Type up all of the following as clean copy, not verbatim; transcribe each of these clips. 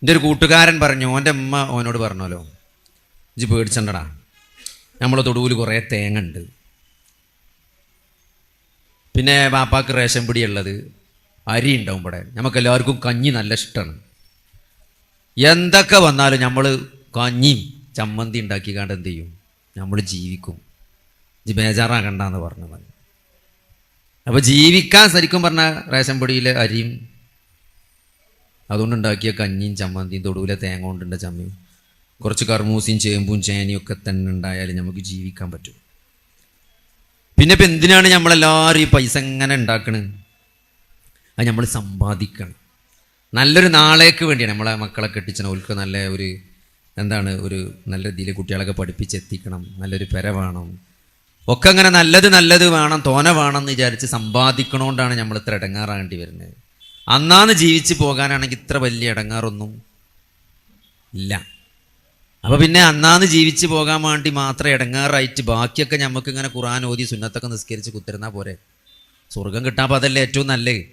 എൻ്റെ ഒരു കൂട്ടുകാരൻ പറഞ്ഞു, ഓൻ്റെ അമ്മ ഓനോട് പറഞ്ഞല്ലോ, ഇജ്ജ് പേടിച്ചണ്ടടാ, നമ്മളെ തൊടുവിൽ കുറേ തേങ്ങ ഉണ്ട്, പിന്നെ പാപ്പാക്ക് റേഷൻ പിടിയുള്ളത്, അരി ഉണ്ടാവും ഇവിടെ, നമുക്കെല്ലാവർക്കും കഞ്ഞി നല്ല ഇഷ്ടമാണ്, എന്തൊക്കെ വന്നാലും നമ്മൾ കഞ്ഞിയും ചമ്മന്തി ഉണ്ടാക്കിക്കാണ്ട് എന്ത് ചെയ്യും, നമ്മൾ ജീവിക്കും, ഇജ്ജ് ബേജാറാകണ്ടെന്ന് പറഞ്ഞത്. അപ്പോൾ ജീവിക്കാൻ ശരിക്കും പറഞ്ഞാൽ റേഷൻ പൊടിയിലെ അരിയും അതുകൊണ്ടുണ്ടാക്കിയ കഞ്ഞിയും ചമ്മന്തിയും തൊടുവിലെ തേങ്ങ കൊണ്ടുണ്ട ചമ്മയും കുറച്ച് കർമൂസിയും ചേമ്പും ചേനയും ഒക്കെ തന്നെ ഉണ്ടായാലും നമുക്ക് ജീവിക്കാൻ പറ്റും. പിന്നെ ഇപ്പം എന്തിനാണ് നമ്മളെല്ലാവരും ഈ പൈസ എങ്ങനെ ഉണ്ടാക്കണത്? അത് നമ്മൾ സമ്പാദിക്കണം. നല്ലൊരു നാളേക്ക് വേണ്ടിയാണ്. നമ്മളെ മക്കളെ കെട്ടിച്ചണം, ഓൾക്ക് നല്ല ഒരു ഒരു നല്ല രീതിയിൽ കുട്ടികളൊക്കെ പഠിപ്പിച്ചെത്തിക്കണം, നല്ലൊരു പെര വേണം, ഒക്കെ അങ്ങനെ നല്ലത് വേണം, തോന വേണം എന്ന് വിചാരിച്ച് സമ്പാദിക്കണോണ്ടാണ് നമ്മൾ ഇത്ര ഇടങ്ങാറാകേണ്ടി വരുന്നത്. അന്നാന്ന് ജീവിച്ച് പോകാനാണെങ്കിൽ ഇത്ര വലിയ ഇടങ്ങാറൊന്നും ഇല്ല. അപ്പോൾ പിന്നെ അന്നാന്ന് ജീവിച്ച് പോകാൻ വേണ്ടി മാത്രം ഇടങ്ങാറായിട്ട് ബാക്കിയൊക്കെ നമുക്ക് ഇങ്ങനെ ഖുർആൻ ഓതി സുന്നത്തൊക്കെ നിസ്കരിച്ച് കുത്തിരുന്നാൽ പോരെ? സ്വർഗം കിട്ടാൻ അതല്ലേ ഏറ്റവും നല്ലത്.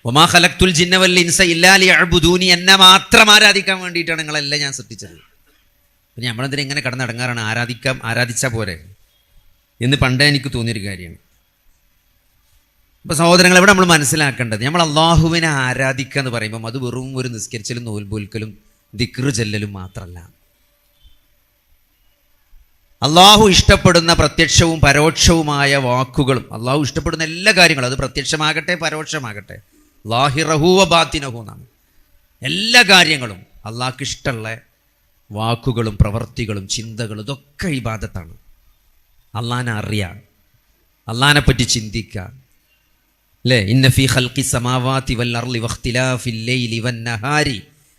വമാ ഖലഖ്തുൽ ജിന്ന വൽ ഇൻസ ഇല്ലാ ലിയഅ്ബുദൂനി, എന്നെ മാത്രം ആരാധിക്കാൻ വേണ്ടിയിട്ടാണ് നിങ്ങളെല്ലാം ഞാൻ സൃഷ്ടിച്ചത്. പിന്നെ നമ്മളെന്തിനാ ഇങ്ങനെ കിടന്ന് ഇടങ്ങാറാണ്? ആരാധിച്ചാൽ പോരെ എന്ന് പണ്ടേ എനിക്ക് തോന്നിയൊരു കാര്യമാണ്. അപ്പോൾ സഹോദരങ്ങൾ, ഇവിടെ നമ്മൾ മനസ്സിലാക്കേണ്ടത്, നമ്മൾ അള്ളാഹുവിനെ ആരാധിക്കുക എന്ന് പറയുമ്പം അത് വെറും ഒരു നിസ്കരിച്ചലും നോൽപോൽക്കലും ദിക്റ് ചെല്ലലും മാത്രമല്ല. അള്ളാഹു ഇഷ്ടപ്പെടുന്ന പ്രത്യക്ഷവും പരോക്ഷവുമായ വാക്കുകളും, അള്ളാഹു ഇഷ്ടപ്പെടുന്ന എല്ലാ കാര്യങ്ങളും, അത് പ്രത്യക്ഷമാകട്ടെ പരോക്ഷമാകട്ടെ, ലാഹിറഹു വ ബാത്തിനഹു എന്നാണ്, എല്ലാ കാര്യങ്ങളും അള്ളാഹ്ക്ക് ഇഷ്ടമുള്ള വാക്കുകളും പ്രവർത്തികളും ചിന്തകളും ഇതൊക്കെ ഇബാദത്താണ്. അള്ളാഹിനെ അറിയാം, അള്ളാഹിനെ പറ്റി ചിന്തിക്കുക, അല്ലേ? ഇന്ന ഫീ ഖൽഖി സമാവാതി വൽ അർളി വഖ്തിലാഫിൽ ലൈലി വൻ നഹാരി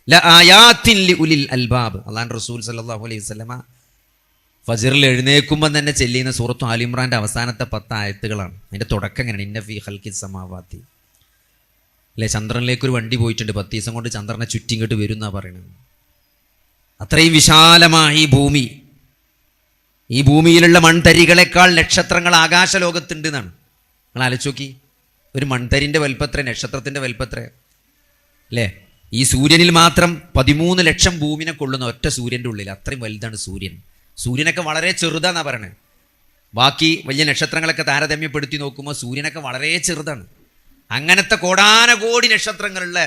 ലആയാതിൻ ലിഉലിൽ അൽബാബ്. അല്ലാഹു റസൂൽ സല്ലല്ലാഹു അലൈഹി വസല്ലമ ഫജ്റിൽ എഴുന്നേൽക്കുമ്പോൾ തന്നെ ചെല്ലുന്ന സൂറത്ത് ആൽ ഇംറാന്റെ അവസാനത്തെ 10 ആയത്തുകളാണ്. അതിന്റെ തുടക്കം എങ്ങനെയാണ്? ഇന്ന ഫീ ഖൽഖി സമാവാതി, അല്ലേ? ചന്ദ്രനിലേക്ക് ഒരു വണ്ടി പോയിട്ടുണ്ട്, 10 ദിവസം കൊണ്ട് ചന്ദ്രനെ ചുറ്റി ഇങ്ങോട്ട് വരും എന്നാ പറയുന്നത്. അത്രയും വിശാലമായി ഭൂമി, ഈ ഭൂമിയിലുള്ള മൺതരികളെക്കാൾ നക്ഷത്രങ്ങൾ ആകാശലോകത്തുണ്ട് എന്നാണ്. നിങ്ങൾ ആലോചിച്ച് നോക്കി, ഒരു മൺതരിൻ്റെ വലുപ്പത്ര, നക്ഷത്രത്തിൻ്റെ വലുപ്പത്ര, അല്ലേ? ഈ സൂര്യനിൽ മാത്രം 13 ലക്ഷം ഭൂമിനെ കൊള്ളുന്ന ഒറ്റ സൂര്യൻ്റെ ഉള്ളിൽ, അത്രയും വലുതാണ് സൂര്യൻ. സൂര്യനൊക്കെ വളരെ ചെറുതാന്നാണ് പറയണത്. ബാക്കി വലിയ നക്ഷത്രങ്ങളൊക്കെ താരതമ്യപ്പെടുത്തി നോക്കുമ്പോൾ സൂര്യനൊക്കെ വളരെ ചെറുതാണ്. അങ്ങനത്തെ കോടാനകോടി നക്ഷത്രങ്ങളുള്ള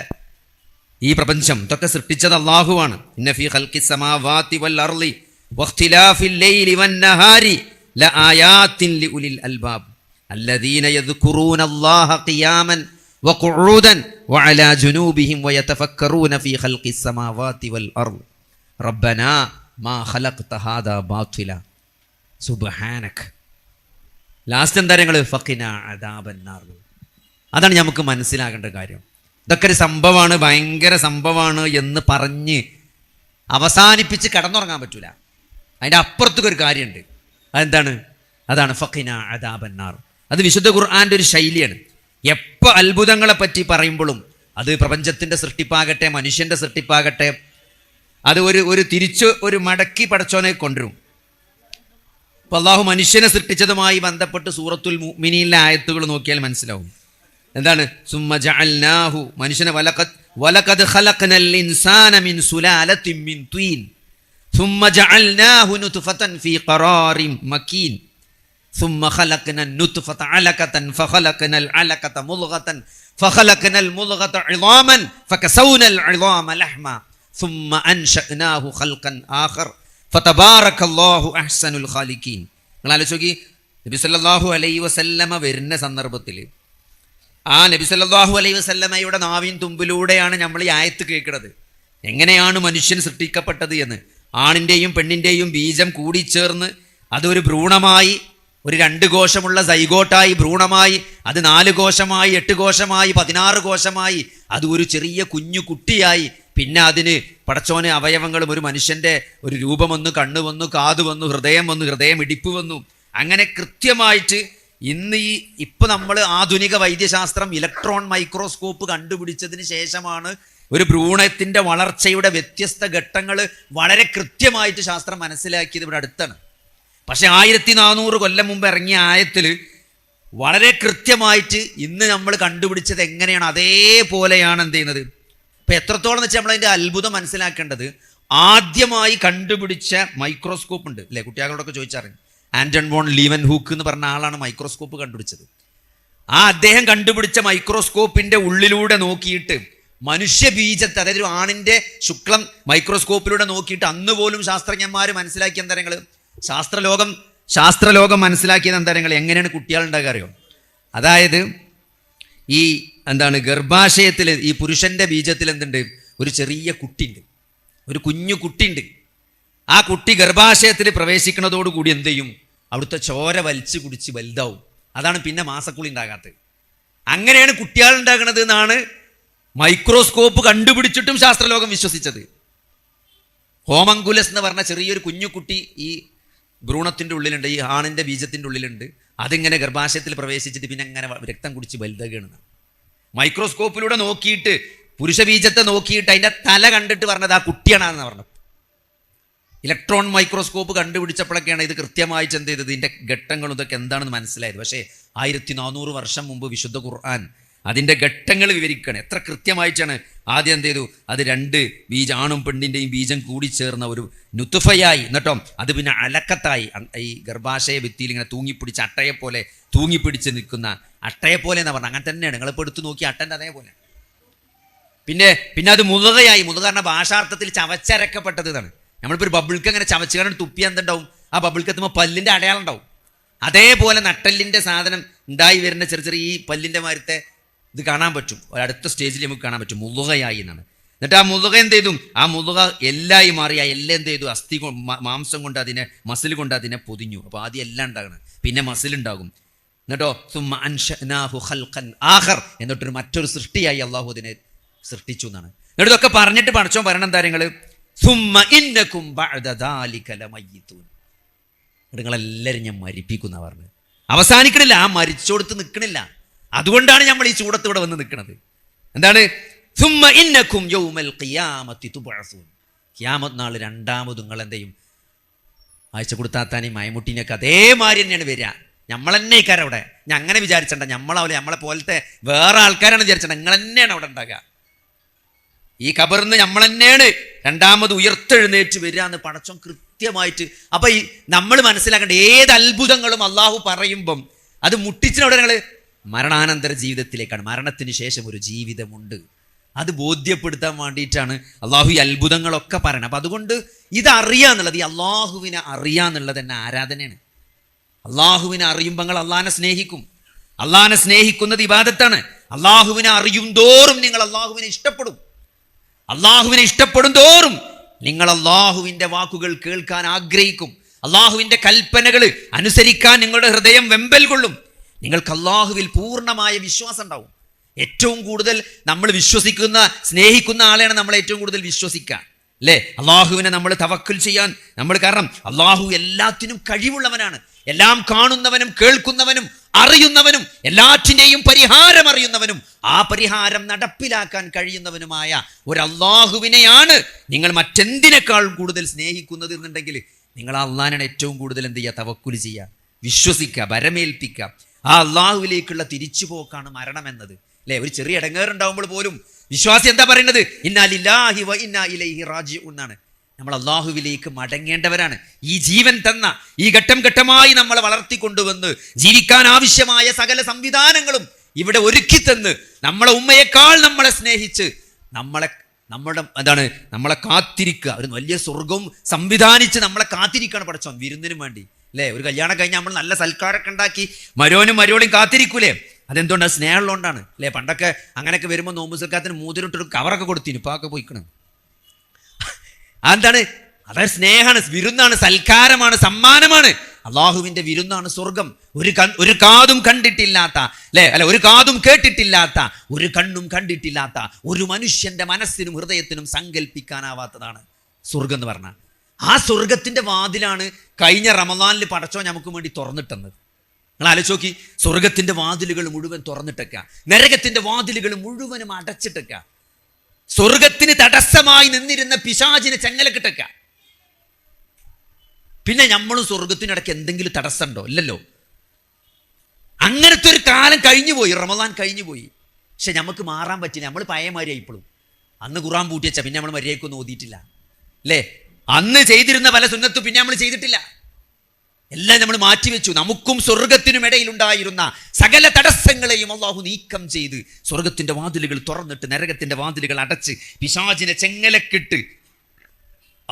ഈ പ്രപഞ്ചം ഇതൊക്കെ സൃഷ്ടിച്ചത് അള്ളാഹുവാണ്. ഇന്ന ഫീ ഖൽഖി സമാവാതി വൽ അർളി വഖ്തിലാഫിൽ ലൈലി വൻ നഹാരി ലആയാതിൻ ലിഉലിൽ അൽബാബ് الذين يذكرون الله قياما وقعودا وعلى جنوبهم ويتفكرون في خلق السماوات والأرض ربنا ما خلقت هذا باطلا سبحانك. ലാസ്റ്റ് എന്താ നിങ്ങൾ? ഫഖിനാ അദാബന്നാർ. അതാണ് നമുക്ക് മനസ്സിലാക്കേണ്ട കാര്യം. ഇതൊക്കെ ഒരു സംഭവമാണ്, ഭയങ്കര സംഭവമാണ് എന്ന് പറഞ്ഞ് അവസാനിപ്പിച്ച് കടന്നുറങ്ങാൻ പറ്റൂല. അതിൻ്റെ അപ്പുറത്തൊരു കാര്യമുണ്ട്. അതെന്താണ്? അതാണ് ഫഖിനാ അദാബന്നാർ. അത് വിശുദ്ധ ഖുർആന്റെ ഒരു ശൈലിയാണ്. എപ്പോൾ അത്ഭുതങ്ങളെ പറ്റി പറയുമ്പോഴും, അത് പ്രപഞ്ചത്തിൻ്റെ സൃഷ്ടിപ്പാകട്ടെ മനുഷ്യൻ്റെ സൃഷ്ടിപ്പാകട്ടെ, അത് ഒരു തിരിച്ച് ഒരു മടക്കി പടച്ചോനെ കൊണ്ടുവരും. അപ്പോൾ അള്ളാഹു മനുഷ്യനെ സൃഷ്ടിച്ചതുമായി ബന്ധപ്പെട്ട് സൂറത്തുൽ മുഅ്മിനീനിലെ ആയത്തുകൾ നോക്കിയാൽ മനസ്സിലാവും. എന്താണ്? സുമ്മ ജഅൽനാഹു, മനുഷ്യനെ വലഖദ് ഖലഖ്നൽ ഇൻസാന മിൻ സുലാലത്തിൻ മിൻ തീൻ സുമ്മ ജഅൽനാഹു നുത്ഫതൻ ഫീ ഖറാറിൻ മക്കീൻ ثم خلقنا النطفة علقة فخلقنا العلقة مضغة فخلقنا المضغة عظاما فكسونا العظام لحما ثم أنشأناه خلقا آخر فتبارك الله أحسن الخالقين. നിങ്ങൾ ആലോചിച്ച് നബി സല്ലല്ലാഹു അലൈഹി വസല്ലമ വരുന്ന സന്ദർഭത്തിൽ ആ നബി സല്ലല്ലാഹു അലൈഹി വസല്ലമയുടെ നാവിൻ തുമ്പിലൂടെയാണ് നമ്മൾ ഈ ആയത്ത് കേൾക്കുന്നത്. എങ്ങനെയാണ് മനുഷ്യൻ സൃഷ്ടിക്കപ്പെട്ടത് എന്ന്. ആണിൻ്റെയും പെണ്ണിൻ്റെയും ബീജം കൂടിച്ചേർന്ന് അതൊരു ഭ്രൂണമായി, ഒരു 2 കോശമുള്ള സൈഗോട്ടായി ഭ്രൂണമായി, അത് 4 കോശമായി, 8 കോശമായി, 16 കോശമായി, അത് ഒരു ചെറിയ കുഞ്ഞു കുട്ടിയായി, പിന്നെ അതിന് പടച്ചോന് അവയവങ്ങളും, ഒരു മനുഷ്യൻ്റെ ഒരു രൂപം വന്നു, കണ്ണ് വന്നു, കാത് വന്നു, ഹൃദയം വന്നു, ഹൃദയം ഇടിപ്പ് വന്നു. അങ്ങനെ കൃത്യമായിട്ട് ഇന്ന് ഇപ്പം നമ്മൾ ആധുനിക വൈദ്യശാസ്ത്രം ഇലക്ട്രോൺ മൈക്രോസ്കോപ്പ് കണ്ടുപിടിച്ചതിന് ശേഷമാണ് ഒരു ഭ്രൂണത്തിൻ്റെ വളർച്ചയുടെ വ്യത്യസ്ത ഘട്ടങ്ങൾ വളരെ കൃത്യമായിട്ട് ശാസ്ത്രം മനസ്സിലാക്കിയത് ഇവിടെ അടുത്താണ്. പക്ഷെ 1400 കൊല്ലം മുമ്പ് ഇറങ്ങിയ ആയത്തിൽ വളരെ കൃത്യമായിട്ട് ഇന്ന് നമ്മൾ കണ്ടുപിടിച്ചത് എങ്ങനെയാണ് അതേപോലെയാണ് എന്ത് ചെയ്യുന്നത്, അപ്പം എത്രത്തോളം എന്ന് വെച്ചാൽ നമ്മളതിൻ്റെ അത്ഭുതം മനസ്സിലാക്കേണ്ടത്, ആദ്യമായി കണ്ടുപിടിച്ച മൈക്രോസ്കോപ്പ് ഉണ്ട് അല്ലേ, കുട്ടികളോടൊക്കെ ചോദിച്ചറിഞ്ഞു. ആൻറ്റൺ വോൺ ലീവൻ ഹൂക്ക് എന്ന് പറഞ്ഞ ആളാണ് മൈക്രോസ്കോപ്പ് കണ്ടുപിടിച്ചത്. ആ അദ്ദേഹം കണ്ടുപിടിച്ച മൈക്രോസ്കോപ്പിൻ്റെ ഉള്ളിലൂടെ നോക്കിയിട്ട് മനുഷ്യ ബീജത്തെ, അതായത് ഒരു ആണിൻ്റെ ശുക്ലം മൈക്രോസ്കോപ്പിലൂടെ നോക്കിയിട്ട് അന്ന് പോലും ശാസ്ത്രജ്ഞന്മാർ മനസ്സിലാക്കിയ എന്തരങ്ങൾ, ശാസ്ത്രലോകം മനസ്സിലാക്കിയത് എന്തരങ്ങൾ, എങ്ങനെയാണ് കുട്ടികളുണ്ടാകുക അറിയോ? അതായത് ഈ ഗർഭാശയത്തിൽ ഈ പുരുഷന്റെ ബീജത്തിൽ എന്തുണ്ട്, ഒരു ചെറിയ കുട്ടിയുണ്ട്, ഒരു കുഞ്ഞു കുട്ടിയുണ്ട്. ആ കുട്ടി ഗർഭാശയത്തിൽ പ്രവേശിക്കുന്നതോടുകൂടി എന്ത് ചെയ്യും, അവിടുത്തെ ചോര വലിച്ചു കുടിച്ച് വലുതാവും. അതാണ് പിന്നെ മാസക്കുളി ഉണ്ടാകാത്തത്. അങ്ങനെയാണ് കുട്ടികൾ ഉണ്ടാകുന്നത് എന്നാണ് മൈക്രോസ്കോപ്പ് കണ്ടുപിടിച്ചിട്ടും ശാസ്ത്രലോകം വിശ്വസിച്ചത്. ഹോമങ്കുലസ് എന്ന് പറഞ്ഞ ചെറിയൊരു കുഞ്ഞു കുട്ടി ഈ ഭ്രൂണത്തിൻ്റെ ഉള്ളിലുണ്ട്, ഈ ആണിൻ്റെ ബീജത്തിൻ്റെ ഉള്ളിലുണ്ട്. അതിങ്ങനെ ഗർഭാശയത്തിൽ പ്രവേശിച്ചിട്ട് പിന്നെ അങ്ങനെ രക്തം കുടിച്ച് വലുതാകുകയാണ്. മൈക്രോസ്കോപ്പിലൂടെ നോക്കിയിട്ട് പുരുഷ ബീജത്തെ നോക്കിയിട്ട് അതിൻ്റെ തല കണ്ടിട്ട് പറഞ്ഞത് ആ കുട്ടിയാണെന്ന് പറഞ്ഞു. ഇലക്ട്രോൺ മൈക്രോസ്കോപ്പ് കണ്ടുപിടിച്ചപ്പോഴൊക്കെയാണ് ഇത് കൃത്യമായിട്ട് എന്ത് ചെയ്തത്, ഇതിൻ്റെ ഘട്ടങ്ങളും ഇതൊക്കെ എന്താണെന്ന് മനസ്സിലായത്. പക്ഷേ 1400 വർഷം മുമ്പ് വിശുദ്ധ ഖുർആൻ അതിൻ്റെ ഘട്ടങ്ങൾ വിവരിക്കുകയാണ്. എത്ര കൃത്യമായിട്ടാണ്. ആദ്യം എന്ത് ചെയ്തു, അത് 2 ബീജം, ആണും പെണ്ണിൻ്റെയും ബീജം കൂടി ചേർന്ന ഒരു നുത്തുഫയായി, എന്നിട്ടോ അത് പിന്നെ അലക്കത്തായി, ഈ ഗർഭാശയ ഭിത്തിയിൽ ഇങ്ങനെ തൂങ്ങിപ്പിടിച്ച് അട്ടയെപ്പോലെ തൂങ്ങിപ്പിടിച്ച് നിൽക്കുന്ന, അട്ടയെപ്പോലെ എന്ന് പറഞ്ഞാൽ അങ്ങനെ തന്നെയാണ്. നിങ്ങളിപ്പോൾ എടുത്ത് നോക്കി അട്ടൻ്റെ അതേപോലെ. പിന്നെ അത് മുതുകയായി. മുതുക പറഞ്ഞ ഭാഷാർത്ഥത്തിൽ ചവച്ചരക്കപ്പെട്ടത് എന്നാണ്. നമ്മളിപ്പോൾ ഒരു ബബിൾക്ക് അങ്ങനെ ചവച്ചുകാരൻ തുപ്പിയാൽ എന്തുണ്ടാവും, ആ ബബിൾക്ക് എത്തുമ്പോൾ പല്ലിൻ്റെ അടയാളം ഉണ്ടാവും. അതേപോലെ നട്ടലിൻ്റെ സാധനം ഉണ്ടായി വരുന്ന ചെറിയ ഈ പല്ലിൻ്റെ മാരത്തെ ഇത് കാണാൻ പറ്റും. ഒരടുത്ത സ്റ്റേജിൽ നമുക്ക് കാണാൻ പറ്റും, മുതുകയായി എന്നാണ്. എന്നിട്ട് ആ മുതുക എന്ത് ചെയ്തു, ആ മുതുക എല്ലായി മാറി. ആ എല്ലാം എന്ത് ചെയ്തു, അസ്ഥി മാംസം കൊണ്ട് അതിനെ, മസിൽ കൊണ്ട് അതിനെ പൊതിഞ്ഞു. അപ്പോൾ ആദ്യം എല്ലാം ഉണ്ടാകണം, പിന്നെ മസിൽ ഉണ്ടാകും. എന്നിട്ടോ സുമ്മ അൻശഅനാഹു ഖൽഖൻ ആഖർ, എന്നിട്ടൊരു മറ്റൊരു സൃഷ്ടിയായി അള്ളാഹു അതിനെ സൃഷ്ടിച്ചു എന്നാണ്. എന്നിട്ട് ഇതൊക്കെ പറഞ്ഞിട്ട് പഠിച്ചോൻ പറയണ എന്താ കാര്യങ്ങൾ, സുമ്മ ഇന്നകും ബഅദ ദാലിക ലമയ്യിതൂൻ, നിങ്ങളെല്ലാവരും ഞാൻ മരിപ്പിക്കുന്ന പറഞ്ഞത്. അവസാനിക്കണില്ല, ആ മരിച്ചോടുത്ത് നിൽക്കണില്ല. അതുകൊണ്ടാണ് നമ്മൾ ഈ ചൂടത്ത് ഇവിടെ വന്ന് നിൽക്കുന്നത്. എന്താണ്, സുമ്മ ഇന്നകും യൗമൽ ഖിയാമത്തി തുബഅസൂൻ, ഖിയാമത്ത് നാൾ രണ്ടാമത് നിങ്ങൾ എന്ത് ചെയ്യും, ആഴ്ച കൊടുത്താത്താനെയും മയമുട്ടീനെയൊക്കെ അതേമാതിരി തന്നെയാണ് വരിക. നമ്മൾ തന്നെ ഇക്കാരം അവിടെ. ഞാൻ അങ്ങനെ വിചാരിച്ചണ്ട, നമ്മളെ പോലത്തെ വേറെ ആൾക്കാരാണ് വിചാരിച്ചത്. നിങ്ങൾ തന്നെയാണ് അവിടെ ഉണ്ടാകുക. ഈ ഖബറിന്ന് നമ്മൾ തന്നെയാണ് രണ്ടാമത് ഉയർത്തെഴുന്നേറ്റ് വരിക എന്ന് പടച്ചോൻ കൃത്യമായിട്ട്. അപ്പൊ ഈ നമ്മൾ മനസ്സിലാക്കേണ്ട ഏത് അത്ഭുതങ്ങളും അള്ളാഹു പറയുമ്പം അത് മുട്ടിച്ചിനവിടെ ഞങ്ങൾ മരണാനന്തര ജീവിതത്തിലേക്കാണ്. മരണത്തിന് ശേഷം ഒരു ജീവിതമുണ്ട്, അത് ബോധ്യപ്പെടുത്താൻ വേണ്ടിയിട്ടാണ് അള്ളാഹു ഈ അത്ഭുതങ്ങളൊക്കെ പറയണം. അപ്പം അതുകൊണ്ട് ഇതറിയാന്നുള്ളത്, ഈ അള്ളാഹുവിനെ അറിയാന്നുള്ളത് തന്നെ ആരാധനയാണ്. അള്ളാഹുവിനെ അറിയുമ്പോൾ നിങ്ങൾ അള്ളാഹിനെ സ്നേഹിക്കും. അള്ളാഹിനെ സ്നേഹിക്കുന്നത് ഇബാദത്താണ്. അള്ളാഹുവിനെ അറിയും തോറും നിങ്ങൾ അള്ളാഹുവിനെ ഇഷ്ടപ്പെടും. അള്ളാഹുവിനെ ഇഷ്ടപ്പെടും തോറും നിങ്ങൾ അള്ളാഹുവിൻ്റെ വാക്കുകൾ കേൾക്കാൻ ആഗ്രഹിക്കും. അള്ളാഹുവിൻ്റെ കൽപ്പനകൾ അനുസരിക്കാൻ നിങ്ങളുടെ ഹൃദയം വെമ്പൽ കൊള്ളും. നിങ്ങൾക്ക് അള്ളാഹുവിൽ പൂർണ്ണമായ വിശ്വാസം ഉണ്ടാവും. ഏറ്റവും കൂടുതൽ നമ്മൾ വിശ്വസിക്കുന്ന, സ്നേഹിക്കുന്ന ആളെയാണ് നമ്മൾ ഏറ്റവും കൂടുതൽ വിശ്വസിക്കുക, അല്ലേ? അള്ളാഹുവിനെ നമ്മൾ തവക്കുൽ ചെയ്യാൻ നമ്മൾ, കാരണം അള്ളാഹു എല്ലാത്തിനും കഴിവുള്ളവനാണ്. എല്ലാം കാണുന്നവനും കേൾക്കുന്നവനും അറിയുന്നവനും എല്ലാറ്റിൻ്റെയും പരിഹാരം അറിയുന്നവനും ആ പരിഹാരം നടപ്പിലാക്കാൻ കഴിയുന്നവനുമായ ഒരു അള്ളാഹുവിനെയാണ് നിങ്ങൾ മറ്റെന്തിനേക്കാൾ കൂടുതൽ സ്നേഹിക്കുന്നത് എന്നുണ്ടെങ്കിൽ നിങ്ങൾ ആ അള്ളാഹിനെ ഏറ്റവും കൂടുതൽ എന്ത് ചെയ്യുക, തവക്കുൽ ചെയ്യുക, വിശ്വസിക്കുക, ഭരമേൽപ്പിക്കുക. ആ അള്ളാഹുവിലേക്കുള്ള തിരിച്ചുപോക്കാണ് മരണം എന്നത്, അല്ലേ? ഒരു ചെറിയ ഇടങ്ങേറുണ്ടാവുമ്പോൾ പോലും വിശ്വാസി എന്താ പറയുന്നത്, ഇന്നാ ലില്ലാഹി വ ഇന്നാ ഇലൈഹി റാജിഊൻ എന്നാണ്. നമ്മൾ അള്ളാഹുവിലേക്ക് മടങ്ങേണ്ടവരാണ്. ഈ ജീവൻ തന്ന, ഈ ഘട്ടം ഘട്ടമായി നമ്മളെ വളർത്തിക്കൊണ്ടുവന്ന് ജീവിക്കാൻ ആവശ്യമായ സകല സംവിധാനങ്ങളും ഇവിടെ ഒരുക്കി തന്ന് നമ്മളെ ഉമ്മയേക്കാൾ നമ്മളെ സ്നേഹിച്ച് നമ്മളെ കാത്തിരിക്കുക, ഒരു വലിയ സ്വർഗവും സംവിധാനിച്ച് നമ്മളെ കാത്തിരിക്കുകയാണ് പടച്ചോൻ വിരുന്നിനും വേണ്ടി, അല്ലേ? ഒരു കല്യാണം കഴിഞ്ഞാൽ നമ്മൾ നല്ല സൽക്കാരൊക്കെ ഉണ്ടാക്കി മരോനും മരോളിയും കാത്തിരിക്കൂലേ? അതെന്തുകൊണ്ടാണ്? സ്നേഹമുള്ളതുകൊണ്ടാണ്, അല്ലേ? പണ്ടൊക്കെ അങ്ങനെയൊക്കെ വരുമ്പോൾ നോമ്പ് സൽക്കാരത്തിന് മൂതിരിട്ടൊരു കവറൊക്കെ കൊടുത്തിനു, ഇപ്പോൾ ഒക്കെ പോയിക്കണം. അതെന്താണ്? അതായത് സ്നേഹമാണ്, വിരുന്നാണ്, സൽക്കാരമാണ്, സമ്മാനമാണ്. അള്ളാഹുവിൻ്റെ വിരുന്നാണ് സ്വർഗം. ഒരു കാതും കണ്ടിട്ടില്ലാത്ത, അല്ലെ, ഒരു കാതും കേട്ടിട്ടില്ലാത്ത, ഒരു കണ്ണും കണ്ടിട്ടില്ലാത്ത, ഒരു മനുഷ്യന്റെ മനസ്സിനും ഹൃദയത്തിനും സങ്കല്പിക്കാനാവാത്തതാണ് സ്വർഗം എന്ന് പറഞ്ഞാൽ. ആ സ്വർഗത്തിന്റെ വാതിലാണ് കഴിഞ്ഞ റമദാനിൽ പടച്ചോ നമുക്ക് വേണ്ടി തുറന്നിട്ടെന്നത്. നിങ്ങൾ ആലോചിച്ച് നോക്കി, സ്വർഗത്തിന്റെ വാതിലുകൾ മുഴുവൻ തുറന്നിട്ടേക്ക, നരകത്തിന്റെ വാതിലുകൾ മുഴുവനും അടച്ചിട്ടേക്ക, സ്വർഗത്തിന് തടസ്സമായി നിന്നിരുന്ന പിശാചിനെ ചെങ്ങലക്കിട്ടേക്ക. പിന്നെ നമ്മളും സ്വർഗത്തിനിടയ്ക്ക് എന്തെങ്കിലും തടസ്സമുണ്ടോ? ഇല്ലല്ലോ. അങ്ങനത്തെ ഒരു കാലം കഴിഞ്ഞു പോയി, റമദാൻ കഴിഞ്ഞു പോയി. പക്ഷെ നമുക്ക് മാറാൻ പറ്റില്ല, നമ്മൾ പഴയമാരിയായി ഇപ്പോഴും. അന്ന് ഖുർആൻ പൂട്ടിയച്ച പിന്നെ നമ്മൾ മര്യാദക്കൊന്നും ഓതിയിട്ടില്ല അല്ലേ? അന്ന് ചെയ്തിരുന്ന പല സുന്നത്തും പിന്നെ നമ്മൾ ചെയ്തിട്ടില്ല. എല്ലാം നമ്മൾ മാറ്റിവെച്ചു. നമുക്കും സ്വർഗത്തിനും ഇടയിലുണ്ടായിരുന്ന സകല തടസ്സങ്ങളെയും അള്ളാഹു നീക്കം ചെയ്ത് സ്വർഗത്തിന്റെ വാതിലുകൾ തുറന്നിട്ട് നരകത്തിന്റെ വാതിലുകൾ അടച്ച് പിശാചിനെ ചെങ്ങലക്കിട്ട്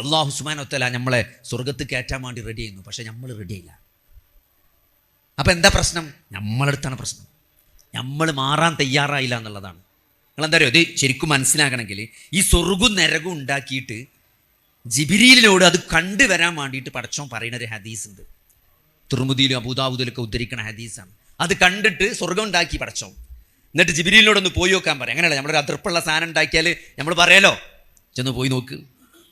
അള്ളാഹു സുബ്ഹാനഹു വ തആല നമ്മളെ സ്വർഗത്ത് കയറ്റാൻ വേണ്ടി റെഡി ചെയ്യുന്നു. പക്ഷെ നമ്മൾ റെഡിയായില്ല. അപ്പൊ എന്താ പ്രശ്നം? നമ്മളടുത്താണ് പ്രശ്നം. നമ്മൾ മാറാൻ തയ്യാറായില്ല എന്നുള്ളതാണ്. നിങ്ങളെന്താ പറയുക, ഇത് ശരിക്കും മനസ്സിലാക്കണമെങ്കിൽ ഈ സ്വർഗവും നരകവും ഉണ്ടാക്കിയിട്ട് ജിബ്രീലിനോട് അത് കണ്ടുവരാൻ വേണ്ടിയിട്ട് പടച്ചോൻ പറയുന്ന ഒരു ഹദീസ് ഉണ്ട്. തിർമിദിയിലും അബൂദാവൂദിലൊക്കെ ഉദ്ധരിക്കുന്ന ഹദീസാണ്. അത് കണ്ടിട്ട് സ്വർഗം ഉണ്ടാക്കി പടച്ചോൻ. എന്നിട്ട് ജിബ്രീലിനോടൊന്ന് പോയി നോക്കാൻ പറയാം. അങ്ങനെയല്ല, നമ്മളൊരു അതിർപ്പുള്ള സാധനം ഉണ്ടാക്കിയാൽ നമ്മൾ പറയാലോ ചെന്ന് പോയി നോക്ക്.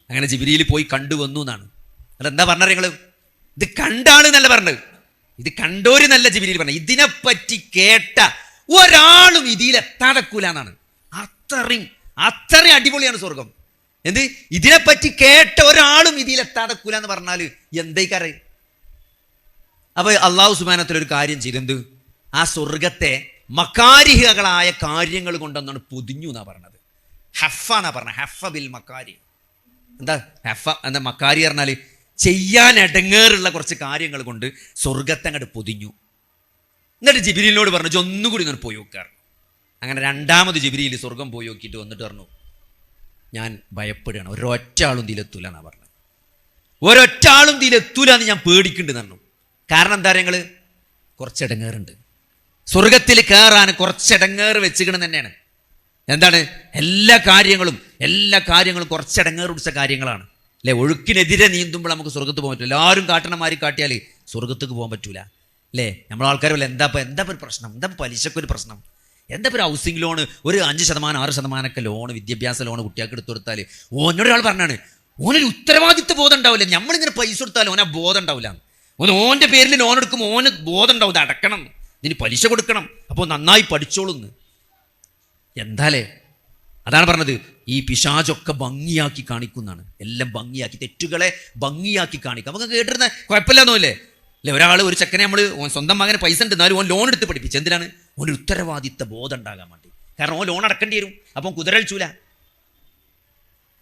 അങ്ങനെ ജിബ്രീൽ പോയി കണ്ടുവന്നു എന്നാണ്. അതെന്താ പറഞ്ഞത്? നിങ്ങൾ ഇത് കണ്ടാണ് എന്നല്ല പറഞ്ഞത്, ഇത് കണ്ടോര് നല്ല ജിബ്രീൽ പറഞ്ഞത്. ഇതിനെപ്പറ്റി കേട്ട ഒരാളും ഇതിലെത്താതക്കൂല എന്നാണ്. അത്രയും അടിപൊളിയാണ് സ്വർഗം. എന്ത്? ഇതിനെപ്പറ്റി കേട്ട ഒരാളും ഇതിലെത്താതക്കൂല എന്ന് പറഞ്ഞാൽ എന്തേക്കറിയ? അപ്പൊ അള്ളാഹു സുബ്ഹാനഹു വ തആല ഒരു കാര്യം ചെയ്തു. എന്ത്? ആ സ്വർഗത്തെ മക്കാരിഹകളായ കാര്യങ്ങൾ കൊണ്ടൊന്നാണ് പൊതിഞ്ഞു എന്നാ പറഞ്ഞത്. ഹഫ എന്നാ പറഞ്ഞത്. ഹഫ ബിൽ മക്കാരി. എന്താ ഹഫ? എന്താ മക്കാരി പറഞ്ഞാൽ ചെയ്യാൻ ഇടങ്ങേറുള്ള കുറച്ച് കാര്യങ്ങൾ കൊണ്ട് സ്വർഗത്തെ അങ്ങോട്ട് പൊതിഞ്ഞു. എന്നിട്ട് ജിബ്രീലിനോട് പറഞ്ഞു ഒന്നുകൂടി ഇങ്ങനെ പോയി നോക്കാറ്. അങ്ങനെ രണ്ടാമത് ജിബ്രീൽ സ്വർഗം പോയി നോക്കിയിട്ട് വന്നിട്ട് പറഞ്ഞു, ഞാൻ ഭയപ്പെടുകയാണ്, ഒരൊറ്റ ആളും ഇതിലെത്തൂല എന്നാ പറഞ്ഞത്. ഒരൊറ്റ ആളും ഇതിലെത്തൂല എന്ന് ഞാൻ പേടിക്കുന്നുണ്ട് പറഞ്ഞു. കാരണം എന്താ പറയുക, നിങ്ങൾ കുറച്ചിടങ്ങേറുണ്ട്. സ്വർഗത്തിൽ കയറാൻ കുറച്ചിടങ്ങേറ് വെച്ചുകിടുന്ന തന്നെയാണ്. എന്താണ്? എല്ലാ കാര്യങ്ങളും കുറച്ചിടങ്ങേറ് പിടിച്ച കാര്യങ്ങളാണ് അല്ലേ? ഒഴുക്കിനെതിരെ നീന്തുമ്പോൾ നമുക്ക് സ്വർഗത്ത് പോകാൻ പറ്റില്ല. എല്ലാവരും കാട്ടണമാരി കാട്ടിയാൽ സ്വർഗത്തേക്ക് പോകാൻ പറ്റൂല അല്ലേ? നമ്മളാൾക്കാർ വല്ല എന്താ ഒരു പ്രശ്നം, എന്താ പലിശക്കൊരു പ്രശ്നം, എന്താ ഒരു ഹൗസിംഗ് ലോൺ ഒരു 5%, 6% ലോണ്, വിദ്യാഭ്യാസ ലോണ് കുട്ടികൾക്ക് എടുത്തു കൊടുത്താൽ ഓനൊരാൾ പറഞ്ഞാണ് ഓനൊരു ഉത്തരവാദിത്വ ബോധം ഉണ്ടാവില്ല. നമ്മളിങ്ങനെ പൈസ കൊടുത്താൽ ഓന ബോധം ഉണ്ടാവില്ല. ഓൻ്റെ പേരിൽ ലോൺ എടുക്കുമ്പോൾ ഓന് ബോധം ഉണ്ടാവും, ഇത് അടക്കണം, ഇതിന് പലിശ കൊടുക്കണം, അപ്പോൾ നന്നായി പഠിച്ചോളുന്ന്. എന്താലേ? അതാണ് പറഞ്ഞത്, ഈ പിശാചൊക്കെ ഭംഗിയാക്കി കാണിക്കുന്നതാണ്. എല്ലാം ഭംഗിയാക്കി, തെറ്റുകളെ ഭംഗിയാക്കി കാണിക്കും. നമുക്ക് കേട്ടിരുന്ന കുഴപ്പമില്ലാന്നല്ലേ അല്ലേ? ഒരു ചെക്കനെ നമ്മൾ സ്വന്തം മകനെ പൈസ ഉണ്ട് എന്നാലും ഓൻ ലോൺ എടുത്ത് പഠിപ്പിച്ചു. എന്തിനാണ്? ഓനൊരു ഉത്തരവാദിത്ത ബോധം ഉണ്ടാകാൻ വേണ്ടി. കാരണം ഓൻ ലോൺ അടക്കേണ്ടി വരും, അപ്പം കുതിരൽച്ചൂല.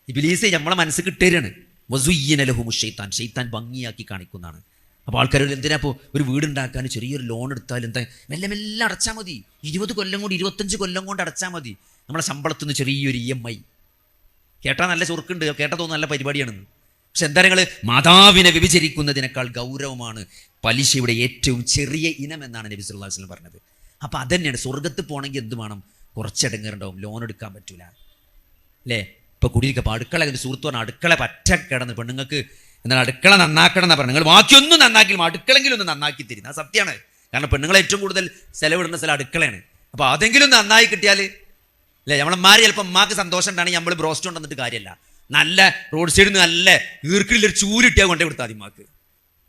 ഇബ്ലീസ് നമ്മളെ മനസ്സ് കിട്ടേരാണ്. വസുയ്യിന ലഹുമു ശൈത്താൻ, ശൈത്താൻ ഭംഗിയാക്കി കാണിക്കുന്നതാണ്. അപ്പോൾ ആൾക്കാർ എന്തിനാ ഇപ്പോൾ ഒരു വീടുണ്ടാക്കാൻ ചെറിയൊരു ലോൺ എടുത്താൽ എന്താ മെല്ലെ മെല്ലെ അടച്ചാൽ മതി. 20 കൊല്ലം കൊണ്ട് 25 കൊല്ലം കൊണ്ട് അടച്ചാൽ മതി. നമ്മളെ ശമ്പളത്തിൽ നിന്ന് ചെറിയൊരു EMI. കേട്ടാൽ നല്ല ചുരുക്കുണ്ട്, കേട്ടാൽ തോന്നുന്നു നല്ല പരിപാടിയാണെന്ന്. പക്ഷെ എന്താ നിങ്ങൾ, മാതാവിനെ വ്യഭിചരിക്കുന്നതിനേക്കാൾ ഗൗരവമാണ് പലിശയുടെ ഏറ്റവും ചെറിയ ഇനം എന്നാണ് നബി സല്ലല്ലാഹു അലൈഹി വസല്ലം പറഞ്ഞത്. അപ്പം അതന്നെയാണ്, സ്വർഗത്ത് പോകണമെങ്കിൽ എന്ത് വേണം? കുറച്ചിടങ്ങേറുണ്ടാവും, ലോൺ എടുക്കാൻ പറ്റൂല അല്ലേ? ഇപ്പോൾ കുടിയിരിക്കപ്പോൾ അടുക്കള, എൻ്റെ സുഹൃത്ത് പറഞ്ഞാൽ അടുക്കള പറ്റ കിടന്ന് പെണ്ണുങ്ങൾക്ക് എന്നാൽ അടുക്കള നന്നാക്കണം എന്നാ പറഞ്ഞത്. നിങ്ങൾ ബാക്കിയൊന്നും നന്നാക്കില്ല, അടുക്കളെങ്കിലും ഒന്ന് നന്നാക്കി തരുന്നത് സത്യമാണ്. കാരണം പെണ്ണുങ്ങളെ ഏറ്റവും കൂടുതൽ ചെലവിടുന്ന സ്ഥലം അടുക്കളയാണ്. അപ്പോൾ അതെങ്കിലും നന്നായി കിട്ടിയാൽ അല്ലേ? നമ്മളമാര് ചിലപ്പോൾ അമ്മക്ക് സന്തോഷം ഉണ്ടാണെങ്കിൽ നമ്മൾ ബ്രോസ്റ്റ് കൊണ്ടുവന്നിട്ട് കാര്യമല്ല. നല്ല റോഡ് സൈഡിൽ നിന്ന് നല്ല ഈർക്കിളിലൊരു ചൂലിട്ടിയാൽ കൊണ്ടേ കൊടുത്താൽ മതി ഉമ്മാക്ക്.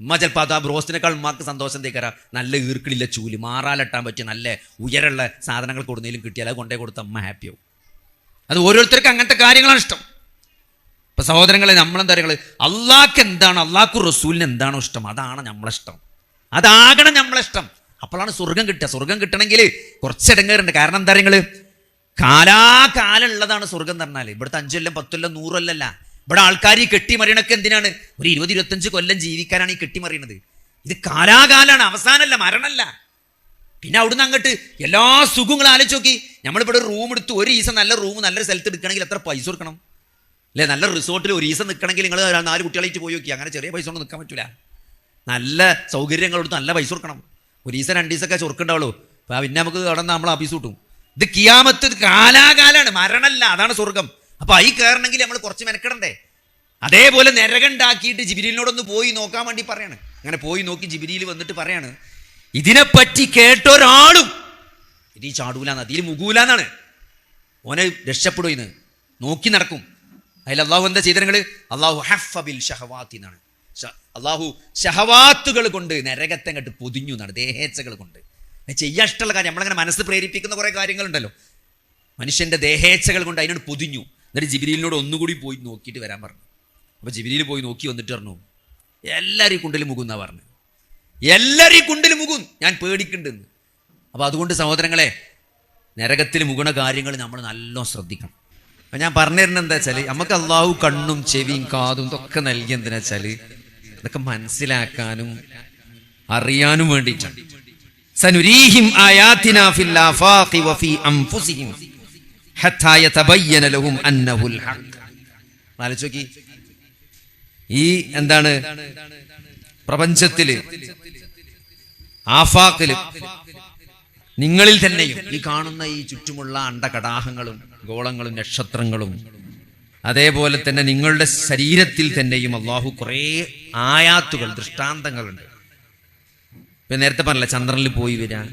ഉമ്മ ചിലപ്പോൾ അത് ആ ബ്രോസ്റ്റിനേക്കാൾ ഉമ്മാക്ക് സന്തോഷം തേക്കരാ നല്ല ഈർക്കിളില്ല ചൂല്, മാറാലിട്ടാൻ പറ്റിയ നല്ല ഉയരമുള്ള സാധനങ്ങൾ കൊടുന്നതിലും കിട്ടിയാൽ അത് കൊണ്ടേ കൊടുത്താൽ അമ്മ ഹാപ്പിയാവും. അത് ഓരോരുത്തർക്കും അങ്ങനത്തെ കാര്യങ്ങളാണ് ഇഷ്ടം. ഇപ്പം സഹോദരങ്ങളെ, നമ്മളെന്താ പറയുക, അള്ളാഹ്ക്ക് എന്താണോ, അള്ളാഹ്ക്കും റസൂലിന് എന്താണോ ഇഷ്ടം അതാണ് നമ്മളിഷ്ടം, അതാകണം നമ്മളിഷ്ടം. അപ്പോഴാണ് സ്വർഗം കിട്ടുക. സ്വർഗം കിട്ടണമെങ്കിൽ കുറച്ചിടങ്ങേറുണ്ട്. കാരണം എന്താ പറയുക, കാലാകാലം ഉള്ളതാണ് സ്വർഗം എന്ന് പറഞ്ഞാൽ. ഇവിടുത്തെ 5 കൊല്ലം 10 കൊല്ലം 100 കൊല്ലമല്ല. ഇവിടെ ആൾക്കാർ ഈ കെട്ടിമറിയണൊക്കെ എന്തിനാണ്? ഒരു 20-25 കൊല്ലം ജീവിക്കാനാണ് ഈ കെട്ടിമറിയണത്. ഇത് കാലാകാലാണ്, അവസാനമല്ല, മരണമല്ല. പിന്നെ അവിടുന്ന് അങ്ങോട്ട് എല്ലാ സുഖങ്ങളും ആലോചിച്ച് നോക്കി. നമ്മളിവിടെ ഒരു റൂം എടുത്ത് ഒരു ദിവസം നല്ല റൂം നല്ലൊരു സ്ഥലത്ത് എടുക്കണമെങ്കിൽ എത്ര പൈസ കൊടുക്കണം അല്ലേ? നല്ല റിസോർട്ടിൽ ഒരു ദിവസം നിൽക്കണമെങ്കിൽ നിങ്ങൾ 4 കുട്ടികളായിട്ട് പോയി നോക്കി. അങ്ങനെ ചെറിയ പൈസ കൊണ്ട് നിൽക്കാൻ പറ്റില്ല. നല്ല സൗകര്യങ്ങൾ എടുത്ത് നല്ല പൈസ കൊടുക്കണം. ഒരു ദിവസം 2 ദിവസമൊക്കെ ചൊറുക്കുണ്ടാവുള്ളൂ. പിന്നെ നമുക്ക് അവിടെ നിന്ന് നമ്മൾ ആഫീസ് കിട്ടും. ഇത് കിയാമത്ത്, കാലാകാലാണ്, മരണമല്ല, അതാണ് സ്വർഗം. അപ്പൊ ഈ കയറണമെങ്കിൽ നമ്മൾ കുറച്ച് മെനക്കെടണ്ടേ? അതേപോലെ നരകണ്ടാക്കിയിട്ട് ജിബ്രീലിനോടൊന്ന് പോയി നോക്കാൻ വേണ്ടി പറയാണ്. അങ്ങനെ പോയി നോക്കി ജിബ്രീൽ വന്നിട്ട് പറയാണ്, ഇതിനെപ്പറ്റി കേട്ടൊരാളും ഇതിൽ ചാടൂലാന്ന്, അതിൽ മുകൂലാന്നാണ്. ഓനെ രക്ഷപ്പെടും, ഇന്ന് നോക്കി നടക്കും. അതിൽ അള്ളാഹു എന്താ ചെയ്തങ്ങൾ? അള്ളാഹു ഹഫ ബിൽ ഷഹവാത്തി എന്നാണ്. അള്ളാഹു ഷഹവാത്തുകൾ കൊണ്ട് നരകത്തെ അങ്ങോട്ട് പൊതിഞ്ഞു എന്നാണ്, ദേഹേച്ഛകൾ കൊണ്ട്. ചെയ്യാൻ ഇഷ്ടമുള്ള കാര്യം, നമ്മളങ്ങനെ മനസ്സ് പ്രേരിപ്പിക്കുന്ന കുറേ കാര്യങ്ങളുണ്ടല്ലോ, മനുഷ്യൻ്റെ ദേഹേച്ഛകൾ കൊണ്ട് അതിനോട് പൊതിഞ്ഞു. എന്നിട്ട് ജിബ്രീലിനോട് ഒന്നുകൂടി പോയി നോക്കിയിട്ട് വരാൻ പറഞ്ഞു. അപ്പോൾ ജിബ്രീൽ പോയി നോക്കി വന്നിട്ട് പറഞ്ഞു, എല്ലാവരും കുണ്ടിൽ മുകുന്നാ പറഞ്ഞു, എല്ലാവരും കുണ്ടിൽ മുകും, ഞാൻ പേടിക്കുന്നുണ്ടെന്ന്. അപ്പോൾ അതുകൊണ്ട് സഹോദരങ്ങളെ, നരകത്തിൽ മുകുന്ന കാര്യങ്ങൾ നമ്മൾ നല്ലോണം ശ്രദ്ധിക്കണം. ഞാൻ പറഞ്ഞു തരുന്നത് എന്താ വെച്ചാല് നമുക്ക് അള്ളാഹു കണ്ണും ചെവിയും കാതും ഇതൊക്കെ നൽകി എന്തിനാ വെച്ചാല് ഇതൊക്കെ മനസ്സിലാക്കാനും അറിയാനും വേണ്ടിയിട്ടാണ്. സനുരീഹിം ആയാതിനാ ഫിൽ ആഫാഖി വഫീ അൻഫുസിഹിം ഹത്താ യതബയ്യന ലഹും അന്നഹുൽ ഹഖ്. ആലോചിച്ച് ഈ എന്താണ് പ്രപഞ്ചത്തില് ആഫാഖില് നിങ്ങളിൽ തന്നെയും ഈ കാണുന്ന ഈ ചുറ്റുമുള്ള അണ്ടകടാഹങ്ങളും ഗോളങ്ങളും നക്ഷത്രങ്ങളും അതേപോലെ തന്നെ നിങ്ങളുടെ ശരീരത്തിൽ തന്നെയും അള്ളാഹു കുറേ ആയാത്തുകൾ ദൃഷ്ടാന്തങ്ങളുണ്ട്. ഇപ്പം നേരത്തെ പറഞ്ഞില്ല, ചന്ദ്രനിൽ പോയി വരാൻ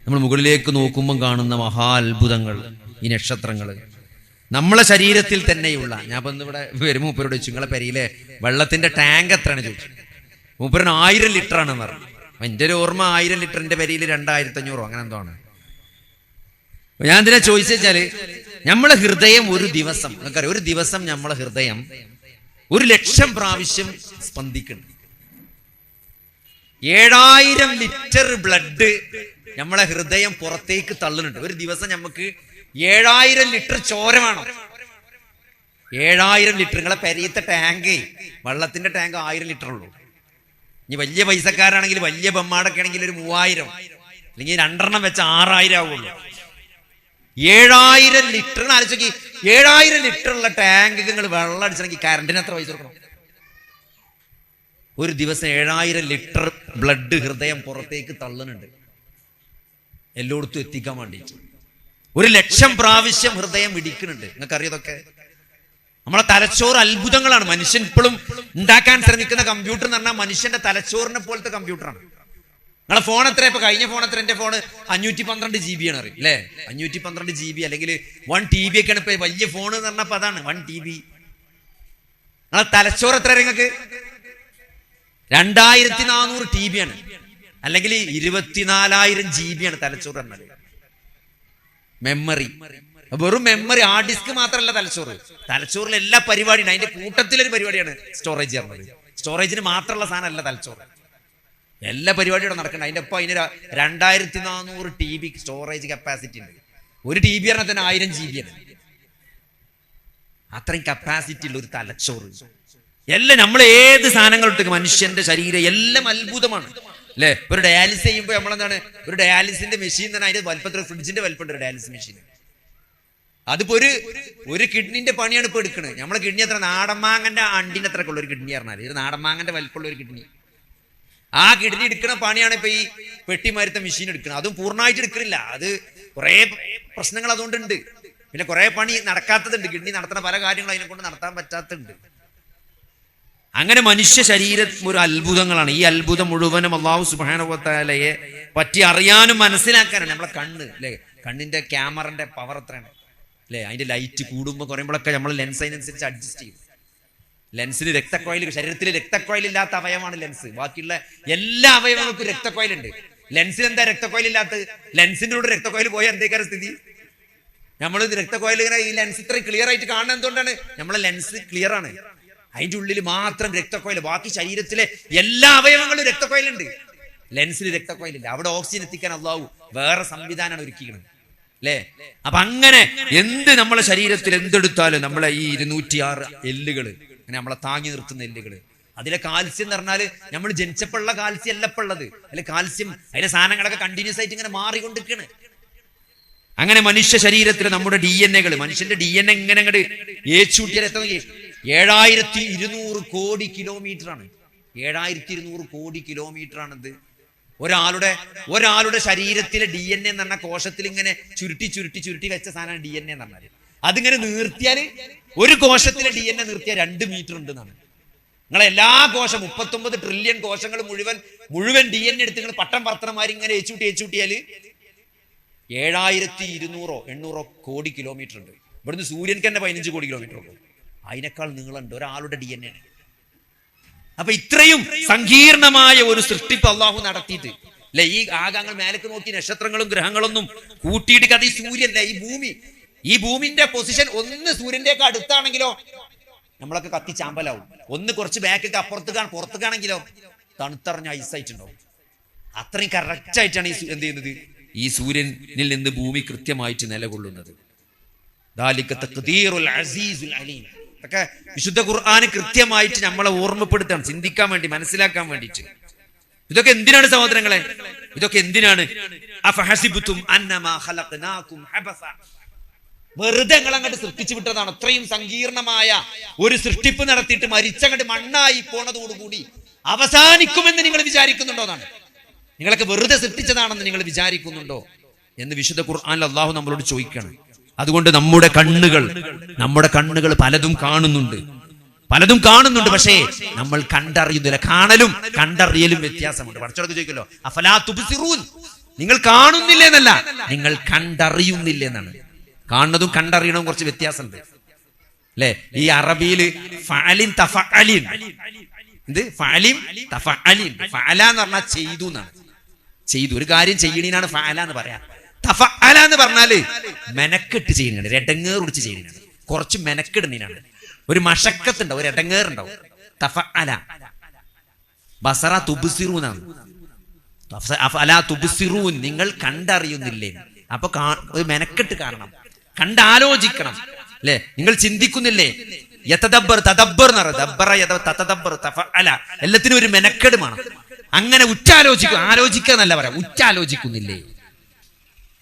നമ്മൾ മുകളിലേക്ക് നോക്കുമ്പം കാണുന്ന മഹാ അത്ഭുതങ്ങൾ, ഈ നക്ഷത്രങ്ങൾ നമ്മളെ ശരീരത്തിൽ തന്നെയുള്ള. ഞാൻ ഇപ്പം ഇവിടെ വരും മൂപ്പരോട് ചോദിച്ചു, നിങ്ങളെ പെരയിലെ വെള്ളത്തിന്റെ ടാങ്ക് എത്രയാണ് ചോദിച്ചു. മൂപ്പരന് 1000 ലിറ്റർ ആണെന്ന് പറഞ്ഞു. എൻ്റെ ഒരു ഓർമ്മ 1000 ലിറ്ററിന്റെ പെരയിൽ 2500 അങ്ങനെ എന്തോ ആണ്. ഞാൻ എന്തിനാ ചോദിച്ചാല് നമ്മളെ ഹൃദയം ഒരു ദിവസം, നിങ്ങൾക്കറിയാം, ഒരു ദിവസം നമ്മളെ ഹൃദയം 1,00,000 പ്രാവശ്യം സ്പന്ദിക്കുന്നു. 7000 ലിറ്റർ ബ്ലഡ് നമ്മളെ ഹൃദയം പുറത്തേക്ക് തള്ളുന്നുണ്ട്. ഒരു ദിവസം നമുക്ക് 7000 ലിറ്റർ ചോര വേണം. 7000 ലിറ്റർ. നിങ്ങളെ പെരയത്തെ ടാങ്ക്, വെള്ളത്തിന്റെ ടാങ്ക് 1000 ലിറ്റർ ഉള്ളൂ. ഇനി വലിയ പൈസക്കാരാണെങ്കിൽ, വലിയ ബമ്മാടൊക്കെ ആണെങ്കിൽ ഒരു 3000, അല്ലെങ്കിൽ 2 വെച്ച 6000 ആവുള്ളൂ. 7000 ലിറ്റർ ആലോചിക്ക്. 7000 ലിറ്റർ ഉള്ള ടാങ്ക് നിങ്ങൾ വെള്ളം അടിച്ചെങ്കിൽ കറണ്ടിന് എത്ര പൈസ കൊടുക്കണം? ഒരു ദിവസം 7000 ലിറ്റർ ബ്ലഡ് ഹൃദയം പുറത്തേക്ക് തള്ളുന്നുണ്ട്, എല്ലായിടത്തും എത്തിക്കാൻ വേണ്ടിയിട്ട്. 1,00,000 പ്രാവശ്യം ഹൃദയം ഇടിക്കുന്നുണ്ട്. നിങ്ങൾക്കറിയതൊക്കെ നമ്മളെ തലച്ചോറ് അത്ഭുതങ്ങളാണ്. മനുഷ്യൻ ഇപ്പോഴും ഉണ്ടാക്കാൻ ശ്രമിക്കുന്ന കമ്പ്യൂട്ടർ എന്ന് പറഞ്ഞാൽ മനുഷ്യന്റെ തലച്ചോറിനെ പോലത്തെ കമ്പ്യൂട്ടറാണ്. നിങ്ങളെ ഫോൺ എത്ര? ഇപ്പൊ കഴിഞ്ഞ ഫോൺ എത്ര? എന്റെ ഫോൺ 512 GB ആണ്, അറിയും അല്ലേ? 512 GB അല്ലെങ്കിൽ 1 TB ഒക്കെയാണ് ഇപ്പൊ വലിയ ഫോൺ എന്ന് പറഞ്ഞപ്പോ അതാണ് 1 TB. നിങ്ങളെ തലച്ചോറ് എത്ര? നിങ്ങൾക്ക് 2400 TB ആണ്, അല്ലെങ്കിൽ 24,000 GB ആണ് തലച്ചോറ് പറഞ്ഞത്. മെമ്മറി, വെറും മെമ്മറി, ഹാർഡ് ഡിസ്ക് മാത്രമല്ല തലച്ചോറ്. തലച്ചോറിൽ എല്ലാ പരിപാടിയും അതിന്റെ കൂട്ടത്തിലൊരു പരിപാടിയാണ് സ്റ്റോറേജ് പറഞ്ഞത്. സ്റ്റോറേജിന് മാത്രമുള്ള സാധനമല്ല തലച്ചോറ്, എല്ലാ പരിപാടിയും നടക്കണം. അതിന്റെ ഒപ്പം അതിന് 2400 TB സ്റ്റോറേജ് കപ്പാസിറ്റി ഉണ്ട്. 1 TB പറഞ്ഞാൽ തന്നെ 1000 GB ആണ്. അത്രയും കപ്പാസിറ്റി ഉള്ള ഒരു തലച്ചോറ്. എല്ലാം നമ്മൾ ഏത് സാധനങ്ങളിട്ട് മനുഷ്യന്റെ ശരീരം എല്ലാം അത്ഭുതമാണ്, അല്ലെ? ഒരു ഡയാലിസിസ് ചെയ്യുമ്പോൾ നമ്മളെന്താണ്, ഒരു ഡയാലിസിന്റെ മെഷീൻ തന്നെ അതിന്റെ വലുപ്പത്തിൽ ഫ്രിഡ്ജിന്റെ വലുപ്പമുണ്ട് ഒരു ഡയാലിസിസ് മെഷീൻ. അതിപ്പോ ഒരു കിഡ്നിന്റെ പണിയാണ് ഇപ്പൊ എടുക്കുന്നത്. നമ്മളെ കിഡ്നി എത്ര? നാടൻമാങ്ങന്റെ അണ്ടിന്റെ അത്രക്കുള്ള ഒരു കിഡ്നി പറഞ്ഞാൽ, ഒരു നാടൻമാങ്ങന്റെ വലുപ്പമുള്ള ഒരു കിഡ്നി. ആ കിഡ്നി എടുക്കുന്ന പണിയാണ് ഇപ്പൊ ഈ പെട്ടിമരുത്ത മെഷീൻ എടുക്കുന്നത്. അതും പൂർണ്ണമായിട്ട് എടുക്കുന്നില്ല, അത് കുറെ പ്രശ്നങ്ങൾ അതുകൊണ്ടുണ്ട്. പിന്നെ കുറെ പണി നടക്കാത്തതുണ്ട്. കിഡ്നി നടത്തുന്ന പല കാര്യങ്ങളും അതിനെ കൊണ്ട് നടത്താൻ പറ്റാത്തതുണ്ട്. അങ്ങനെ മനുഷ്യ ശരീരം ഒരു അത്ഭുതങ്ങളാണ്. ഈ അത്ഭുതം മുഴുവനും അല്ലാഹു സുബ്ഹാനഹു വ തആലയെ പറ്റി അറിയാനും മനസ്സിലാക്കാനാണ്. നമ്മളെ കണ്ണ്, അല്ലെ? കണ്ണിന്റെ ക്യാമറന്റെ പവർ എത്രയാണ്, അല്ലെ? അതിന്റെ ലൈറ്റ് കൂടുമ്പോൾ കുറയുമ്പോഴൊക്കെ നമ്മൾ ലെൻസ് അതിനനുസരിച്ച് അഡ്ജസ്റ്റ് ചെയ്യും. ലെൻസിന് രക്തക്കോയിൽ, ശരീരത്തിൽ രക്തക്കോയിൽ ഇല്ലാത്ത അവയവമാണ് ലെൻസ്. ബാക്കിയുള്ള എല്ലാ അവയവങ്ങൾക്കും രക്തക്കോയിലുണ്ട്. ലെൻസിന് എന്താ രക്തക്കോയിൽ ഇല്ലാത്തത്? ലെൻസിന്റെ കൂടെ രക്തക്കോയിൽ പോയാൽ എന്തേക്കാരം സ്ഥിതി? നമ്മൾ രക്തക്കോയിൽ ഇങ്ങനെ ഈ ലെൻസ് ഇത്ര ക്ലിയർ ആയിട്ട് കാണുന്നത് എന്തുകൊണ്ടാണ്? നമ്മളെ ലെൻസ് ക്ലിയർ ആണ്, അതിന്റെ ഉള്ളിൽ മാത്രം രക്തക്കോയിൽ. ബാക്കി ശരീരത്തിലെ എല്ലാ അവയവങ്ങളും രക്തക്കോയിലുണ്ട്, ലെൻസിൽ രക്തക്കോയിലില്ല. അവിടെ ഓക്സിജൻ എത്തിക്കാൻ അല്ലാഹു വേറെ സംവിധാനമാണ് ഒരുക്കിയത്, അല്ലേ? അപ്പൊ അങ്ങനെ എന്ത് നമ്മളെ ശരീരത്തിൽ എന്തെടുത്താലും നമ്മളെ ഈ 206 എല്ലുകള്, നമ്മളെ താങ്ങി നിർത്തുന്ന എല്ലുകള്, അതിലെ കാൽസ്യം എന്ന് പറഞ്ഞാല് നമ്മൾ ജനിച്ചപ്പോഴുള്ള കാൽസ്യം അല്ല ഇപ്പൊ ഉള്ളത്. അതിലെ കാൽസ്യം, അതിലെ സാധനങ്ങളൊക്കെ കണ്ടിന്യൂസ് ആയിട്ട് ഇങ്ങനെ മാറിക്കൊണ്ടിരിക്കുകയാണ്. അങ്ങനെ മനുഷ്യ ശരീരത്തിൽ നമ്മുടെ DNA, മനുഷ്യന്റെ DNA ഇങ്ങനെ അങ്ങോട്ട് ഏച്ചൂട്ടിയാൽ എത്ര? 7200 കോടി കിലോമീറ്റർ ആണ്. 7200 കോടി കിലോമീറ്റർ ആണിത്. ഒരാളുടെ ശരീരത്തിലെ DNA എന്ന് പറഞ്ഞ കോശത്തിൽ ഇങ്ങനെ ചുരുട്ടി വെച്ച സാധനമാണ് DNA എന്ന് പറഞ്ഞാൽ. അതിങ്ങനെ നീർത്തിയാല്, ഒരു കോശത്തിലെ DNA നിർത്തിയാൽ 2 മീറ്റർ ഉണ്ട് എന്നാണ്. നിങ്ങളെ എല്ലാ കോശം 39 ട്രില്യൺ കോശങ്ങൾ മുഴുവൻ DNA എടുത്ത് നിങ്ങൾ പട്ടം പറത്തണമാരി ഇങ്ങനെ ഏച്ചൂട്ടിയാല് 7200-800 കോടി കിലോമീറ്റർ ഉണ്ട്. ഇവിടുന്ന് സൂര്യൻക്ക് തന്നെ 15 കോടി കിലോമീറ്റർ ഉള്ളൂ. അതിനേക്കാൾ നീളമുണ്ട് ഒരാളുടെ DNA. അപ്പൊ ഇത്രയും സങ്കീർണമായ ഒരു സൃഷ്ടിപ്പ് അള്ളാഹു നടത്തിയിട്ട്, അല്ലെ? ഈ ആകാങ്ങൾ മേലേക്ക് നോക്കി നക്ഷത്രങ്ങളും ഗ്രഹങ്ങളൊന്നും കൂട്ടിയിട്ട് കഥ ഈ സൂര്യൻ, ഈ ഭൂമിന്റെ പൊസിഷൻ ഒന്ന് സൂര്യന്റെ ഒക്കെ അടുത്താണെങ്കിലോ നമ്മളൊക്കെ കത്തി ചാമ്പലാവും. ഒന്ന് കുറച്ച് ബാക്കൊക്കെ പുറത്തേക്കാണെങ്കിലോ തണുത്തറിഞ്ഞ ഐസായിട്ടുണ്ടാവും. അത്രയും കറക്റ്റ് ആയിട്ടാണ് എന്ത് ചെയ്യുന്നത്, ഈ സൂര്യനിൽ നിന്ന് ഭൂമി കൃത്യമായിട്ട് നിലകൊള്ളുന്നത്. ദാലിക തഖ്ദീറുൽ അസീസുൽ അലീം. ഒക്കെ വിശുദ്ധ ഖുർആൻ കൃത്യമായിട്ട് നമ്മളെ ഓർമ്മപ്പെടുത്താണ്, ചിന്തിക്കാൻ വേണ്ടി, മനസ്സിലാക്കാൻ വേണ്ടിയിട്ട്. ഇതൊക്കെ എന്തിനാണ് സഹോദരങ്ങളെ? ഇതൊക്കെ എന്തിനാണ്? അഫഹസിബ്തും അന്നമാ ഖലഖനാകും ഹബസ. വെറുതെ നിങ്ങൾ അങ്ങോട്ട് സൃഷ്ടിച്ചു വിട്ടതാണ്. അത്രയും സങ്കീർണമായ ഒരു സൃഷ്ടിപ്പ് നടത്തിയിട്ട് മരിച്ചങ്ങോട്ട് മണ്ണായി പോണതോടുകൂടി അവസാനിക്കുമെന്ന് നിങ്ങൾ വിചാരിക്കുന്നുണ്ടോ എന്നാണ്. നിങ്ങളൊക്കെ വെറുതെ സൃഷ്ടിച്ചതാണെന്ന് നിങ്ങൾ വിചാരിക്കുന്നുണ്ടോ എന്ന് വിശുദ്ധ ഖുർആനിൽ അള്ളാഹു നമ്മളോട് ചോദിക്കണം. അതുകൊണ്ട് നമ്മുടെ കണ്ണുകൾ പലതും കാണുന്നുണ്ട്, പക്ഷേ നമ്മൾ കണ്ടറിയുന്നില്ല. കാണലും കണ്ടറിയലും വ്യത്യാസമുണ്ട്. പടച്ചോനോട് ചോദിക്കല്ലോ, അഫലാ തുബ്സിറൂൻ, നിങ്ങൾ കാണുന്നില്ല എന്നല്ല, നിങ്ങൾ കണ്ടറിയുന്നില്ല എന്നാണ്. കാണുന്നതും കണ്ടറിയണവും കുറച്ച് വ്യത്യാസമുണ്ട് അല്ലെ? ഈ അറബിയിൽ ഫഅലിൻ തഫഅലിൻ, എന്ത് ഫഅലിൻ തഫഅലിൻ. ഫഅല എന്ന് പറഞ്ഞാൽ ചെയ്തു എന്നാണ്. ചെയ്തു, ഒരു കാര്യം ചെയ്യണീനാണ് ഫഅല എന്ന് പറയാ. തഫഅല എന്ന് പറഞ്ഞാല് മെനക്കെട്ട് ചെയ്യുന്നതാണ്, ഒരു എടങ്ങേറ് പിടിച്ച് ചെയ്യുന്നതാണ്, കുറച്ച് മെനക്കെടുന്നതിനാണ്. ഒരു മഷക്കത്തുണ്ടാവും, ഒരു എടങ്ങേറുണ്ടാവും. തഫഅല. ബസറ തുബ്സിറൂനാണ്. അഫലാ തുബ്സിറൂൻ, നിങ്ങൾ കണ്ടറിയുന്നില്ലേ? അപ്പൊ ഒരു മെനക്കെട്ട് കാണണം, കണ്ടാലോചിക്കണം അല്ലെ? നിങ്ങൾ ചിന്തിക്കുന്നില്ലേ? എല്ലാത്തിനും ഒരു മെനക്കെടുമാണ്. അങ്ങനെ ആലോചിക്കുക എന്നല്ല പറയാം, ഉറ്റാലോചിക്കുന്നില്ലേ?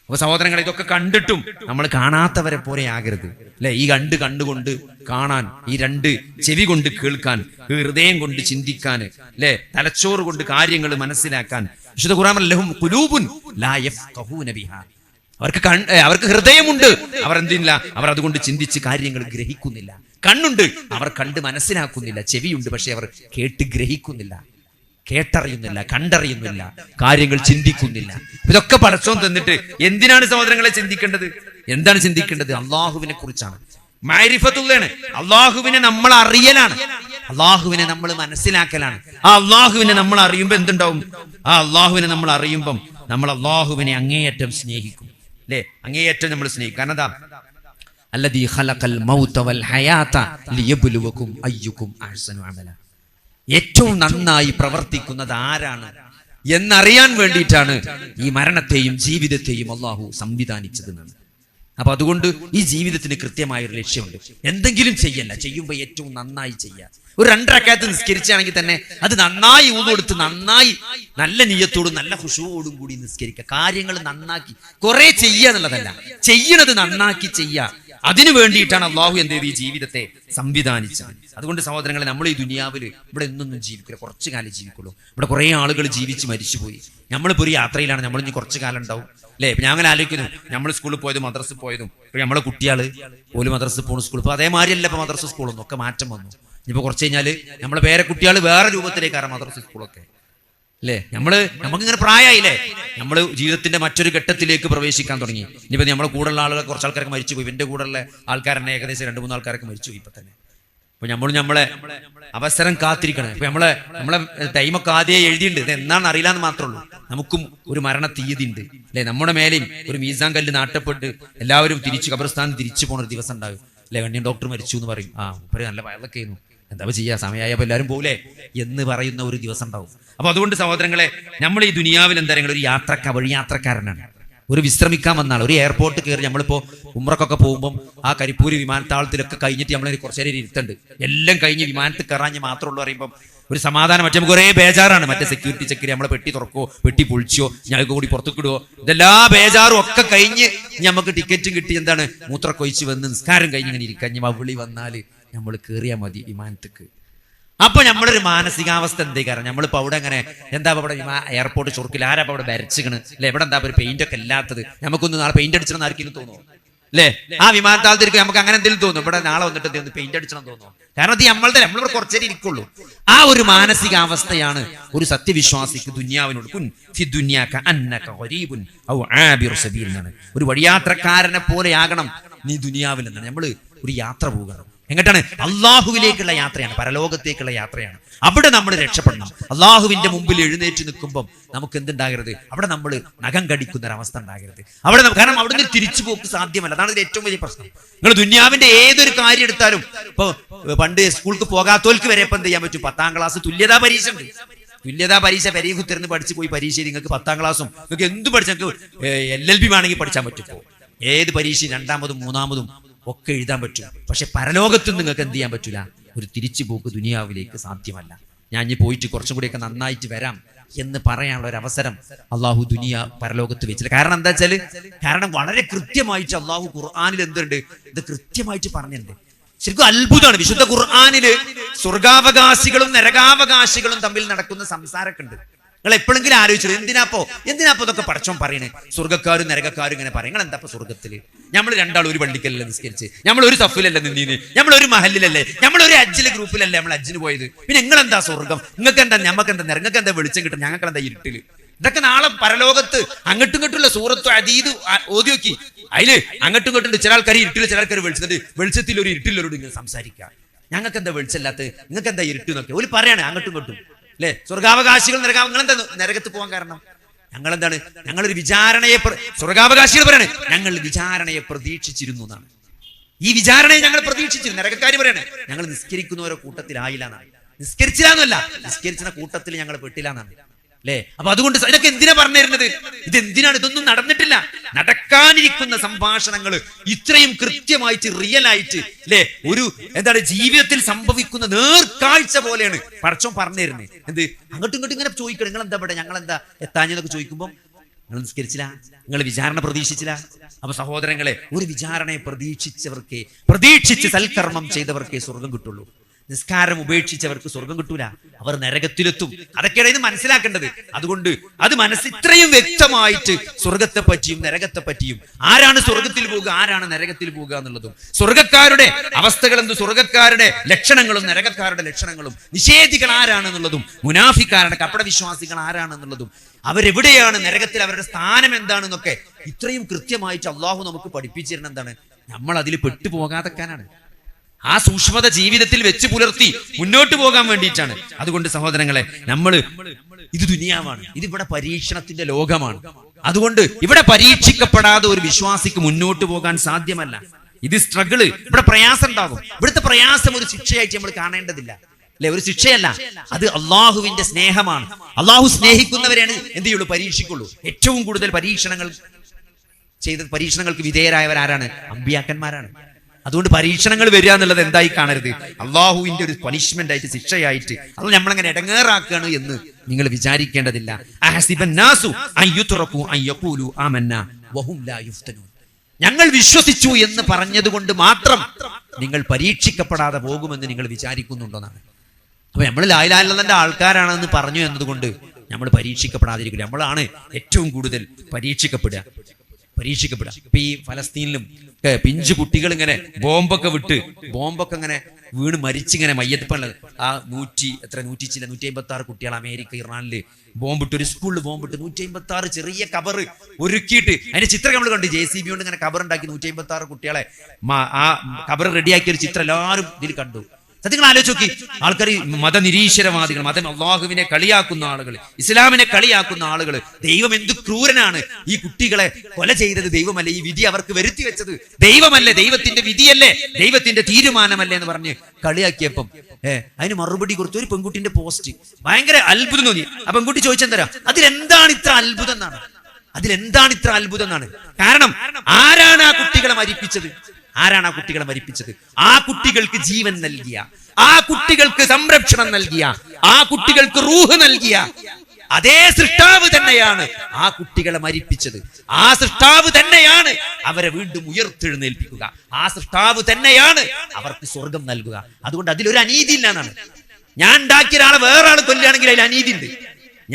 അപ്പൊ സഹോദരങ്ങളെ, ഇതൊക്കെ കണ്ടിട്ടും നമ്മൾ കാണാത്തവരെ പോലെ ആകരുത് അല്ലെ? ഈ കണ്ടുകൊണ്ട് കാണാൻ, ഈ രണ്ട് ചെവി കൊണ്ട് കേൾക്കാൻ, ഹൃദയം കൊണ്ട് ചിന്തിക്കാൻ അല്ലെ, തലച്ചോറ് കൊണ്ട് കാര്യങ്ങൾ മനസ്സിലാക്കാൻ. വിശുദ്ധ ഖുർആൻ ലഹും ഖുലൂബുൻ ലാ യഫ്ഖഹൂന ബിഹാ, അവർക്ക് ഹൃദയമുണ്ട്, അവർ എന്തില്ല, അവർ അതുകൊണ്ട് ചിന്തിച്ച് കാര്യങ്ങൾ ഗ്രഹിക്കുന്നില്ല. കണ്ണുണ്ട്, അവർ കണ്ട് മനസ്സിലാക്കുന്നില്ല. ചെവിയുണ്ട്, പക്ഷെ അവർ കേട്ട് ഗ്രഹിക്കുന്നില്ല, കേട്ടറിയുന്നില്ല, കണ്ടറിയുന്നില്ല, കാര്യങ്ങൾ ചിന്തിക്കുന്നില്ല. ഇതൊക്കെ പടച്ചോൻ തന്നിട്ട് എന്തിനാണ് സഹോദരങ്ങളെ ചിന്തിക്കേണ്ടത്? എന്താണ് ചിന്തിക്കേണ്ടത്? അള്ളാഹുവിനെ കുറിച്ചാണ്. മഅരിഫത്തുള്ളാണ്. അള്ളാഹുവിനെ നമ്മൾ അറിയലാണ്, അള്ളാഹുവിനെ നമ്മൾ മനസ്സിലാക്കലാണ്. ആ അള്ളാഹുവിനെ നമ്മൾ അറിയുമ്പോൾ എന്തുണ്ടാവും? ആ അള്ളാഹുവിനെ നമ്മൾ അറിയുമ്പം നമ്മൾ അള്ളാഹുവിനെ അങ്ങേയറ്റം സ്നേഹിക്കും അല്ലെ? അങ്ങേയറ്റം നമ്മൾ സ്നേഹിക്കും. കാരണം എന്താ? അല്ലദീ ഖലഖൽ മൗത വൽ ഹയാത ലിയബ്ലുവകും അയ്യുകും അഹ്സനു അമല. ഏറ്റവും നന്നായി പ്രവർത്തിക്കുന്നത് ആരാണ് എന്നറിയാൻ വേണ്ടിയിട്ടാണ് ഈ മരണത്തെയും ജീവിതത്തെയും അള്ളാഹു സംവിധാനിച്ചതെന്നാണ്. അപ്പൊ അതുകൊണ്ട് ഈ ജീവിതത്തിന് കൃത്യമായൊരു ലക്ഷ്യമുണ്ട്. എന്തെങ്കിലും ചെയ്യല്ല, ചെയ്യുമ്പോൾ ഏറ്റവും നന്നായി ചെയ്യുക. ഒരു 2 റക്അത്ത് നിസ്കരിച്ചാണെങ്കിൽ തന്നെ അത് നന്നായി ഊതുകൊടുത്ത്, നന്നായി നല്ല നിയ്യത്തോടും നല്ല ഖുശൂഅോടും കൂടി നിസ്കരിക്കുക. കാര്യങ്ങൾ നന്നാക്കി കുറെ ചെയ്യുക എന്നുള്ളതല്ല, ചെയ്യണത് നന്നാക്കി ചെയ്യുക. അതിനു വേണ്ടിയിട്ടാണ് അള്ളാഹു എന്ത് ചെയ്ത് ഈ ജീവിതത്തെ സംവിധാനിച്ചത്. അതുകൊണ്ട് സഹോദരങ്ങളെ, നമ്മൾ ഈ ദുനിയാവിൽ ഇവിടെ എന്നൊന്നും ജീവിക്കില്ല, കുറച്ചു കാലം ജീവിക്കുള്ളൂ. ഇവിടെ കുറെ ആളുകൾ ജീവിച്ച് മരിച്ചുപോയി. നമ്മളിപ്പോൾ ഒരു യാത്രയിലാണ്, നമ്മളിനി കുറച്ചു കാലം ഉണ്ടാവും അല്ലേ? ഇപ്പൊ ഞാൻ അങ്ങനെ ആലോചിക്കുന്നു, നമ്മൾ സ്കൂളിൽ പോയതും മദ്രസിൽ പോയതും, ഇപ്പൊ നമ്മളെ കുട്ടികൾ പോലും മദ്രസിൽ പോകുന്ന സ്കൂൾ, ഇപ്പൊ അതേമാതിരിയല്ല ഇപ്പൊ മദ്രസ സ്കൂളൊന്നും, ഒക്കെ മാറ്റം വന്നു. ഇനിയിപ്പോ കുറച്ച് കഴിഞ്ഞാല് നമ്മളെ പേരെ കുട്ടികൾ വേറെ രൂപത്തിലേക്കാണ് മദ്രസ സ്കൂളൊക്കെ അല്ലേ? നമുക്കിങ്ങനെ പ്രായമായില്ലേ? നമ്മൾ ജീവിതത്തിന്റെ മറ്റൊരു ഘട്ടത്തിലേക്ക് പ്രവേശിക്കാൻ തുടങ്ങി. ഇനിയിപ്പോ നമ്മളെ കൂടെയുള്ള ആളുകൾ കുറച്ച് ആൾക്കാരൊക്കെ മരിച്ചുപോയി. എന്റെ കൂടെയുള്ള ആൾക്കാരെന്നെ ഏകദേശം 2-3 ആൾക്കാരൊക്കെ മരിച്ചുപോയി ഇപ്പൊ തന്നെ. അപ്പൊ നമ്മളെ അവസരം കാത്തിരിക്കണം. ഇപ്പൊ നമ്മളെ ടൈമൊക്കെ ആദ്യം എഴുതിയിട്ടുണ്ട്, ഇത് എന്നാണെന്ന് അറിയില്ലാന്ന് മാത്രമേ ഉള്ളൂ. നമുക്കും ഒരു മരണ തീയതി ഉണ്ട് അല്ലെ? നമ്മുടെ മേലെയും ഒരു മീസാൻ കല്ല് നാട്ടപ്പെട്ട് എല്ലാവരും ഖബർസ്ഥാനിൽ തിരിച്ചു പോണ ഒരു ദിവസം ഉണ്ടാകും അല്ലെ? കണ്ണിയൻ ഡോക്ടർ മരിച്ചു എന്ന് പറയും. നല്ല വയലൊക്കെ ചെയ്യുന്നു, എന്താ ചെയ്യാ, സമയമായപ്പോ എല്ലാവരും പോകൂലേ എന്ന് പറയുന്ന ഒരു ദിവസം ഉണ്ടാവും. അപ്പൊ അതുകൊണ്ട് സഹോദരങ്ങളെ, നമ്മൾ ഈ ദുനിയാവിൽ എന്തായാലും ഒരു വഴിയാത്രക്കാരനാണ്. ഒരു വിശ്രമിക്കാൻ വന്നാണ്. ഒരു എയർപോർട്ട് കയറി നമ്മളിപ്പോ ഉംറക്കൊക്കെ പോകുമ്പോൾ ആ കരിപ്പൂര് വിമാനത്താവളത്തിലൊക്കെ കഴിഞ്ഞിട്ട് നമ്മൾ കുറച്ചു നേരം ഇരുത്തുണ്ട്. എല്ലാം കഴിഞ്ഞ് വിമാനത്തിൽ കയറാഞ്ഞ് മാത്രമേ ഉള്ളൂ പറയുമ്പോൾ ഒരു സമാധാനം. മറ്റേ നമുക്ക് ഒരേ ബേജാറാണ്. മറ്റേ സെക്യൂരിറ്റി ചെക്ക് നമ്മളെ പെട്ടി തുറക്കോ, പെട്ടി പൊളിച്ചോ, ഞങ്ങൾക്ക് കൂടി പുറത്തേക്ക് ഇടുവോ, ഇതെല്ലാ ബേജാറും ഒക്കെ കഴിഞ്ഞ് നമുക്ക് ടിക്കറ്റും കിട്ടി എന്താണ് മൂത്രക്കൊഴിച്ച് വന്ന് നിസ്കാരം കഴിഞ്ഞ് ഇങ്ങനെ ഇരിക്കാൻ വിളി വന്നാല് നമ്മൾ കയറിയാൽ മതി വിമാനത്തേക്ക്. അപ്പൊ നമ്മളൊരു മാനസികാവസ്ഥ എന്തേ? കാരണം നമ്മളിപ്പോ അവിടെ അങ്ങനെ എന്താ അവിടെ എയർപോർട്ട് ചുരുക്കിൽ ആരാ അവിടെ വരച്ചിക്കണ് അല്ലെ? എവിടെ എന്താ ഒരു പെയിന്റ് ഒക്കെ ഇല്ലാത്തത്? നമുക്കൊന്ന് നാളെ പെയിന്റ് അടിച്ചണമെന്ന് ആർക്കെങ്കിലും തോന്നുമോ അല്ലെ? ആ വിമാനത്താളത്തിരിക്കും നമുക്ക് അങ്ങനെ എന്തെങ്കിലും തോന്നും, ഇവിടെ നാളെ വന്നിട്ട് എന്തെങ്കിലും പെയിന്റ് അടിച്ചണം തോന്നുന്നു. കാരണം അത് നമ്മളിവിടെ കുറച്ചേരം ഇരിക്കുള്ളൂ. ആ ഒരു മാനസികാവസ്ഥയാണ് ഒരു സത്യവിശ്വാസിക്ക് ദുനിയാവിനോട്. ഒരു വഴിയാത്രക്കാരനെ പോലെയാകണം നീ ദുനിയാവിൽ എന്നാണ്. നമ്മള് ഒരു യാത്ര പോകണം. എങ്ങോട്ടാണ്? അള്ളാഹുവിലേക്കുള്ള യാത്രയാണ്, പരലോകത്തേക്കുള്ള യാത്രയാണ്. അവിടെ നമ്മൾ രക്ഷപ്പെടണം. അള്ളാഹുവിന്റെ മുമ്പിൽ എഴുന്നേറ്റ് നിൽക്കുമ്പോൾ നമുക്ക് എന്തുണ്ടാകരുത്? അവിടെ നമ്മൾ നഖം കടിക്കുന്ന ഒരവസ്ഥ ഉണ്ടാകരുത്. കാരണം അവിടുന്ന് തിരിച്ചു പോക്ക് സാധ്യമല്ല. അതാണ് ഇതിന്റെ ഏറ്റവും വലിയ പ്രശ്നം. നിങ്ങൾ ദുനിയാവിന്റെ ഏതൊരു കാര്യം എടുത്താലും, ഇപ്പൊ പണ്ട് സ്കൂൾക്ക് പോകാത്തവർക്ക് വരെ ഇപ്പൊ എന്ത് ചെയ്യാൻ പറ്റും? 10ാം ക്ലാസ് തുല്യതാ പരീക്ഷ ഉണ്ട്. തുല്യതാ പരീക്ഷ കുത്തിരുന്ന് പഠിച്ചു പോയി പരീക്ഷ നിങ്ങൾക്ക് 10ാം ക്ലാസ്സും നിങ്ങൾക്ക് എന്ത് പഠിച്ചാൽ LLB വേണമെങ്കിൽ പഠിച്ചാൽ പറ്റും. ഏത് പരീക്ഷ 2ാമതും 3ാമതും ഒക്കെ എഴുതാൻ പറ്റും. പക്ഷെ പരലോകത്തും നിങ്ങൾക്ക് എന്ത് ചെയ്യാൻ പറ്റൂല, ഒരു തിരിച്ചു പോക്ക് ദുനിയാവിലേക്ക് സാധ്യമല്ല. ഞാൻ ഇനി പോയിട്ട് കുറച്ചും കൂടിയൊക്കെ നന്നായിട്ട് വരാം എന്ന് പറയാനുള്ള ഒരു അവസരം അള്ളാഹു പരലോകത്ത് വെച്ചില്ല. കാരണം എന്താ വെച്ചാല്, കാരണം വളരെ കൃത്യമായിട്ട് അള്ളാഹു ഖുർആനിൽ എന്തുണ്ട്, ഇത് കൃത്യമായിട്ട് പറഞ്ഞിട്ടുണ്ട്. ശരിക്കും അത്ഭുതമാണ്. വിശുദ്ധ ഖുർആനില് സ്വർഗാവകാശികളും നരകാവകാശികളും തമ്മിൽ നടക്കുന്ന സംസാരമൊക്കെ ഉണ്ട്. നിങ്ങൾ എപ്പോഴെങ്കിലും ആലോചിച്ചു എന്തിനാപ്പോ ഇതൊക്കെ പടച്ചോൻ പറയണേ? സ്വർഗ്ഗക്കാരും നരകക്കാരും ഇങ്ങനെ പറയും. നിങ്ങൾ എന്താ സ്വർഗത്തില്? നമ്മൾ രണ്ടാളും ഒരു പള്ളിക്കല്ലേ നിസ്കരിച്ച്, നമ്മൾ ഒരു സഫിലല്ലേ നിന്നീന്, നമ്മൾ ഒരു മഹലിലല്ലേ, നമ്മൾ ഒരു ഹജ്ജിലെ ഗ്രൂപ്പിലല്ലേ നമ്മൾ ഹജ്ജിന് പോയത്. പിന്നെ നിങ്ങൾ എന്താ സ്വർഗം? നിങ്ങൾക്ക് എന്താ, ഞമ്മക്ക് എന്താ, നിങ്ങൾക്ക് എന്താ വെളിച്ചം കിട്ടും, ഞങ്ങൾക്ക് എന്താ ഇരുട്ടില്? ഇതൊക്കെ നാളെ പരലോകത്ത് അങ്ങോട്ടും ഇങ്ങോട്ടുള്ള സൂറത്ത് അതീത് ഓതി നോക്കി. അതില് അങ്ങോട്ടും ഇങ്ങോട്ടുണ്ട്. ചില ആൾക്കാർ ഇരുട്ടിൽ, ചില ആൾക്കാർ വെളിച്ചത്തിൽ ഒരു ഇരുട്ടിലോട് ഇങ്ങനെ സംസാരിക്കാം. ഞങ്ങൾക്ക് എന്താ വെളിച്ചമില്ലാത്ത, നിങ്ങൾക്ക് എന്താ ഇരുട്ട് എന്നൊക്കെ ഒരു പറയാണ് അങ്ങോട്ടും ഇങ്ങോട്ടും അല്ലെ? സ്വർഗാവകാശികൾ നിങ്ങളെന്താ നരകത്ത് പോകാൻ കാരണം? ഞങ്ങളെന്താണ്, ഞങ്ങളൊരു വിചാരണയെ, സ്വർഗാവകാശികൾ പറയാണ് ഞങ്ങൾ വിചാരണയെ പ്രതീക്ഷിച്ചിരുന്നു എന്നാണ്. ഈ വിചാരണയെ ഞങ്ങൾ പ്രതീക്ഷിച്ചിരുന്നു. നരകക്കാർ പറയാണ് ഞങ്ങൾ നിസ്കരിക്കുന്നവരോ കൂട്ടത്തിലായില്ല എന്നാണ്. നിസ്കരിച്ചില്ലാന്നല്ല, നിസ്കരിച്ച കൂട്ടത്തിൽ ഞങ്ങൾ പെട്ടില്ല എന്നാണ് അല്ലേ? അപ്പൊ അതുകൊണ്ട് ഇതൊക്കെ എന്തിനാ പറഞ്ഞു തരുന്നത്? ഇതെന്തിനാണ്? ഇതൊന്നും നടന്നിട്ടില്ല. നടക്കാനിരിക്കുന്ന സംഭാഷണങ്ങൾ ഇത്രയും കൃത്യമായിട്ട് റിയൽ ആയിട്ട് അല്ലെ, ഒരു എന്താണ് ജീവിതത്തിൽ സംഭവിക്കുന്ന നേർക്കാഴ്ച പോലെയാണ് പടച്ചോൻ പറഞ്ഞു തരുന്നത്. എന്ത് അങ്ങോട്ടും ഇങ്ങോട്ടും ഇങ്ങനെ ചോദിക്കണം, നിങ്ങൾ എന്താ ഇവിടെ, ഞങ്ങളെന്താ എത്താഞ്ഞെന്നൊക്കെ ചോദിക്കുമ്പോൾ നിങ്ങൾ നിസ്കരിച്ചില്ല, നിങ്ങൾ വിചാരണ പ്രതീക്ഷിച്ചില്ല. അപ്പൊ സഹോദരങ്ങളെ, ഒരു വിചാരണയെ പ്രതീക്ഷിച്ച് സൽക്കർമ്മം ചെയ്തവർക്കേ സ്വർഗം കിട്ടുള്ളൂ. നിസ്കാരം ഉപേക്ഷിച്ചവർക്ക് സ്വർഗം കിട്ടൂല, അവർ നരകത്തിലെത്തും. അതൊക്കെയാണ് ഇത് മനസ്സിലാക്കേണ്ടത്. അതുകൊണ്ട് അത് ഇത്രയും വ്യക്തമായിട്ട് സ്വർഗത്തെ പറ്റിയും നരകത്തെ പറ്റിയും, ആരാണ് സ്വർഗത്തിൽ പോവുക, ആരാണ് നരകത്തിൽ പോവുക എന്നുള്ളതും, സ്വർഗക്കാരുടെ അവസ്ഥകളെന്തും, സ്വർഗക്കാരുടെ ലക്ഷണങ്ങളും നരകക്കാരുടെ ലക്ഷണങ്ങളും, നിഷേധികൾ ആരാണെന്നുള്ളതും, മുനാഫിക്കാരുടെ കപടവിശ്വാസികൾ ആരാണെന്നുള്ളതും, അവരെവിടെയാണ് നരകത്തിൽ, അവരുടെ സ്ഥാനം എന്താണെന്നൊക്കെ ഇത്രയും കൃത്യമായിട്ട് അള്ളാഹു നമുക്ക് പഠിപ്പിച്ചിരുന്ന എന്താണ്, നമ്മൾ അതിൽ പെട്ടുപോകാതെക്കാനാണ്. ആ സൂക്ഷ്മത ജീവിതത്തിൽ വെച്ച് പുലർത്തി മുന്നോട്ട് പോകാൻ വേണ്ടിയിട്ടാണ്. അതുകൊണ്ട് സഹോദരങ്ങളെ, ഇത് ദുനിയാവാണ്, ഇതിവിടെ പരീക്ഷണത്തിന്റെ ലോകമാണ്. അതുകൊണ്ട് ഇവിടെ പരീക്ഷിക്കപ്പെടാതെ ഒരു വിശ്വാസിക്ക് മുന്നോട്ട് പോകാൻ സാധ്യമല്ല. ഇത് സ്ട്രഗിള്, ഇവിടെ പ്രയാസം ഉണ്ടാകും. ഇവിടുത്തെ പ്രയാസം ഒരു ശിക്ഷയായിട്ട് നമ്മൾ കാണേണ്ടതില്ല അല്ലെ, ഒരു ശിക്ഷയല്ല. അത് അള്ളാഹുവിന്റെ സ്നേഹമാണ്. അള്ളാഹു സ്നേഹിക്കുന്നവരെയാണ് എന്ത് ചെയ്യുള്ളൂ, പരീക്ഷിക്കുള്ളൂ. ഏറ്റവും കൂടുതൽ പരീക്ഷണങ്ങൾക്ക് വിധേയരായവരാരാണ്? അമ്പിയാക്കന്മാരാണ്. അതുകൊണ്ട് പരീക്ഷണങ്ങൾ വരിക എന്നുള്ളത് എന്തായി കാണരുത്, അള്ളാഹുവിന്റെ ഒരു പണിഷ്മെന്റ് ആയിട്ട്, ശിക്ഷയായിട്ട്. അത് നമ്മളങ്ങനെ ഇടങ്ങേറാക്കുകയാണ് എന്ന് നിങ്ങൾ വിചാരിക്കേണ്ടതില്ല. ഞങ്ങൾ വിശ്വസിച്ചു എന്ന് പറഞ്ഞതുകൊണ്ട് മാത്രം നിങ്ങൾ പരീക്ഷിക്കപ്പെടാതെ പോകുമെന്ന് നിങ്ങൾ വിചാരിക്കുന്നുണ്ടോന്നാണ്. അപ്പൊ നമ്മൾ ലാ ഇലാഹ ഇല്ലല്ലാഹ് ആൾക്കാരാണെന്ന് പറഞ്ഞു എന്നതുകൊണ്ട് നമ്മൾ പരീക്ഷിക്കപ്പെടാതിരിക്കില്ല. നമ്മളാണ് ഏറ്റവും കൂടുതൽ പരീക്ഷിക്കപ്പെടുക. ഇപ്പൊ ഈ ഫലസ്തീനിലും പിഞ്ചു കുട്ടികൾ ഇങ്ങനെ ബോംബൊക്കെ ഇങ്ങനെ വീണ് മരിച്ചിങ്ങനെ മയ്യത്തിപ്പുള്ളത്. ആ 156 കുട്ടികൾ അമേരിക്ക ഇറാനില് ബോംബിട്ട്, ഒരു സ്കൂളിൽ ബോംബിട്ട് 156 ചെറിയ കബർ ഒരുക്കിയിട്ട്, അതിന്റെ ചിത്രം നമ്മൾ കണ്ടു. JCB കൊണ്ട് ഇങ്ങനെ കബർ ഉണ്ടാക്കി 156 കുട്ടികളെ ആ കബർ റെഡിയാക്കിയ ഒരു ചിത്രം എല്ലാവരും ഇതിൽ കണ്ടു. സത്യങ്ങൾ ആലോചിച്ച് നോക്കി. ആൾക്കാർ മതനിരീശ്വരവാദികൾ, അള്ളാഹുവിനെ കളിയാക്കുന്ന ആളുകൾ, ഇസ്ലാമിനെ കളിയാക്കുന്ന ആളുകൾ, ദൈവം എന്ത് ക്രൂരനാണ്, ഈ കുട്ടികളെ കൊല ചെയ്തത് ദൈവമല്ലേ, ഈ വിധി അവർക്ക് വരുത്തി വെച്ചത് ദൈവമല്ലേ, ദൈവത്തിന്റെ വിധിയല്ലേ, ദൈവത്തിന്റെ തീരുമാനമല്ലേ എന്ന് പറഞ്ഞ് കളിയാക്കിയപ്പം അതിന് മറുപടി കൊടുത്തു ഒരു പെൺകുട്ടിന്റെ പോസ്റ്റ്. ഭയങ്കര അത്ഭുതം തോന്നി. ആ പെൺകുട്ടി ചോദിച്ചെന്തരാ, അതിലെന്താണ് ഇത്ര അത്ഭുതം എന്നാണ്. കാരണം ആരാണ് ആ കുട്ടികളെ മരിപ്പിച്ചത്? ആ കുട്ടികൾക്ക് ജീവൻ നൽകിയ, ആ കുട്ടികൾക്ക് സംരക്ഷണം നൽകിയ, ആ കുട്ടികൾക്ക് റൂഹ് നൽകിയ അതേ സൃഷ്ടാവ് തന്നെയാണ് ആ കുട്ടികളെ മരിപ്പിച്ചത്. ആ സൃഷ്ടാവ് തന്നെയാണ് അവരെ വീണ്ടും ഉയർത്തെഴുന്നേൽപ്പിക്കുക. ആ സൃഷ്ടാവ് തന്നെയാണ് അവർക്ക് സ്വർഗം നൽകുക. അതുകൊണ്ട് അതിലൊരു അനീതി ഇല്ല എന്നാണ്. ഞാൻ ഉണ്ടാക്കിയ ഒരാളെ വേറെ ആൾ കൊല്ലുകയാണെങ്കിൽ അതിൽ അനീതി ഉണ്ട്.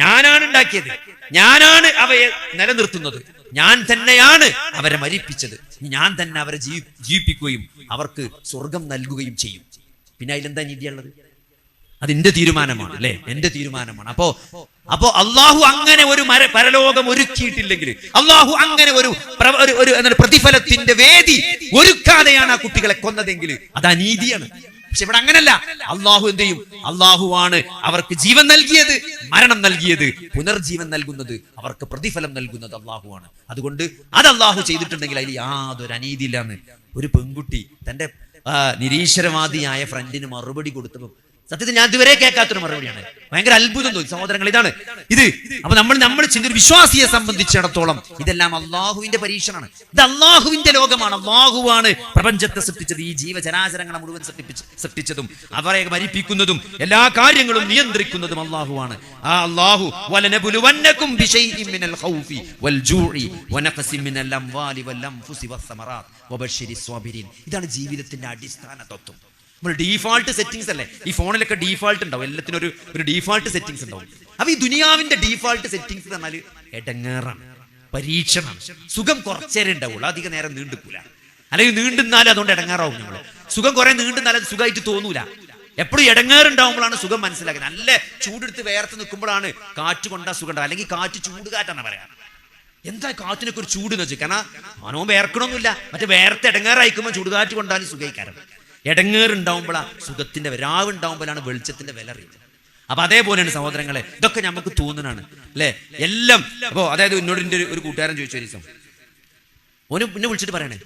ഞാനാണ് ഉണ്ടാക്കിയത്, ഞാനാണ് അവയെ നിലനിർത്തുന്നത്, ഞാൻ തന്നെയാണ് അവരെ മരിപ്പിച്ചത്, ഞാൻ തന്നെ അവരെ ജീവിപ്പിക്കുകയും അവർക്ക് സ്വർഗം നൽകുകയും ചെയ്യും. പിന്നെ അതിലെന്താ നീതിയുള്ളത്? അതെന്റെ തീരുമാനമാണ് അല്ലെ, എന്റെ തീരുമാനമാണ്. അപ്പോ അള്ളാഹു അങ്ങനെ ഒരു പരലോകം ഒരുക്കിയിട്ടില്ലെങ്കിൽ, അള്ളാഹു അങ്ങനെ ഒരു പ്രതിഫലത്തിന്റെ വേദി ഒരുക്കാതെയാണ് ആ കുട്ടികളെ കൊന്നതെങ്കിൽ അത് അനീതിയാണ്. പക്ഷെ ഇവിടെ അങ്ങനല്ല. അള്ളാഹു എന്ത് ചെയ്യും? അള്ളാഹുവാണ് അവർക്ക് ജീവൻ നൽകിയത്, മരണം നൽകിയത്, പുനർജീവൻ നൽകുന്നത്, അവർക്ക് പ്രതിഫലം നൽകുന്നത് അള്ളാഹുവാണ്. അതുകൊണ്ട് അത് അള്ളാഹു ചെയ്തിട്ടുണ്ടെങ്കിൽ അതിൽ യാതൊരു അനീതിയില്ലാന്ന് ഒരു പെൺകുട്ടി തന്റെ നിരീശ്വരവാദിയായ ഫ്രണ്ടിന് മറുപടി കൊടുത്തപ്പോൾ സത്യത്തിൽ ഞാൻ ഇതുവരെ കേൾക്കാത്തൊരു മറുപടിയാണ്. ഭയങ്കര അത്ഭുതം തോന്നി സഹോദരങ്ങൾ. ഇതാണ് ഇത്. അപ്പൊ നമ്മൾ ചിന്തിച്ച വിശ്വാസിയെ സംബന്ധിച്ചിടത്തോളം ഇതെല്ലാം അള്ളാഹുവിന്റെ പരീക്ഷണമാണ്. ഇത് അള്ളാഹുവിന്റെ ലോകമാണ്. അള്ളാഹുവാണ് പ്രപഞ്ചത്തെ സൃഷ്ടിച്ചത്, ഈ ജീവജനാചരങ്ങളെ മുഴുവൻ സൃഷ്ടിച്ചതും അവരെ മരിപ്പിക്കുന്നതും എല്ലാ കാര്യങ്ങളും നിയന്ത്രിക്കുന്നതും അള്ളാഹുവാണ്. ആ അള്ളാഹു വലനബുലുവന്നകും ബിശൈഇൻ മിനൽ ഖൗഫി വൽ ജൂഇ വനഖസിൻ മിനൽ അംവാലി വൽ അൻഫുസി വസ്സമറാത്ത് വബശ്ശിരിസ് സ്വാബിരീൻ. ഇതാണ് ജീവിതത്തിന്റെ അടിസ്ഥാന തത്വം. നമ്മൾ ഡീഫാൾട്ട് സെറ്റിംഗ്സ് അല്ലേ, ഈ ഫോണിലൊക്കെ ഡീഫാൾട്ട് ഉണ്ടാവും, എല്ലാത്തിനും ഒരു ഡീഫാൾട്ട് സെറ്റിംഗ്സ് ഉണ്ടാവും. അപ്പൊ ഈ ദുനിയാവിന്റെ ഡീഫാൾട്ട് സെറ്റിംഗ്സ് എന്ന് പറഞ്ഞാൽ എടങ്ങേറാണ്, പരീക്ഷണം. സുഖം കുറച്ചേരെ ഉണ്ടാവുള്ളൂ, അധികം നേരം നീണ്ടുക്കൂല. അല്ലെങ്കിൽ നീണ്ടുന്നാലും അതുകൊണ്ട് എടങ്ങേറാവും. നമ്മള് സുഖം കുറെ നീണ്ടുന്നാലും അത് സുഖമായിട്ട് തോന്നൂല. എപ്പോഴും എടങ്ങേറുണ്ടാവുമ്പോഴാണ് സുഖം മനസ്സിലാക്കുന്നത്. നല്ല ചൂടെടുത്ത് വേർത്ത് നിൽക്കുമ്പോഴാണ് കാറ്റ് കൊണ്ടാ സുഖം ഉണ്ടാവും. അല്ലെങ്കിൽ കാറ്റ് ചൂടുകാറ്റാണ് പറയാം. എന്താ കാറ്റിനൊക്കെ ഒരു ചൂട് എന്ന് വെച്ചാൽ, കാരണം മനോ വേർക്കണമൊന്നുമില്ല, മറ്റേ വേർത്ത് എടങ്ങേറായിക്കുമ്പോൾ ചൂടുകാറ്റ് കൊണ്ടാലും സുഖയിക്കാരം. എടങ്ങേറുണ്ടാവുമ്പോഴാ സുഖത്തിന്റെ രാവുണ്ടാവുമ്പോഴാണ് വെളിച്ചത്തിന്റെ വില അറിയുന്നത്. അപ്പൊ അതേപോലെയാണ് സഹോദരങ്ങളെ, ഇതൊക്കെ നമുക്ക് തോന്നുന്നതാണ് അല്ലെ എല്ലാം. അപ്പോ അതായത് എന്നോട് എൻ്റെ ഒരു കൂട്ടുകാരൻ ചോദിച്ചു ഒരു ദിവസം, ഓന് പിന്നെ വിളിച്ചിട്ട് പറയണേ,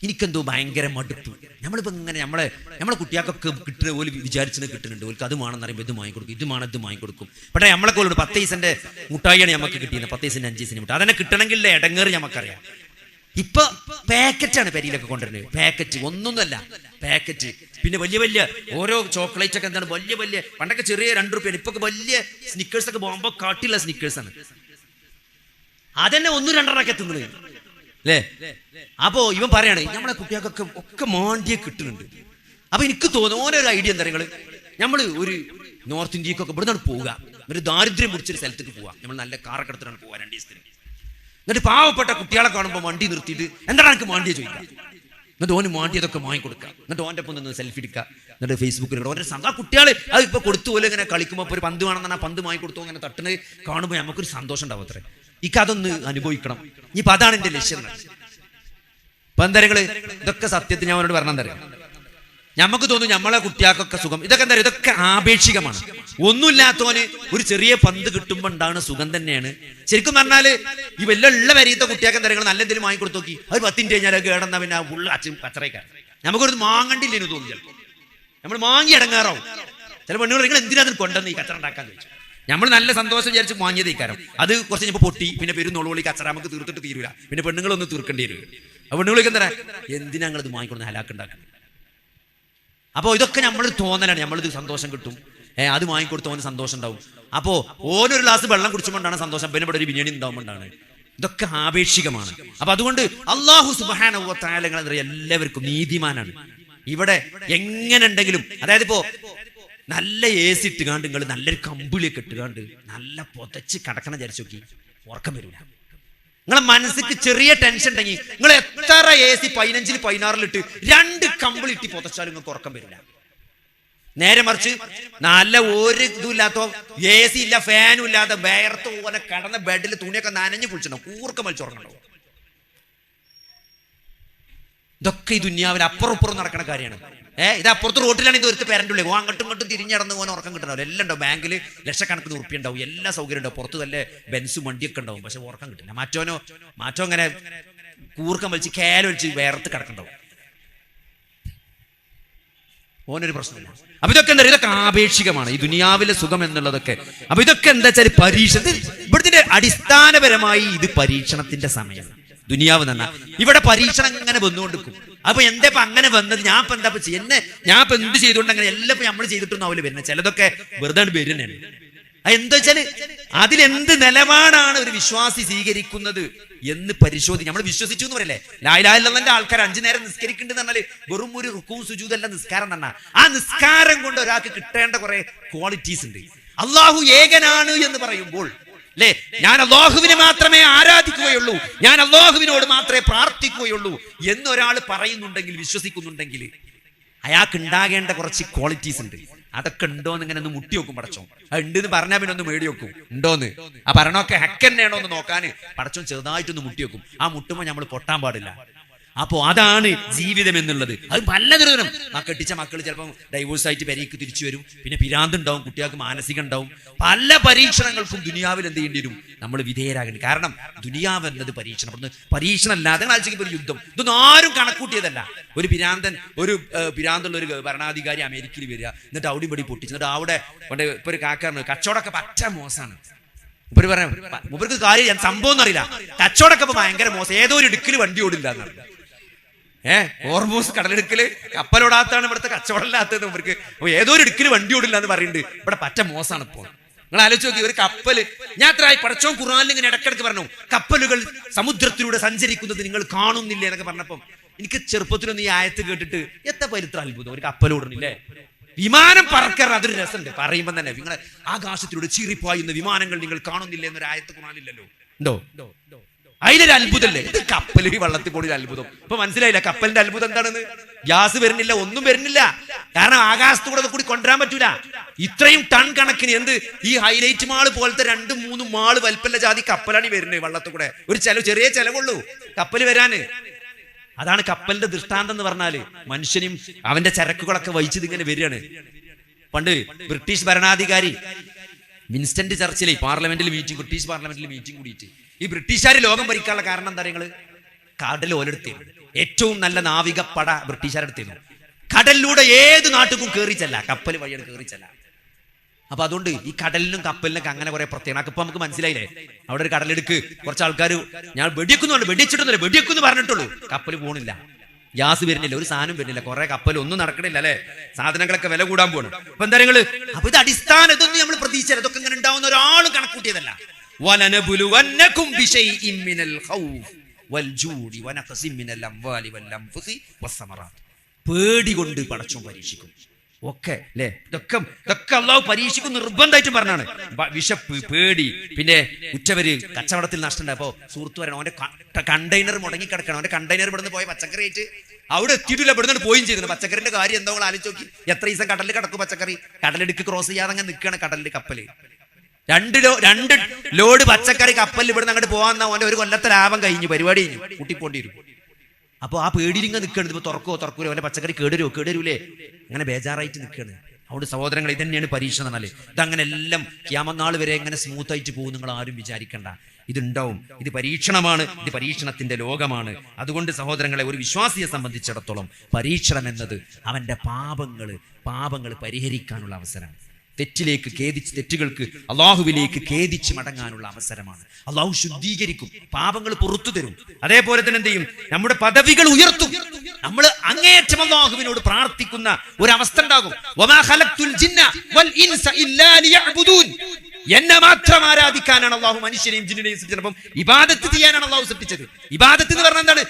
എനിക്കെന്തോ ഭയങ്കര മടുപ്പ്. നമ്മളിപ്പോ ഇങ്ങനെ നമ്മളെ കുട്ടികൾക്കൊക്കെ കിട്ടുന്ന പോലെ വിചാരിച്ചത് കിട്ടുന്നുണ്ട്. ഓർക്ക് അത് വേണമെന്ന് പറയുമ്പോൾ ഇത് വാങ്ങിക്കൊടുക്കും, ഇത് വാങ്ങിക്കൊടുക്കും. പക്ഷേ നമ്മളൊക്കെ ഒരു 10 പൈസന്റെ മുട്ടായിയാണ് നമുക്ക് കിട്ടിയത്, 10 പൈസന്റെ 5 പൈസന്റെ മുട്ടായി. അതന്നെ കിട്ടണമെങ്കിൽ എടങ്ങേറ് നമുക്കറിയാം. ഇപ്പൊ പാക്കറ്റാണ് പെരിയിലൊക്കെ കൊണ്ടുവരുന്നത്. പാക്കറ്റ് ഒന്നൊന്നുമല്ല, പാക്കറ്റ്. പിന്നെ വലിയ ഓരോ ചോക്ലേറ്റ് ഒക്കെ എന്താണ് വലിയ പണ്ടൊക്കെ ചെറിയ 2 രൂപ, ഇപ്പൊ വലിയ സ്നിക്കേഴ്സ് ഒക്കെ പോകുമ്പോ കാട്ടിയുള്ള സ്നിക്കേഴ്സ് ആണ്. അതന്നെ 1-2 തിന്നുന്നത് അല്ലേ. അപ്പോ ഇവൻ പറയാണ് നമ്മളെ കുട്ടികൾക്കൊക്കെ ഒക്കെ മാണ്ടിയെ കിട്ടുന്നുണ്ട്. അപ്പൊ എനിക്ക് തോന്നുന്നു ഓരോരു ഐഡിയ എന്താ പറയുക, നമ്മൾ ഒരു നോർത്ത് ഇന്ത്യക്കൊക്കെ ഇവിടെ നിന്നാണ് പോവുക, ഒരു ദാരിദ്ര്യം പിടിച്ചൊരു സ്ഥലത്തേക്ക് പോവാം. നമ്മൾ നല്ല കാറൊക്കെ എടുത്തിട്ടാണ് പോവാ 2 ദിവസത്തിന്. എന്നിട്ട് പാവപ്പെട്ട കുട്ടികളെ കാണുമ്പോൾ വണ്ടി നിർത്തിയിട്ട് എന്താണ് എനിക്ക് മാണ്ടിയെ ചോദിക്കാം. എന്നിട്ട് ഓന് മാണ്ടിയതൊക്കെ വാങ്ങിക്കൊടുക്കുക. എന്നിട്ട് ഓൻ്റെ ഒപ്പം നിന്ന് സെൽഫി എടുക്കുക. എന്നിട്ട് ഫേസ്ബുക്കിൽ ഓരോ ആ കുട്ടികൾ അത് ഇപ്പോൾ കൊടുത്തു പോലെ ഇങ്ങനെ കളിക്കുമ്പോൾ ഇപ്പോൾ ഒരു പന്ത് വേണമെന്ന് പറഞ്ഞാൽ പന്ത് വാങ്ങിക്കൊടുത്തു അങ്ങനെ തട്ടുന്നത് കാണുമ്പോൾ നമുക്കൊരു സന്തോഷം ഉണ്ടാവും. അത്രേ ഇക്കതൊന്ന് അനുഭവിക്കണം. ഇനിയിപ്പോൾ അതാണ് എൻ്റെ ലക്ഷ്യം. ഇപ്പം എന്താ ഇതൊക്കെ സത്യത്തിൽ ഞാൻ അവനോട് പറഞ്ഞാൽ തരാം. നമുക്ക് തോന്നും നമ്മളെ കുട്ടികൾക്കൊക്കെ സുഖം. ഇതൊക്കെ എന്താ, ഇതൊക്കെ ആപേക്ഷികമാണ്. ഒന്നുമില്ലാത്തവന് ഒരു ചെറിയ പന്ത് കിട്ടുമ്പോൾ ഉണ്ടാകുന്ന സുഖം തന്നെയാണ്. ശരിക്കും പറഞ്ഞാല് ഈ വെല്ലുള്ള വരീത്ത കുട്ടിയൊക്കെ എന്താ നല്ല എന്തെങ്കിലും വാങ്ങിക്കൊടുത്തു നോക്കി, അത് 10 മിനിറ്റ് കഴിഞ്ഞാൽ കേടന്ന പിന്നെ ഉള്ള കച്ചറയ്ക്കാരൻ. നമുക്കൊരു മാങ്ങണ്ടില്ലെന്ന് തോന്നി. ചിലപ്പോൾ നമ്മൾ മാങ്ങി ഇടങ്ങാറാവും. ചില പെണ്ണുങ്ങൾ നിങ്ങൾ എന്തിനാ അതിന് കൊണ്ടുവന്ന് ഈ കച്ചറ ഉണ്ടാക്കാൻ ചോദിച്ചു. നമ്മൾ നല്ല സന്തോഷം വിചാരിച്ച് വാങ്ങിയത് ഇക്കാരം. അത് കുറച്ച് കഴിഞ്ഞപ്പോൾ പൊട്ടി, പിന്നെ പെരുന്നോളി കച്ചറ നമുക്ക് തീർത്തിട്ട് തീരൂല. പിന്നെ പെണ്ണുങ്ങളൊന്നും തീർക്കേണ്ടി വരും. ആ പെണ്ണുങ്ങൾക്ക് എന്താ എന്തിനാ ഞങ്ങളത് വാങ്ങിക്കൊടുന്ന് ഹലാക്കുണ്ടാക്കുന്നത്. അപ്പോൾ ഇതൊക്കെ നമ്മളൊരു തോന്നലാണ്, നമ്മളിത് സന്തോഷം കിട്ടും, അത് വാങ്ങിക്കൊടുത്ത് ഓന് സന്തോഷം ഉണ്ടാവും. അപ്പോൾ ഓനൊരു ഗ്ലാസ് വെള്ളം കുടിച്ചുകൊണ്ടാണ് സന്തോഷം, പിന്നെ ഇവിടെ ഒരു ബിരിയാണി ഉണ്ടാവുമ്പോണ്ടാണ്. ഇതൊക്കെ ആപേക്ഷികമാണ്. അപ്പൊ അതുകൊണ്ട് അല്ലാഹു സുബ്ഹാനഹു വ തആല എല്ലാവർക്കും നീതിമാനാണ്. ഇവിടെ എങ്ങനെ ഉണ്ടെങ്കിലും, അതായത് ഇപ്പോ നല്ല AC ഇട്ടുകാണ്ട് നിങ്ങൾ നല്ലൊരു കമ്പിളിയൊക്കെ ഇട്ടുകാണ്ട് നല്ല പൊതച്ച് കിടക്കണം വിചാരിച്ചു നോക്കി, ഉറക്കം വരില്ല. നിങ്ങളെ മനസ്സിക്ക് ചെറിയ ടെൻഷൻ ഉണ്ടെങ്കിൽ നിങ്ങൾ എത്ര AC 15-ൽ 16-ലിട്ട് 2 കമ്പിളി ഇട്ടി പൊതച്ചാലും നിങ്ങൾക്ക് ഉറക്കം വരില്ല. നേരെ മറിച്ച് നല്ല ഒരു ഇതും ഇല്ലാത്ത AC ഇല്ല, ഫാനും ഇല്ലാതെ വേർത്ത് പോലെ കടന്ന ബെഡിൽ തുണിയൊക്കെ നനഞ്ഞു കുളിച്ചിട്ടുണ്ടാവും, കൂർക്കം വലിച്ചുറങ്ങണ്ടാവും. ഇതൊക്കെ ഈ ദുനിയാവിൽ അപ്പുറം നടക്കുന്ന കാര്യമാണ്. ഇത് അപ്പുറത്ത് റോട്ടിലാണ് ഇത് ഒരുത്ത് പേരൻ്റെ അങ്ങോട്ടും ഇങ്ങോട്ടും തിരിഞ്ഞടന്ന് പോകാൻ ഉറക്കം കിട്ടണമല്ലോ. എല്ലാം ഉണ്ടാവും, ബാങ്കിൽ ലക്ഷക്കണക്കിന് ഉറുപ്പിക ഉണ്ടാവും, എല്ലാ സൗകര്യം ഉണ്ടാവും, പുറത്ത് നല്ല ബെൻസും വണ്ടിയൊക്കെ ഉണ്ടാവും, പക്ഷെ ഉറക്കം കിട്ടില്ല. മാറ്റോ അങ്ങനെ കൂർക്കം വലിച്ച് വലിച്ച് വേർത്ത് കിടക്കണ്ടാവും. ഓനൊരു പ്രശ്നമില്ല. അപ്പൊ ഇതൊക്കെ എന്താ, ഇതൊക്കെ ആപേക്ഷികമാണ് ഈ ദുനിയാവിലെ സുഖം എന്നുള്ളതൊക്കെ. അപ്പൊ ഇതൊക്കെ എന്താ വെച്ചാൽ ഇവിടുത്തെ അടിസ്ഥാനപരമായി ഇത് പരീക്ഷണത്തിന്റെ സമയം. ദുനിയാവ് തന്നെ ഇവിടെ പരീക്ഷണം ഇങ്ങനെ വന്നുകൊണ്ടിരിക്കും. അപ്പൊ എന്താ ഇപ്പൊ അങ്ങനെ വന്നത്, ഞാൻ ഇപ്പൊ എന്താ ചെയ്യുന്നത്, ഞാൻ ഇപ്പൊ എന്ത് ചെയ്തുകൊണ്ട് അങ്ങനെ എല്ലാം ഇപ്പൊ നമ്മൾ ചെയ്തിട്ടൊന്നും ആവില്ല വരുന്നത്. ചിലതൊക്കെ വെറുതെ വരുന്നതാണ്. എന്താ വെച്ചാല് അതിലെന്ത് നിലപാടാണ് ഒരു വിശ്വാസി സ്വീകരിക്കുന്നത് എന്ന് പരിശോധിക്കും. നമ്മൾ വിശ്വസിച്ചു എന്ന് പറയല്ലേ, ലാ ഇലാഹ ഇല്ലല്ലാഹ് ആൾക്കാർ 5 നേരം നിസ്കരിക്കുന്നുണ്ട് പറഞ്ഞാല് വെറും ഒരു റുക്കൂ സുജൂദല്ല നിസ്കാരം തന്നെ. ആ നിസ്കാരം കൊണ്ട് ഒരാൾക്ക് കിട്ടേണ്ട കുറെ ക്വാളിറ്റീസ് ഉണ്ട്. അള്ളാഹു ഏകനാണ് എന്ന് പറയുമ്പോൾ അല്ലേ, ഞാൻ അള്ളാഹുവിനെ മാത്രമേ ആരാധിക്കുകയുള്ളൂ, ഞാൻ അള്ളാഹുവിനോട് മാത്രമേ പ്രാർത്ഥിക്കുകയുള്ളൂ എന്നൊരാൾ പറയുന്നുണ്ടെങ്കിൽ, വിശ്വസിക്കുന്നുണ്ടെങ്കിൽ അയാൾക്ക് ഉണ്ടാകേണ്ട കുറച്ച് ക്വാളിറ്റീസ് ഉണ്ട്. അതൊക്കെ ഉണ്ടോന്ന് ഇങ്ങനെ ഒന്ന് മുട്ടി വെക്കും പടച്ചോൻ. അത് ഉണ്ട് എന്ന് പറഞ്ഞാൽ പിന്നെ ഒന്ന് മേടി വെക്കും ഉണ്ടോന്ന്. ആ പറഞ്ഞൊക്കെ ഹെക്ക് തന്നെയാണോ എന്ന് നോക്കാൻ പടച്ചോൻ ചെറുതായിട്ടൊന്ന് മുട്ടി വെക്കും. ആ മുട്ടുമ്പോൾ നമ്മൾ പൊട്ടാൻ പാടില്ല. അപ്പോൾ അതാണ് ജീവിതം എന്നുള്ളത്. അത് പല ദുരിതം. കെട്ടിച്ച മക്കൾ ചിലപ്പോൾ ഡൈവോഴ്സ് ആയിട്ട് പെരേക്ക് തിരിച്ചു വരും, പിന്നെ പിരാന്തുണ്ടാവും, കുട്ടികൾക്ക് മാനസികം ഉണ്ടാവും. പല പരീക്ഷണങ്ങൾക്കും ദുനിയാവിൽ എന്ത് ചെയ്യേണ്ടി വരും? നമ്മൾ വിധേയരാകേണ്ടി. കാരണം ദുനിയാവ് എന്നത് പരീക്ഷണം. പരീക്ഷണം അല്ലാതെ ആഴ്ചയ്ക്ക് ഒരു യുദ്ധം, ഇതൊന്നും ആരും കണക്കൂട്ടിയതല്ല. ഒരു പിരാന്തുള്ള ഒരു ഭരണാധികാരി അമേരിക്കയിൽ വരിക, എന്നിട്ട് അവിടെ ഇവിടെ പൊട്ടിച്ച്, എന്നിട്ട് അവിടെ ഇപ്പൊ ഒരു കാക്കാരന് കച്ചവടമൊക്കെ പറ്റ മോശമാണ്. മുപ്പര് പറയാം, മുപ്പർക്ക് കാര്യം സംഭവം ഒന്നും അറിയില്ല, കച്ചവടമൊക്കെ ഇപ്പൊ ഭയങ്കര മോശം, ഏതോ ഒരു ഇടുക്കിൽ വണ്ടി ഓടില്ല എന്നാണ്. ഓർമോസ് കടലെടുക്കല് കപ്പലോടാത്താണ് ഇവിടുത്തെ കച്ചവടമില്ലാത്തത്. ഇവർക്ക് ഏതോ ഒരു ഇടുക്കിൽ വണ്ടി ഓടില്ല എന്ന് പറയുന്നുണ്ട്. ഇവിടെ പറ്റ മോശമാണ്. ഇപ്പോൾ നിങ്ങൾ ആലോചിച്ച് നോക്കി, ഒരു കപ്പല്, ഞാൻ അത്രയായി പടച്ചോൻ ഖുർആനിൽ ഇങ്ങനെ ഇടക്കിടക്ക് പറഞ്ഞു, കപ്പലുകൾ സമുദ്രത്തിലൂടെ സഞ്ചരിക്കുന്നത് നിങ്ങൾ കാണുന്നില്ല എന്നൊക്കെ പറഞ്ഞപ്പം എനിക്ക് ചെറുപ്പത്തിലൊന്നും ഈ ആയത്ത് കേട്ടിട്ട് എത്ര പരിത്ര അത്ഭുതം. ഒരു കപ്പലോടണില്ലേ, വിമാനം പറക്കറ, അതൊരു രസമുണ്ട് പറയുമ്പോൾ തന്നെ. നിങ്ങളെ ആകാശത്തിലൂടെ ചീറിപ്പായുന്ന വിമാനങ്ങൾ നിങ്ങൾ കാണുന്നില്ല എന്നൊരു ആയത്ത് ഖുർആനില്ലല്ലോ. ഉണ്ടോ? അതിലൊരു അത്ഭുതമല്ലേ ഇത്? കപ്പല് വെള്ളത്തിൽ കൂടി അത്ഭുതം. ഇപ്പൊ മനസ്സിലായില്ല കപ്പലിന്റെ അത്ഭുതം എന്താണെന്ന്? ഗ്യാസ് വരുന്നില്ല, ഒന്നും വരുന്നില്ല. കാരണം ആകാശത്തൂടെ കൂടി കൊണ്ടുവരാൻ പറ്റൂല. ഇത്രയും ടൺ കണക്കിന് ഈ ഹൈലൈറ്റ് മാള് പോലത്തെ 2-3 മാള് വലിപ്പല്ല ജാതി കപ്പലാണ് വരുന്നത് വെള്ളത്തിൽ കൂടെ. ഒരു ചെറിയ ചെലവുള്ളൂ കപ്പല് വരാന്. അതാണ് കപ്പലിന്റെ ദൃഷ്ടാന്തം എന്ന് പറഞ്ഞാല്. മനുഷ്യനും അവന്റെ ചരക്കുകളൊക്കെ വഹിച്ചത് ഇങ്ങനെ വരികയാണ്. പണ്ട് ബ്രിട്ടീഷ് ഭരണാധികാരി വിൻസ്റ്റന്റ് ചർച്ചിൽ ബ്രിട്ടീഷ് പാർലമെന്റിൽ മീറ്റിംഗ് കൂടിയിട്ട് ഈ ബ്രിട്ടീഷുകാർ ലോകം ഭരിക്കാനുള്ള കാരണം എന്താ പറയുക? കടൽ ഓലെടുത്തിരുന്നു. ഏറ്റവും നല്ല നാവികപ്പട ബ്രിട്ടീഷുകാരെടുത്തിരുന്നു. കടലിലൂടെ ഏത് നാട്ടിലും കയറിച്ചല്ല, കപ്പൽ വഴിയാണ് കയറിച്ചല്ല. അപ്പൊ അതുകൊണ്ട് ഈ കടലിനും കപ്പലിനൊക്കെ അങ്ങനെ കുറെ പ്രത്യേകത ഇപ്പൊ നമുക്ക് മനസ്സിലായില്ലേ. അവിടെ ഒരു കടലെടുക്ക്, കുറച്ച് ആൾക്കാർ ഞാൻ വെടിവെക്കുന്നുണ്ട്, വെടിവെച്ചിട്ടൊന്നുമില്ല, വെടിവെക്കുന്നു പറഞ്ഞിട്ടുള്ളൂ, കപ്പൽ പോണില്ല, ഗ്യാസ് വരുന്നില്ല, ഒരു സാധനം വരുന്നില്ല, കുറെ കപ്പൽ ഒന്നും നടക്കണില്ല അല്ലെ, സാധനങ്ങളൊക്കെ വില കൂടാൻ പോകണം. അപ്പൊ എന്താ നിങ്ങള്? അപ്പൊ ഇത് അടിസ്ഥാനം, ഇതൊന്നും നമ്മൾ പ്രതീക്ഷിച്ചത്, ഇതൊക്കെ ഇങ്ങനെ ഉണ്ടാവുന്ന ഒരാളും കണക്കൂട്ടിയതല്ല. പേടി കൊണ്ട് പടച്ചോൻ പരീക്ഷിക്കും ഒക്കെ അല്ലെ. ഇതൊക്കെ അള്ളാഹു പരീക്ഷിക്കും നിർബന്ധമായിട്ടും പറഞ്ഞാണ്. വിശപ്പ്, പേടി, പിന്നെ ഉറ്റവര്, കച്ചവടത്തിൽ നഷ്ടമുണ്ട്. അപ്പോ സുഹൃത്ത് പറയണം, അവന്റെ കണ്ടെയ്നർ മുടങ്ങി കിടക്കണം, അവന്റെ കണ്ടെയ്നർ ഇവിടുന്ന് പോയ പച്ചക്കറി ആയിട്ട് അവിടെ എത്തിയിട്ടില്ല, ഇവിടുന്ന് പോയും ചെയ്തിരുന്നു. പച്ചക്കറിന്റെ കാര്യം എന്താ ആലോചിച്ച് നോക്കി. എത്ര ദിവസം കടലിൽ കിടക്കും പച്ചക്കറി? കടലെടുക്ക് ക്രോസ് ചെയ്യാതെ അങ്ങനെ നിൽക്കുകയാണ് കടലിൽ കപ്പല്. 2 ലോഡ് പച്ചക്കറി കപ്പലിൽ ഇവിടുന്ന് അങ്ങോട്ട് പോകാൻ അവന്റെ ഒരു കൊല്ലത്തെ ലാഭം കഴിഞ്ഞു, പരിപാടി കഴിഞ്ഞു, കൂട്ടിപ്പോണ്ടി വരും. അപ്പൊ ആ പേടിയിലിങ്ങനെ നിൽക്കുകയാണ്. ഇപ്പൊ തുറക്കൂല, അവന്റെ പച്ചക്കറി കേടുവരൂലേ, അങ്ങനെ ബേജാറായിട്ട് നിൽക്കുകയാണ്. അതുകൊണ്ട് സഹോദരങ്ങൾ, ഇത് തന്നെയാണ് പരീക്ഷണം എന്നല്ലേ. ഇതങ്ങനെ എല്ലാം ഖിയാമത്ത് വരെ എങ്ങനെ സ്മൂത്ത് ആയിട്ട് പോകും നിങ്ങൾ ആരും വിചാരിക്കണ്ട. ഇതുണ്ടാവും. ഇത് പരീക്ഷണമാണ്, ഇത് പരീക്ഷണത്തിന്റെ ലോകമാണ്. അതുകൊണ്ട് സഹോദരങ്ങളെ, ഒരു വിശ്വാസിയെ സംബന്ധിച്ചിടത്തോളം പരീക്ഷണം എന്നത് അവന്റെ പാപങ്ങൾ പരിഹരിക്കാനുള്ള അവസരമാണ്. തെറ്റുകൾക്ക് അള്ളാഹുവിലേക്ക് ഖേദിച്ച് മടങ്ങാനുള്ള അവസരമാണ്. അള്ളാഹു ശുദ്ധീകരിക്കും, പാപങ്ങൾ പുറത്തു തരും. അതേപോലെ തന്നെ എന്ത് ചെയ്യും? നമ്മുടെ പദവികൾ ഉയർത്തും. നമ്മൾ അങ്ങേയറ്റം അള്ളാഹുവിനോട് പ്രാർത്ഥിക്കുന്ന ഒരവസ്ഥ ഉണ്ടാകും. എന്നെ മാത്രം ആരാധിക്കാനാണ് അള്ളാഹു മനുഷ്യനെയും ജിന്നിനെയും സൃഷ്ടിച്ചത്. ഇബാദത്ത് ചെയ്യാനാണ് അള്ളാഹു സൃഷ്ടിച്ചത്. ഇബാദത്ത് എന്ന് പറഞ്ഞാൽ എന്താണ്?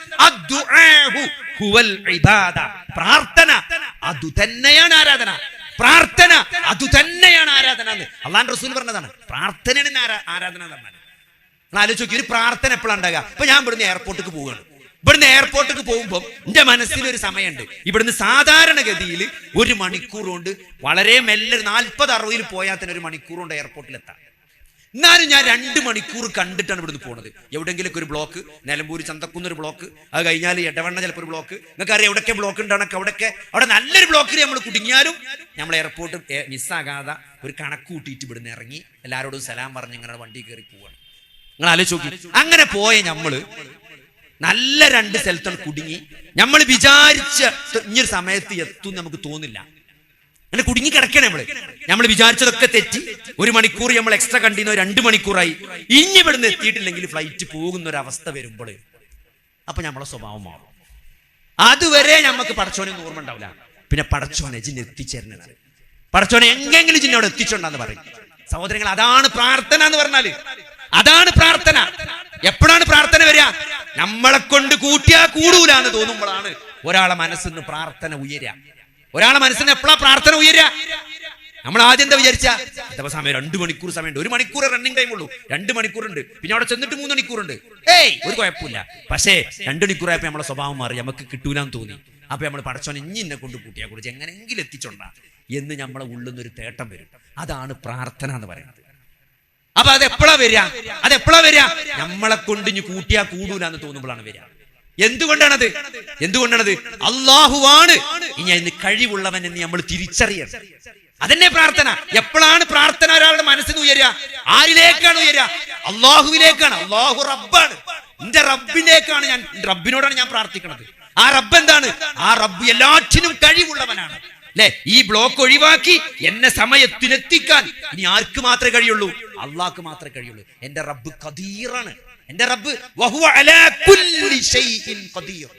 പ്രാർത്ഥന അത് തന്നെയാണ് ആരാധന. പ്രാർത്ഥന അത് തന്നെയാണ് ആരാധന എന്ന് അള്ളാഹുവിന്റെ റസൂൽ പറഞ്ഞതാണ്. പ്രാർത്ഥനയാണ് ആരാധന എന്ന് പറഞ്ഞാൽ. നിങ്ങൾ ആലോചിച്ച് നോക്കി, ഒരു പ്രാർത്ഥന എപ്പോഴാണ് ഉണ്ടാകുക? ഇപ്പൊ ഞാൻ ഇവിടുന്ന് എയർപോർട്ടിലേക്ക് പോവുകയാണ്. ഇവിടുന്ന് എയർപോർട്ടിലേക്ക് പോകുമ്പോൾ എന്റെ മനസ്സിലൊരു സമയമുണ്ട്. ഇവിടുന്ന് സാധാരണഗതിയിൽ 1 മണിക്കൂർ കൊണ്ട് വളരെ മെല്ലെ 40-60 പോയാൽ തന്നെ 1 മണിക്കൂർ കൊണ്ട് എയർപോർട്ടിലെത്താം. എന്നാലും ഞാൻ 2 മണിക്കൂർ കണ്ടിട്ടാണ് ഇവിടുന്ന് പോകുന്നത്. എവിടെയെങ്കിലൊക്കെ ഒരു ബ്ലോക്ക്, നിലമ്പൂർ ചന്തക്കുന്നൊരു ബ്ലോക്ക്, അത് കഴിഞ്ഞാൽ എടവണ്ണ ചിലപ്പോൾ ഒരു ബ്ലോക്ക്, നിങ്ങൾക്ക് അറിയാം എവിടെയൊക്കെ ബ്ലോക്ക് ഉണ്ടാണൊക്കെ. അവിടെ നല്ലൊരു ബ്ലോക്കിൽ നമ്മൾ കുടുങ്ങിയാലും നമ്മൾ എയർപോർട്ട് മിസ്സാകാതെ ഒരു കണക്ക് കൂട്ടിയിട്ട് ഇവിടുന്ന് ഇറങ്ങി എല്ലാവരോടും സലാം പറഞ്ഞ് ഇങ്ങനെ വണ്ടി കയറി പോവാണ്. നിങ്ങൾ ആലോചിച്ച് നോക്കി. അങ്ങനെ പോയ നമ്മള് നല്ല 2 സ്ഥലത്താണ് കുടുങ്ങി. നമ്മൾ വിചാരിച്ച ഇങ്ങനൊരു സമയത്ത് എത്തും നമുക്ക് തോന്നില്ല. അങ്ങനെ കുടുങ്ങി കിടക്കണേ നമ്മൾ വിചാരിച്ചതൊക്കെ തെറ്റി. 1 മണിക്കൂർ നമ്മൾ എക്സ്ട്രാ കണ്ടിരുന്ന 2 മണിക്കൂറായി. ഇനി ഇവിടുന്ന് എത്തിയിട്ടില്ലെങ്കിൽ ഫ്ലൈറ്റ് പോകുന്ന ഒരു അവസ്ഥ വരുമ്പോൾ അപ്പൊ നമ്മളെ സ്വഭാവം മാറും. അതുവരെ നമുക്ക് പടച്ചോനെ ഓർമ്മ ഉണ്ടാവില്ല. പിന്നെ പടച്ചോനെ ജിന്നെ എത്തിച്ചേരുന്നത്, പടച്ചോനെ എങ്ങെങ്കിലും ജിന്നോട് എത്തിച്ചോണ്ടെന്ന് പറയും. സഹോദരങ്ങൾ, അതാണ് പ്രാർത്ഥന എന്ന് പറഞ്ഞാല്. അതാണ് പ്രാർത്ഥന. എപ്പോഴാണ് പ്രാർത്ഥന വരിക? നമ്മളെ കൊണ്ട് കൂട്ടിയാ കൂടൂല എന്ന് തോന്നുമ്പോഴാണ് ഒരാളെ മനസ്സിന്ന് പ്രാർത്ഥന ഉയരുക. ഒരാളെ മനസ്സിന് എപ്പോഴാ പ്രാർത്ഥന ഉയരുക? നമ്മൾ ആദ്യം എന്താ വിചാരിച്ച സമയം 2 മണിക്കൂർ സമയമുണ്ട്, 1 മണിക്കൂർ റണ്ണിങ് ടൈം ഉള്ളൂ, 2 മണിക്കൂറുണ്ട്, പിന്നെ അവിടെ ചെന്നിട്ട് 3 മണിക്കൂറുണ്ട്. ഒരു കുഴപ്പമില്ല. പക്ഷേ 2 മണിക്കൂറായപ്പോ നമ്മളെ സ്വഭാവം മാറി, നമുക്ക് കിട്ടൂലെന്ന് തോന്നി. അപ്പൊ നമ്മൾ പടച്ചോനെ ഇനി എന്നെ കൊണ്ട് കൂട്ടിയാ കുറിച്ച് എങ്ങനെയെങ്കിലും എത്തിച്ചോണ്ടാ എന്ന് നമ്മളെ ഉള്ളുന്നൊരു തേട്ടം വരും. അതാണ് പ്രാർത്ഥന എന്ന് പറയുന്നത്. അപ്പൊ അതെപ്പോഴാ വരിക? നമ്മളെ കൊണ്ട് ഇനി കൂട്ടിയാ കൂടൂല എന്ന് തോന്നുമ്പോഴാണ് വരിക. എന്തുകൊണ്ടാണത് അള്ളാഹുവാണ് ഇനി അതിന് കഴിവുള്ളവൻ എന്ന് നമ്മൾ തിരിച്ചറിയണം. അതന്നെ പ്രാർത്ഥന. എപ്പോഴാണ് പ്രാർത്ഥന ഒരാളുടെ മനസ്സിൽ നിന്ന് ഉയരുക? ആരിലേക്കാണ് ഉയരുക? അള്ളാഹുവിലേക്കാണ്. അള്ളാഹു റബ്ബാണ്. എന്റെ റബ്ബിലേക്കാണ് റബ്ബിനോടാണ് ഞാൻ പ്രാർത്ഥിക്കുന്നത്. ആ റബ്ബ് എന്താണ്? ആ റബ്ബ് എല്ലാറ്റിനും കഴിവുള്ളവനാണ്. അല്ലെ? ഈ ബ്ലോക്ക് ഒഴിവാക്കി എന്നെ സമയത്തിനെത്തിക്കാൻ ഇനി ആർക്ക് മാത്രമേ കഴിയുള്ളൂ? അള്ളാഹ്ക്ക് മാത്രമേ കഴിയുള്ളൂ. എന്റെ റബ്ബ് ഖദീറാണ്. എന്റെ റബ്ബ് വഹുവ അലാ കുല്ലി ഷൈഇൻ ഖദീർ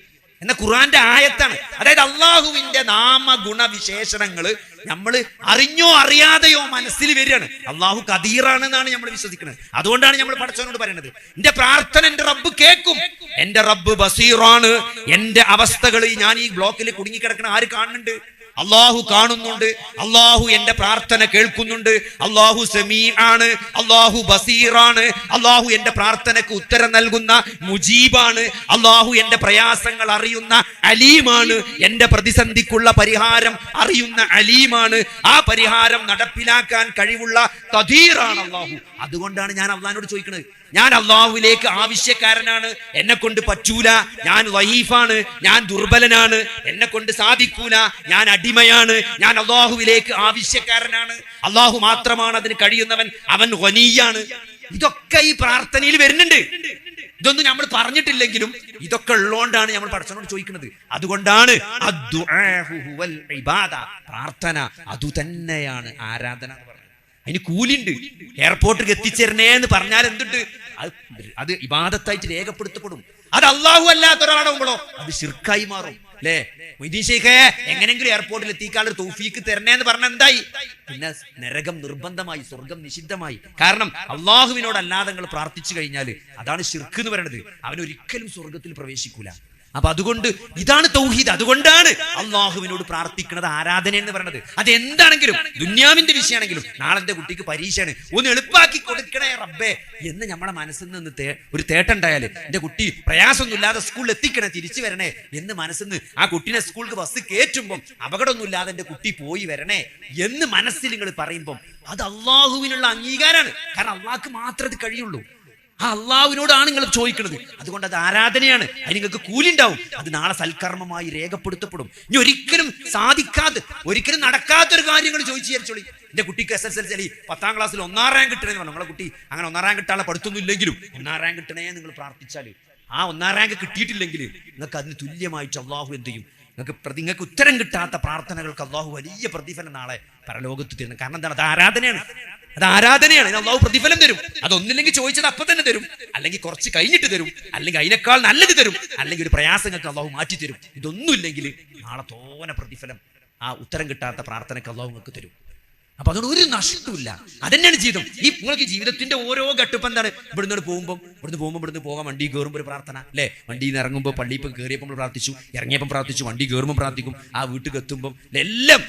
എന്ന ഖുർആന്റെ ആയത്താണ്. അതായത് അള്ളാഹുവിന്റെ നാമഗുണവിശേഷണങ്ങൾ നമ്മൾ അറിഞ്ഞോ അറിയാതെയോ മനസ്സിൽ വരികയാണ്. അള്ളാഹു ഖദീറാണെന്നാണ് നമ്മൾ വിശ്വസിക്കുന്നത്. അതുകൊണ്ടാണ് നമ്മൾ പടച്ചവനോട് പറയുന്നത്, എന്റെ പ്രാർത്ഥന എന്റെ റബ്ബ് കേൾക്കും. എന്റെ റബ്ബ് ബസീറാണ്. എന്റെ അവസ്ഥകൾ ഞാൻ ഈ ബ്ലോക്കിൽ കുടുങ്ങിക്കിടക്കണ ആര് കാണുന്നുണ്ട്? അള്ളാഹു കാണുന്നുണ്ട്. അള്ളാഹു എന്റെ പ്രാർത്ഥന കേൾക്കുന്നുണ്ട്. അള്ളാഹു സമീആണ്. അള്ളാഹു ബസീറാണ്. അള്ളാഹു എന്റെ പ്രാർത്ഥനക്ക് ഉത്തരം നൽകുന്ന മുജീബാണ്. അള്ളാഹു എന്റെ പ്രയാസങ്ങൾ അറിയുന്ന അലീമാണ്. എന്റെ പ്രതിസന്ധിക്കുള്ള പരിഹാരം അറിയുന്ന അലീമാണ്. ആ പരിഹാരം നടപ്പിലാക്കാൻ കഴിവുള്ള ഖദീറാണ് അള്ളാഹു. അതുകൊണ്ടാണ് ഞാൻ അള്ളാഹിനോട് ചോദിക്കുന്നത്. ഞാൻ അള്ളാഹുവിലേക്ക് ആവശ്യക്കാരനാണ്. എന്നെ കൊണ്ട് പറ്റൂല, ഞാൻ വഹീഫാണ്, ഞാൻ ദുർബലനാണ്, എന്നെ കൊണ്ട് സാധിക്കൂല, ഞാൻ അടിമയാണ്, ഞാൻ അള്ളാഹുവിലേക്ക് ആവശ്യക്കാരനാണ്. അള്ളാഹു മാത്രമാണ് അതിന് കഴിയുന്നവൻ, അവൻ ഗനിയാണ്. ഇതൊക്കെ ഈ പ്രാർത്ഥനയിൽ വരുന്നുണ്ട്. ഇതൊന്നും നമ്മൾ പറഞ്ഞിട്ടില്ലെങ്കിലും ഇതൊക്കെ ഉള്ളതുകൊണ്ടാണ് നമ്മൾ പടച്ചവനോട് ചോദിക്കുന്നത്. അതുകൊണ്ടാണ് പ്രാർത്ഥന അതുതന്നെയാണ് ആരാധന എന്ന് പറയുന്നത്. അതിന് കൂലിണ്ട്. എയർപോർട്ടിൽ എത്തിച്ചേരണേ എന്ന് പറഞ്ഞാൽ എന്തുണ്ട്? അത് ഇബാദത്തായിട്ട് രേഖപ്പെടുത്തപ്പെടും. അത് അള്ളാഹു അല്ലാത്ത ഒരാളാകുമ്പോഴോ അത് ശിർക്കായി മാറും. അല്ലേ? മൊയ്തീൻ ശൈഖേ എങ്ങനെങ്കിലും എയർപോർട്ടിൽ എത്തിക്കാനുള്ള തൗഫീക്ക് തരണേ എന്ന് പറഞ്ഞാൽ എന്തായി? പിന്നെ നരകം നിർബന്ധമായി, സ്വർഗം നിഷിദ്ധമായി. കാരണം അള്ളാഹുവിനോട് അല്ലാതെ നിങ്ങൾ പ്രാർത്ഥിച്ചു കഴിഞ്ഞാൽ അതാണ് ശിർക്ക് എന്ന് പറയുന്നത്. അവനൊരിക്കലും സ്വർഗത്തിൽ പ്രവേശിക്കൂല. അപ്പൊ അതുകൊണ്ട് ഇതാണ് തൗഹീദ്. അതുകൊണ്ടാണ് അള്ളാഹുവിനോട് പ്രാർത്ഥിക്കുന്നത് ആരാധന എന്ന് പറയുന്നത്. അത് എന്താണെങ്കിലും, ദുന്യാവിന്റെ വിഷയമാണെങ്കിലും, നാളെ എന്റെ കുട്ടിക്ക് പരീക്ഷയാണ്, ഒന്ന് എളുപ്പാക്കി കൊടുക്കണേ റബ്ബേ എന്ന് നമ്മുടെ മനസ്സിൽ നിന്ന് ഒരു തേട്ടുണ്ടായാല്, എന്റെ കുട്ടി പ്രയാസമൊന്നുമില്ലാതെ സ്കൂളിൽ എത്തിക്കണേ, തിരിച്ചു വരണേ എന്ന് മനസ്സിൽ നിന്ന് ആ കുട്ടീനെ സ്കൂൾക്ക് ബസ് കയറ്റുമ്പോൾ അപകടമൊന്നുമില്ലാതെ എന്റെ കുട്ടി പോയി വരണേ എന്ന് മനസ്സിൽ നിങ്ങൾ പറയുമ്പോൾ അത് അള്ളാഹുവിനുള്ള അംഗീകാരമാണ്. കാരണം അള്ളാഹ്ക്ക് മാത്രമേ ഇത് കഴിയുള്ളൂ. ആ അള്ളാഹുവിനോടാണ് നിങ്ങൾ ചോദിക്കുന്നത്. അതുകൊണ്ട് അത് ആരാധനയാണ്. അതിന് നിങ്ങൾക്ക് കൂലി ഉണ്ടാവും. അത് നാളെ സൽക്കർമ്മമായി രേഖപ്പെടുത്തപ്പെടും. ഇനി ഒരിക്കലും സാധിക്കാതെ, ഒരിക്കലും നടക്കാത്തൊരു കാര്യങ്ങൾ ചോദിച്ചു വിചാരിച്ചോളി. എന്റെ കുട്ടിക്ക് SSLC 10ാം ക്ലാസ്സിൽ 1ാം റാങ്ക് കിട്ടണേന്ന് പറഞ്ഞു. നിങ്ങളെ കുട്ടി അങ്ങനെ 1ാം റാങ്ക് കിട്ടാനുള്ള പഠിത്തൊന്നും ഇല്ലെങ്കിലും 1ാം റാങ്ക് കിട്ടണേ നിങ്ങൾ പ്രാർത്ഥിച്ചാൽ, ആ 1ാം റാങ്ക് കിട്ടിയിട്ടില്ലെങ്കിൽ നിങ്ങൾക്ക് അതിന് തുല്യമായിട്ട് അള്ളാഹു എന്ത് ചെയ്യും? നിങ്ങൾക്ക് ഉത്തരം കിട്ടാത്ത പ്രാർത്ഥനകൾക്ക് അള്ളാഹു വലിയ പ്രതിഫലം നാളെ പരലോകത്ത് തരുന്നത്. കാരണം എന്താണ്? അത് ആരാധനയാണ്. അത് ആരാധനയാണ്. അള്ളാഹു പ്രതിഫലം തരും. അതൊന്നില്ലെങ്കിൽ ചോദിച്ചത് അപ്പൊ തന്നെ തരും, അല്ലെങ്കിൽ കുറച്ച് കഴിഞ്ഞിട്ട് തരും, അല്ലെങ്കിൽ അതിനേക്കാൾ നല്ലത് തരും, അല്ലെങ്കിൽ ഒരു പ്രയാസങ്ങൾക്ക് അള്ളാഹു മാറ്റി തരും. ഇതൊന്നുമില്ലെങ്കിൽ നാളെ തോനെ പ്രതിഫലം ആ ഉത്തരം കിട്ടാത്ത പ്രാർത്ഥനയ്ക്ക് അള്ളാഹു നിങ്ങൾക്ക് തരും. അപ്പൊ അതുകൊണ്ട് ഒരു നഷ്ടമില്ല. അതന്നെയാണ് ജീവിതം. ഈ നിങ്ങൾക്ക് ജീവിതത്തിന്റെ ഓരോ ഘട്ടപ്പം എന്താണ്? ഇവിടുന്ന് പോകാൻ വണ്ടി കയറുമ്പോൾ ഒരു പ്രാർത്ഥന, അല്ലെ? വണ്ടിയിൽ നിന്ന് ഇറങ്ങുമ്പോൾ, പള്ളിയിൽ ഇപ്പം കയറിയപ്പോൾ നമ്മൾ പ്രാർത്ഥിച്ചു, ഇറങ്ങിയപ്പം പ്രാർത്ഥിച്ചു, വണ്ടി കയറുമ്പോൾ പ്രാർത്ഥിക്കും, ആ വീട്ടിൽ എത്തുമ്പോൾ എല്ലാം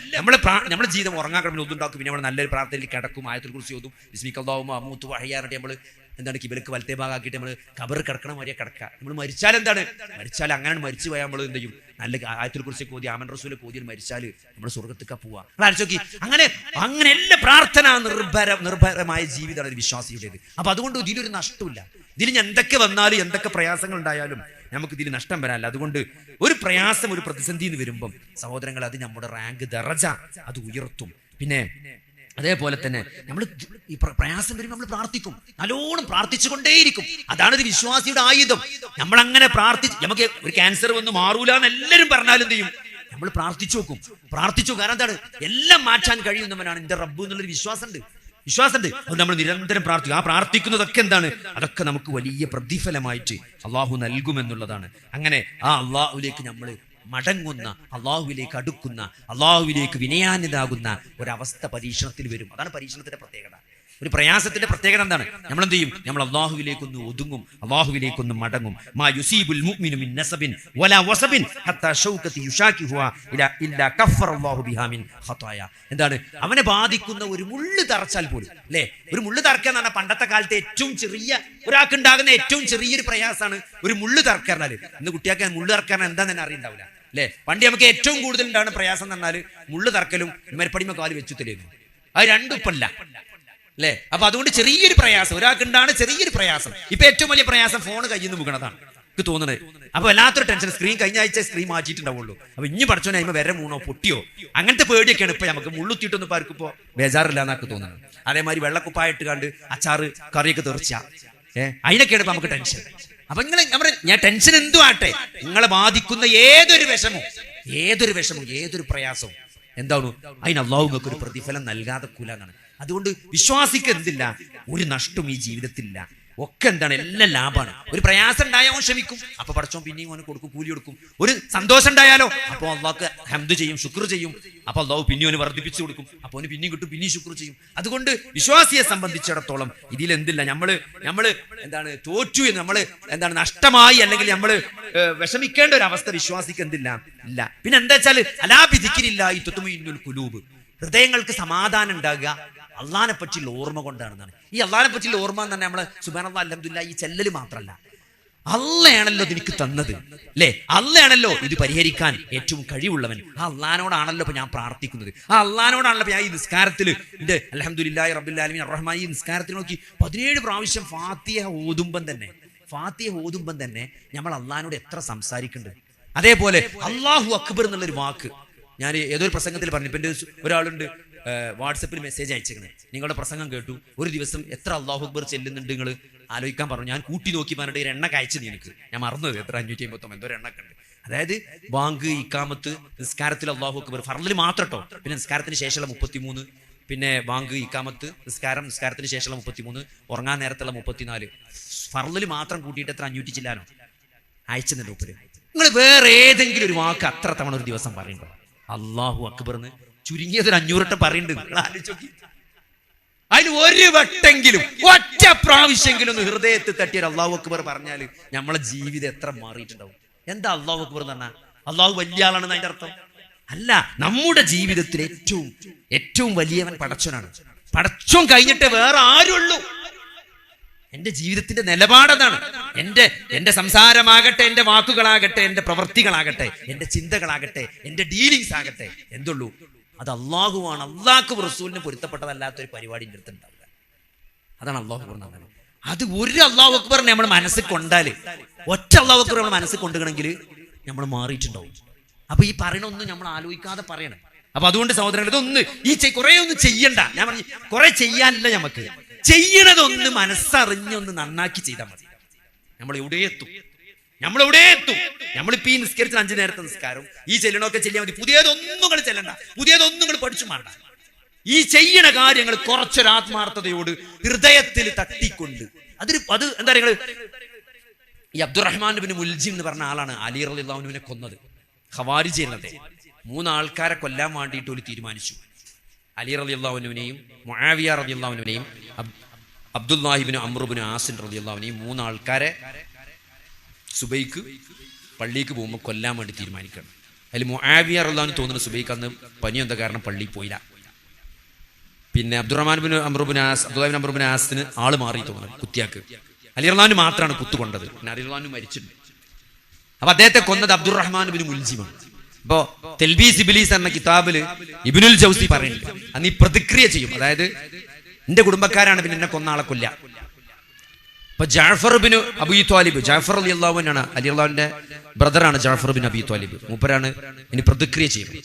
നമ്മുടെ ജീവിതം ഉറങ്ങാൻ കിടന്ന് ഒന്നുണ്ടാക്കും. പിന്നെ നമ്മൾ നല്ലൊരു പ്രാർത്ഥനയിൽ കിടക്കും, ആയത്തിൽ കുറിച്ച് ഓതും, ബിസ്മിക്കല്ലാഹുമ്മ അമൂതു വഹയ്യാനായിട്ട് നമ്മൾ എന്താണ് കിബിലക്ക് വലത്തെ ഭാഗമാക്കിയിട്ട് നമ്മൾ കബർ കിടക്കണം വരെ കിടക്കുക. നമ്മൾ മരിച്ചാൽ എന്താണ്? മരിച്ചാൽ അങ്ങനെ മരിച്ചു പോയാൽ നമ്മൾ എന്ത് ചെയ്യും? നല്ല ആയത്തിൽ കുറിച്ച് കോതി, ആമൻ റസൂൽ കോതിയിൽ മരിച്ചാൽ നമ്മൾ സ്വർഗത്തേക്ക് പോവാ. ആലോചിച്ച് നോക്കി. അങ്ങനെ എല്ലാ പ്രാർത്ഥന നിർഭരമായ ജീവിതമാണ് ഒരു വിശ്വാസിയുടേത്. അപ്പൊ അതുകൊണ്ട് ഇതിലൊരു നഷ്ടമില്ല. ഇതിൽ എന്തൊക്കെ വന്നാലും, എന്തൊക്കെ പ്രയാസങ്ങൾ ഉണ്ടായാലും നമുക്ക് ഇതിൽ നഷ്ടം വരാനില്ല. അതുകൊണ്ട് ഒരു പ്രയാസം, ഒരു പ്രതിസന്ധി എന്ന് വരുമ്പം സഹോദരങ്ങൾ, അത് നമ്മുടെ റാങ്ക് ദറജ അത് ഉയർത്തും. പിന്നെ അതേപോലെ തന്നെ നമ്മൾ ഈ പ്രയാസം വരുമ്പോൾ നമ്മൾ പ്രാർത്ഥിക്കും, നല്ലോണം പ്രാർത്ഥിച്ചുകൊണ്ടേയിരിക്കും. അതാണ് ഒരു വിശ്വാസിയുടെ ആയുധം. നമ്മളങ്ങനെ നമുക്ക് ഒരു ക്യാൻസർ വന്ന് മാറൂല എന്ന് എല്ലാവരും പറഞ്ഞാലും എന്ത് ചെയ്യും? നമ്മൾ പ്രാർത്ഥിച്ചു നോക്കും. കാരണം എന്താണ്? എല്ലാം മാറ്റാൻ കഴിയുന്നവനാണ് എന്റെ റബ്ബ് എന്നുള്ളൊരു വിശ്വാസമുണ്ട്. അത് നമ്മൾ നിരന്തരം പ്രാർത്ഥിക്കും. ആ പ്രാർത്ഥിക്കുന്നതൊക്കെ എന്താണ്? അതൊക്കെ നമുക്ക് വലിയ പ്രതിഫലമായിട്ട് അള്ളാഹു നൽകുമെന്നുള്ളതാണ്. അങ്ങനെ ആ അള്ളാഹുലേക്ക് നമ്മൾ മടങ്ങുന്ന, അള്ളാഹുവിലേക്ക് അടുക്കുന്ന, അള്ളാഹുവിലേക്ക് വിനയാനിതാകുന്ന ഒരവസ്ഥ പരീക്ഷണത്തിൽ വരും. അതാണ് പരീക്ഷണത്തിന്റെ പ്രത്യേകത. ഒരു പ്രയാസത്തിന്റെ പ്രത്യേകത എന്താണ്? നമ്മൾ എന്ത് ചെയ്യും? നമ്മൾ അള്ളാഹുവിലേക്കൊന്ന് ഒതുങ്ങും, അള്ളാഹുവിലേക്കൊന്ന് മടങ്ങും. മാ യുസീബുൽ മുഅ്മിനു മിൻ നസബിൻ വലാ വസബിൻ ഹത്താ ശൗകതി യുശാകിഹുഹാ ഇല്ലാ കഫറല്ലാഹു ബിഹാ മിൻ ഖതായ. എന്താണ്? അവനെ ബാധിക്കുന്ന ഒരു മുള്ള് തറച്ചാൽ പോലും, അല്ലേ? ഒരു മുള്ള് തറക്കുക എന്ന് പറഞ്ഞാൽ പണ്ടത്തെ കാലത്തെ ഏറ്റവും ചെറിയ ഒരാൾക്ക് ഉണ്ടാകുന്ന ഏറ്റവും ചെറിയൊരു പ്രയാസമാണ് ഒരു മുള്ള് തറക്കാറിനാല്. ഇന്ന് കുട്ടിയാക്കാൻ മുള്ള് തറക്കാൻ എന്താന്ന് തന്നെ അറിയുണ്ടാവില്ല, അല്ലെ? പണ്ട് നമുക്ക് ഏറ്റവും കൂടുതൽ ഉണ്ടാകുന്ന പ്രയാസം എന്ന് പറഞ്ഞാൽ മുള്ളു തറക്കലും മരപ്പടിമ കാല് വെച്ചു തരുന്നു. അത് രണ്ടും ഇപ്പല്ല, അല്ലെ? അപ്പൊ അതുകൊണ്ട് ചെറിയൊരു പ്രയാസം ഒരാൾക്കുണ്ടാണ്, ചെറിയൊരു പ്രയാസം. ഇപ്പൊ ഏറ്റവും വലിയ പ്രയാസം ഫോൺ കയ്യിൽ നിന്ന് വീണതാണ്. തോന്നണേ. അപ്പൊ വല്ലാത്തൊരു ടെൻഷൻ. സ്ക്രീൻ കഴിഞ്ഞ ആഴ്ച സ്ക്രീൻ മാറ്റിയിട്ടുണ്ടാവുള്ളൂ. അപ്പൊ ഇനി പഠിച്ചോനെ അതിന് വരെ മൂണോ പൊട്ടിയോ അങ്ങനത്തെ പേടിയൊക്കെയാണ് ഇപ്പൊ നമുക്ക്. മുള്ളുത്തിയിട്ടൊന്നും ഇപ്പൊ ആർക്കും ഇപ്പോ ബേജാറില്ല എന്നൊക്കെ തോന്നുന്നത്. അതേമാതിരി വെള്ളക്കുപ്പായിട്ട് കണ്ട് അച്ചാറ് കറിയൊക്കെ തെറിച്ച അതിനൊക്കെയാണ് ഇപ്പൊ നമുക്ക് ടെൻഷൻ. അപ്പൊ ഞാൻ ടെൻഷൻ എന്തു ആട്ടെ, നിങ്ങളെ ബാധിക്കുന്ന ഏതൊരു വിഷമവും ഏതൊരു പ്രയാസവും എന്താണ്, അതിന് അല്ലാഹു നിങ്ങൾക്ക് ഒരു പ്രതിഫലം നൽകാതെ കൂലാന്നാണ്. അതുകൊണ്ട് വിശ്വാസിക്ക് എന്തില്ല, ഒരു നഷ്ടവും ഈ ജീവിതത്തിലില്ല. ഒക്കെ എന്താണ്, എല്ലാം ലാഭമാണ്. ഒരു പ്രയാസം ഉണ്ടായാൽ ഓൻ ക്ഷമിക്കും, അപ്പൊ പടച്ചോൻ പിന്നെയും ഓന് കൊടുക്കും, കൂലി കൊടുക്കും. ഒരു സന്തോഷം ഉണ്ടായാലോ അപ്പൊ അള്ളാഹ്ക്ക് ഹംദ് ചെയ്യും, ശുക്ർ ചെയ്യും, അപ്പൊ അള്ളാഹു പിന്നെ ഓന് വർദ്ധിപ്പിച്ചു കൊടുക്കും, അപ്പൊ ഓന് പിന്നെയും കിട്ടും, പിന്നെയും ശുക്ർ ചെയ്യും. അതുകൊണ്ട് വിശ്വാസിയെ സംബന്ധിച്ചിടത്തോളം ഇതിലെന്തില്ല, നമ്മള് എന്താണ് തോറ്റു എന്ന്, നമ്മള് എന്താണ് നഷ്ടമായി അല്ലെങ്കിൽ നമ്മള് വിഷമിക്കേണ്ട ഒരു അവസ്ഥ വിശ്വാസിക്ക് എന്തില്ല, ഇല്ല. പിന്നെ എന്താ വെച്ചാൽ അലാ ബിദിക്രില്ലാഹി തുത്മഇന്നുൽ ഖുലൂബ്, ഹൃദയങ്ങൾക്ക് സമാധാനം ഉണ്ടാകുക അള്ളാഹിനെ പറ്റിയുള്ള ഓർമ്മ കൊണ്ടാണെന്നാണ്. ഈ അള്ളാഹിനെ പറ്റിയുള്ള ഓർമ്മ എന്ന് പറഞ്ഞാൽ നമ്മള് സുബ്ഹാനല്ലാഹ് അൽഹംദുലില്ലാഹ് ഈ ചെല്ലല് മാത്രമല്ല, അള്ളയാണല്ലോ എനിക്ക് തന്നത് അല്ലേ, അള്ളയാണല്ലോ ഇത് പരിഹരിക്കാൻ ഏറ്റവും കഴിവുള്ളവൻ. ആ അള്ളഹാനോടാണല്ലോ ഇപ്പൊ ഞാൻ പ്രാർത്ഥിക്കുന്നത്, ആ അള്ളഹാനോടാണല്ലോ ഞാൻ ഈ നിസ്കാരത്തിൽ എന്റെ അൽഹംദുലില്ലാഹി റബ്ബിൽ ആലമീൻ അർറഹ്മാൻ ഈ നിസ്കാരത്തിൽ നോക്കി 17 പ്രാവശ്യം ഫാത്തിഹ ഓതുമ്പം തന്നെ നമ്മൾ അള്ളഹാനോട് എത്ര സംസാരിക്കുന്നുണ്ട്. അതേപോലെ അല്ലാഹു അക്ബർ എന്നുള്ളൊരു വാക്ക് ഞാൻ ഏതൊരു പ്രസംഗത്തിൽ പറഞ്ഞു. ഇപ്പൊ എൻ്റെ ഒരാളുണ്ട് വാട്സപ്പിൽ മെസ്സേജ് അയച്ചേക്കണേ, നിങ്ങളുടെ പ്രസംഗം കേട്ടു, ഒരു ദിവസം എത്ര അല്ലാഹു അക്ബർ ചെല്ലുന്നുണ്ട് നിങ്ങൾ ആലോചിക്കാൻ പറഞ്ഞു. ഞാൻ കൂട്ടി നോക്കി പറഞ്ഞിട്ട് ഒരു എണ്ണ അയച്ചു, എനിക്ക് ഞാൻ മറന്നത് എത്ര 559 എന്തോ എണ്ണൊക്കെ ഉണ്ട്. അതായത് ബാങ്ക്, ഇക്കാമത്ത്, നിസ്കാരത്തിൽ അല്ലാഹു അക്ബർ ഫർളിൽ മാത്രം കേട്ടോ, പിന്നെ നിസ്കാരത്തിന് ശേഷമുള്ള 33, പിന്നെ ബാങ്ക്, ഇക്കാമത്ത്, നിസ്കാരത്തിന് ശേഷമുള്ള 33, ഉറങ്ങാൻ നേരത്തുള്ള 34, ഫർളിൽ മാത്രം കൂട്ടിയിട്ട് എത്ര 500 ചില്ലാനോ അയച്ചെന്നുണ്ട് ഉപ്പര്. നിങ്ങൾ വേറെ ഏതെങ്കിലും ഒരു വാക്ക് അത്ര തവണ ഒരു ദിവസം പറയുമ്പോൾ അല്ലാഹു അക്ബർന്ന് ചുരുങ്ങിയത് 500 വട്ടം പറയുന്നുണ്ട്. അതിന് ഒരു വട്ടെങ്കിലും ഒറ്റ പ്രാവശ്യമെങ്കിലും ഒന്ന് ഹൃദയത്തിൽ തട്ടിയ അല്ലാഹു അക്ബർ പറഞ്ഞാൽ നമ്മളെ ജീവിതം എത്ര മാറിയിട്ടുണ്ടാവും. എന്താ അല്ലാഹു അക്ബർ എന്ന് പറഞ്ഞാൽ അല്ലാഹു വലിയ ആളാണെന്ന് അതിന്റെ അർത്ഥം അല്ല. നമ്മുടെ ജീവിതത്തിൽ ഏറ്റവും വലിയവൻ പടച്ചോനാണ്. പടച്ചോൻ കഴിഞ്ഞിട്ട് വേറെ ആരുള്ളൂ. എന്റെ ജീവിതത്തിന്റെ നിലപാടെന്നാണ്. എന്റെ സംസാരമാകട്ടെ, എന്റെ വാക്കുകളാകട്ടെ, എന്റെ പ്രവൃത്തികളാകട്ടെ, എന്റെ ചിന്തകളാകട്ടെ, എന്റെ ഡീലിങ്സ് ആകട്ടെ, എന്തുള്ളൂ അത് അള്ളാഹുവാണ്. അള്ളാഹ്ക്ക് റസൂലിന് പൊരുത്തപ്പെട്ടതല്ലാത്തൊരു പരിപാടി എൻ്റെ അടുത്ത് ഉണ്ടാവില്ല. അതാണ് അല്ലാഹു അക്ബർ എന്ന് പറഞ്ഞത്. അത് ഒരു അല്ലാഹു അക്ബറിനെ നമ്മൾ മനസ്സിൽ കൊണ്ടാല്, ഒറ്റ അല്ലാഹു അക്ബർ നമ്മൾ മനസ്സിൽ കൊണ്ടുകണമെങ്കിൽ നമ്മൾ മാറിയിട്ടുണ്ടാവും. അപ്പൊ ഈ പറയണൊന്നും നമ്മൾ ആലോചിക്കാതെ പറയണം. അപ്പൊ അതുകൊണ്ട് സഹോദരങ്ങൾ ഇതൊന്ന് കുറെ ഒന്നും ചെയ്യണ്ട. ഞാൻ പറഞ്ഞു കുറെ ചെയ്യാനില്ല, നമുക്ക് ചെയ്യണതൊന്ന് മനസ്സറിഞ്ഞൊന്ന് നന്നാക്കി ചെയ്താൽ മതി. നമ്മൾ എവിടെ എത്തും. നമ്മളിപ്പോ ഈ നിസ്കരിച്ച 5 നേരത്തെ നിസ്കാരം ഈ ചെല്ലണമൊക്കെ ചെല്ലിയാൽ മതി. പുതിയതൊന്നും നിങ്ങൾ ചെല്ലണ്ട, പുതിയതൊന്നും നിങ്ങൾ പഠിച്ചു മാണ്ട. ഈ ചെയ്യണ കാര്യങ്ങൾ കുറച്ചൊരാത്മാർത്ഥതയോട് ഹൃദയത്തിൽ തട്ടിക്കൊണ്ട് അത് എന്താ പറയുക. ഈ അബ്ദുറഹ്മാൻ ബിൻ മുൽജിം എന്ന് പറഞ്ഞ ആളാണ് അലി റളിയല്ലാഹു അൻഹുവിനെ കൊന്നത്. ഖവാരിജ് എന്നതെ 3 ആൾക്കാരെ കൊല്ലാൻ വേണ്ടിയിട്ട് ഒരു തീരുമാനിച്ചു. അലി റളിയല്ലാഹു അൻഹുവിനെയും മുആവിയ റളിയല്ലാഹു അൻഹുവിനെയും അബ്ദുല്ലാഹി ഇബ്നു അംർ ഇബ്നു ആസിൻ റളിയല്ലാഹു അൻഹുവിനെയും 3 ആൾക്കാരെ സുബൈക്ക് പള്ളിക്ക് പോകുമ്പോൾ കൊല്ലാൻ വേണ്ടി തീരുമാനിക്കണം. അതിൽ മുആവിയ റളിയല്ലാഹു അൻഹു തോന്നുന്നു സുബൈക്ക് അന്ന് പനി എന്താ കാരണം പള്ളിയിൽ പോയില്ല. പിന്നെ അബ്ദുല്ലാഹി ഇബ്നു അംർ ഇബ്നു ആസിന് ആള് മാറി തോന്നുന്നു കുത്തിയാക്ക്. അലി റളിയല്ലാഹു അൻഹു മാത്രമാണ് കുത്തുകൊണ്ടത്. പിന്നെ അലി റളിയല്ലാഹു അൻഹു മരിച്ചിട്ടുണ്ട്. അപ്പൊ അദ്ദേഹത്തെ കൊന്നത് അബ്ദുറഹ്മാൻ ബിൻ മുൽജിമാണ്. ഇപ്പോ തെൽബീസ് ഇബ്ലീസ് എന്ന കിതാബില് ഇബ്നുൽ ജൗസി പറയുന്നുണ്ട് അന്ന് ഈ പ്രതിക്രിയ ചെയ്യും. അതായത് എന്റെ കുടുംബക്കാരാണ് പിന്നെ എന്നെ കൊന്ന ആളെ കൊല്ല. അപ്പൊ ജഅഫർ ബിൻ അബീ ത്വാലിബ്, ജഅഫർ റളിയല്ലാഹു അൻഹു ആണ് അലി റളിയല്ലാഹുവിന്റെ ബ്രദറാണ് ജഅഫർ ബിൻ അബീ ത്വാലിബ്. മൂപ്പരാണ് ഇനി പ്രതിക്രിയ ചെയ്യുന്നത്.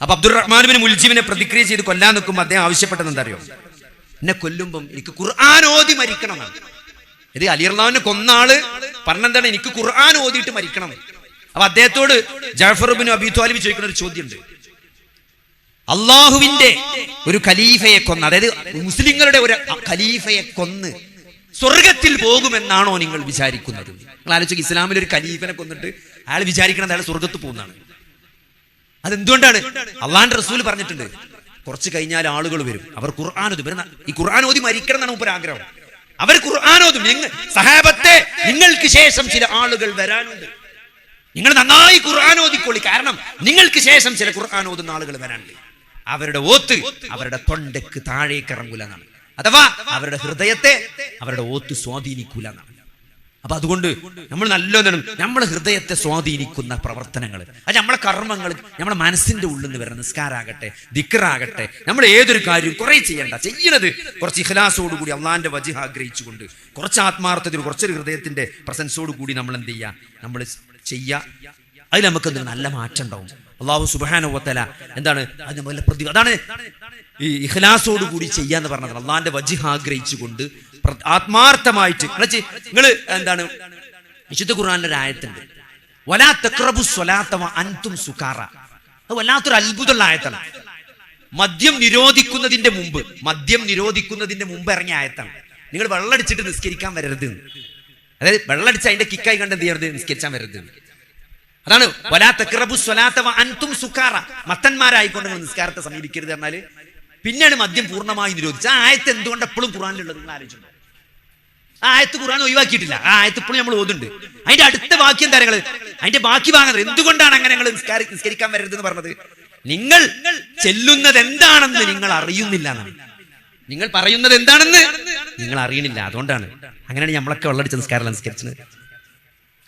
അപ്പൊ അബ്ദുറഹ്മാൻ ബിൻ മുൽജിമിനെ പ്രതിക്രിയ ചെയ്ത് കൊല്ലാൻ നിൽക്കുമ്പോൾ അദ്ദേഹം ആവശ്യപ്പെട്ടത് എന്താ അറിയോ? എന്നെ കൊല്ലുമ്പം എനിക്ക് ഖുർആൻ ഓതി മരിക്കണം എന്നാണ്. ഇത് അലി റളിയല്ലാഹുവിനെ കൊന്ന ആള് പറഞ്ഞെന്താണ്, എനിക്ക് ഖുർആൻ ഓതിയിട്ട് മരിക്കണം. അപ്പൊ അദ്ദേഹത്തോട് ജഅഫർ ബിൻ അബീ ത്വാലിബ് ചോദിക്കുന്ന ഒരു ചോദ്യമുണ്ട്. അള്ളാഹുവിന്റെ ഒരു ഖലീഫയെ കൊന്ന്, അതായത് മുസ്ലിങ്ങളുടെ ഒരു ഖലീഫയെ കൊന്ന് സ്വർഗത്തിൽ പോകുമെന്നാണോ നിങ്ങൾ വിചാരിക്കുന്നത്? നിങ്ങൾ ആലോചിക്കുക, ഇസ്ലാമിൽ ഒരു ഖലീഫനെ കൊന്നിട്ട് അയാൾ വിചാരിക്കണം അയാൾ സ്വർഗത്ത് പോകുന്നതാണ്. അതെന്തുകൊണ്ടാണ്? അള്ളാഹിന്റെ റസൂൽ പറഞ്ഞിട്ടുണ്ട്, കുറച്ച് കഴിഞ്ഞാൽ ആളുകൾ വരും, അവർ ഖുർആൻ ഓതും. ഈ ഖുർആൻ ഓതി മരിക്കണം എന്നാണ് മൂപ്പര് ആഗ്രഹം. അവർ ഖുർആൻ ഓതും. സഹാബത്തെ, നിങ്ങൾക്ക് ശേഷം ചില ആളുകൾ വരാനുണ്ട്, നിങ്ങൾ നന്നായി ഖുർആൻ ഓതിക്കൊള്ളി, കാരണം നിങ്ങൾക്ക് ശേഷം ചില ഖുർആൻ ഓതുന്ന ആളുകൾ വരാനുണ്ട്. അവരുടെ ഓത്ത് അവരുടെ തൊണ്ടക്ക് താഴേക്ക് ഇറങ്ങൂല എന്നാണ്. അഥവാ അവരുടെ ഹൃദയത്തെ അവരുടെ ഓത്ത് സ്വാധീനിക്കൂല എന്നാണ്. അപ്പൊ അതുകൊണ്ട് നമ്മൾ നല്ലോണം നമ്മളെ ഹൃദയത്തെ സ്വാധീനിക്കുന്ന പ്രവർത്തനങ്ങൾ, അത് നമ്മളെ കർമ്മങ്ങൾ, നമ്മുടെ മനസ്സിന്റെ ഉള്ളിൽ നിന്ന് വരുന്ന നിസ്കാരാകട്ടെ, ദിക്റാകട്ടെ, നമ്മൾ ഏതൊരു കാര്യവും കുറെ ചെയ്യണത് കുറച്ച് ഇഖ്ലാസോടുകൂടി അള്ളാന്റെ വജ്ഹ് ആഗ്രഹിച്ചുകൊണ്ട്, കുറച്ച് ആത്മാർത്ഥത്തിൽ, കുറച്ചൊരു ഹൃദയത്തിന്റെ പ്രസൻസോട് കൂടി നമ്മൾ എന്ത് ചെയ്യുക, നമ്മൾ ചെയ്യുക. അതിൽ നമുക്ക് എന്തെങ്കിലും നല്ല മാറ്റം ഉണ്ടാവും. അള്ളാഹു സുബ്ഹാനഹു വ തആല എന്താണ് അതിന് വല്ല അതാണ് ഈ ഇഖ്ലാസോട് കൂടി ചെയ്യാന്ന് പറഞ്ഞത്. അള്ളാന്റെ വജ്ഹ് ആഗ്രഹിച്ചുകൊണ്ട് ആത്മാർത്ഥമായിട്ട് നിങ്ങൾ എന്താണ്, വിശുദ്ധ ഖുർആനിലെ ഒരു ആയത്തുണ്ട്, വലാ തഖ്റബു സ്വലാത്ത വ അൻതും സുകാറ. അത് വല്ലാത്തൊരു അത്ഭുതമുള്ള ആയത്താണ്. മദ്യം നിരോധിക്കുന്നതിന്റെ മുമ്പ് ഇറങ്ങിയ ആയത്താണ്. നിങ്ങൾ വെള്ളടിച്ചിട്ട് നിസ്കരിക്കാൻ വരരുത്. അതായത് വെള്ളടിച്ച് അതിന്റെ കിക്കായി കണ്ട് എന്ത് ചെയ്യരുത്, നിസ്കരിച്ചാൻ വരരുത്. അതാണ് വലാ തഖ്റബു സ്വലാത്ത വ അൻതും സുകാറ. മത്തന്മാരായിക്കൊണ്ട് നിങ്ങൾ നിസ്കാരത്തെ സമീപിക്കരുത് എന്നാല് പിന്നെയാണ് മദ്യം പൂർണ്ണമായി നിരോധിച്ചത്. ആ ആയത്ത് എന്തുകൊണ്ട് എപ്പോഴും ഖുർആനിലുള്ളത് നിങ്ങൾ ആലോചിച്ചു? ആ ആയത്ത് ഖുർആൻ ഒഴിവാക്കിയിട്ടില്ല. ആ ആയത്ത് ഇപ്പോഴും നമ്മൾ ഓതുന്നുണ്ട്. അതിന്റെ അടുത്ത വാക്യം തരങ്ങൾ, അതിന്റെ ബാക്കി ഭാഗങ്ങൾ എന്തുകൊണ്ടാണ് അങ്ങനെ നിങ്ങൾ നിസ്കരിക്കാൻ വരരുതെന്ന് പറഞ്ഞത്? നിങ്ങൾ ചെല്ലുന്നത് എന്താണെന്ന് നിങ്ങൾ അറിയുന്നില്ല എന്നാണ്. നിങ്ങൾ പറയുന്നത് എന്താണെന്ന് നിങ്ങൾ അറിയണില്ല, അതുകൊണ്ടാണ്. അങ്ങനെയാണ് നമ്മളൊക്കെ വെള്ളടിച്ച നിസ്കാരം നിസ്കരിച്ചത്.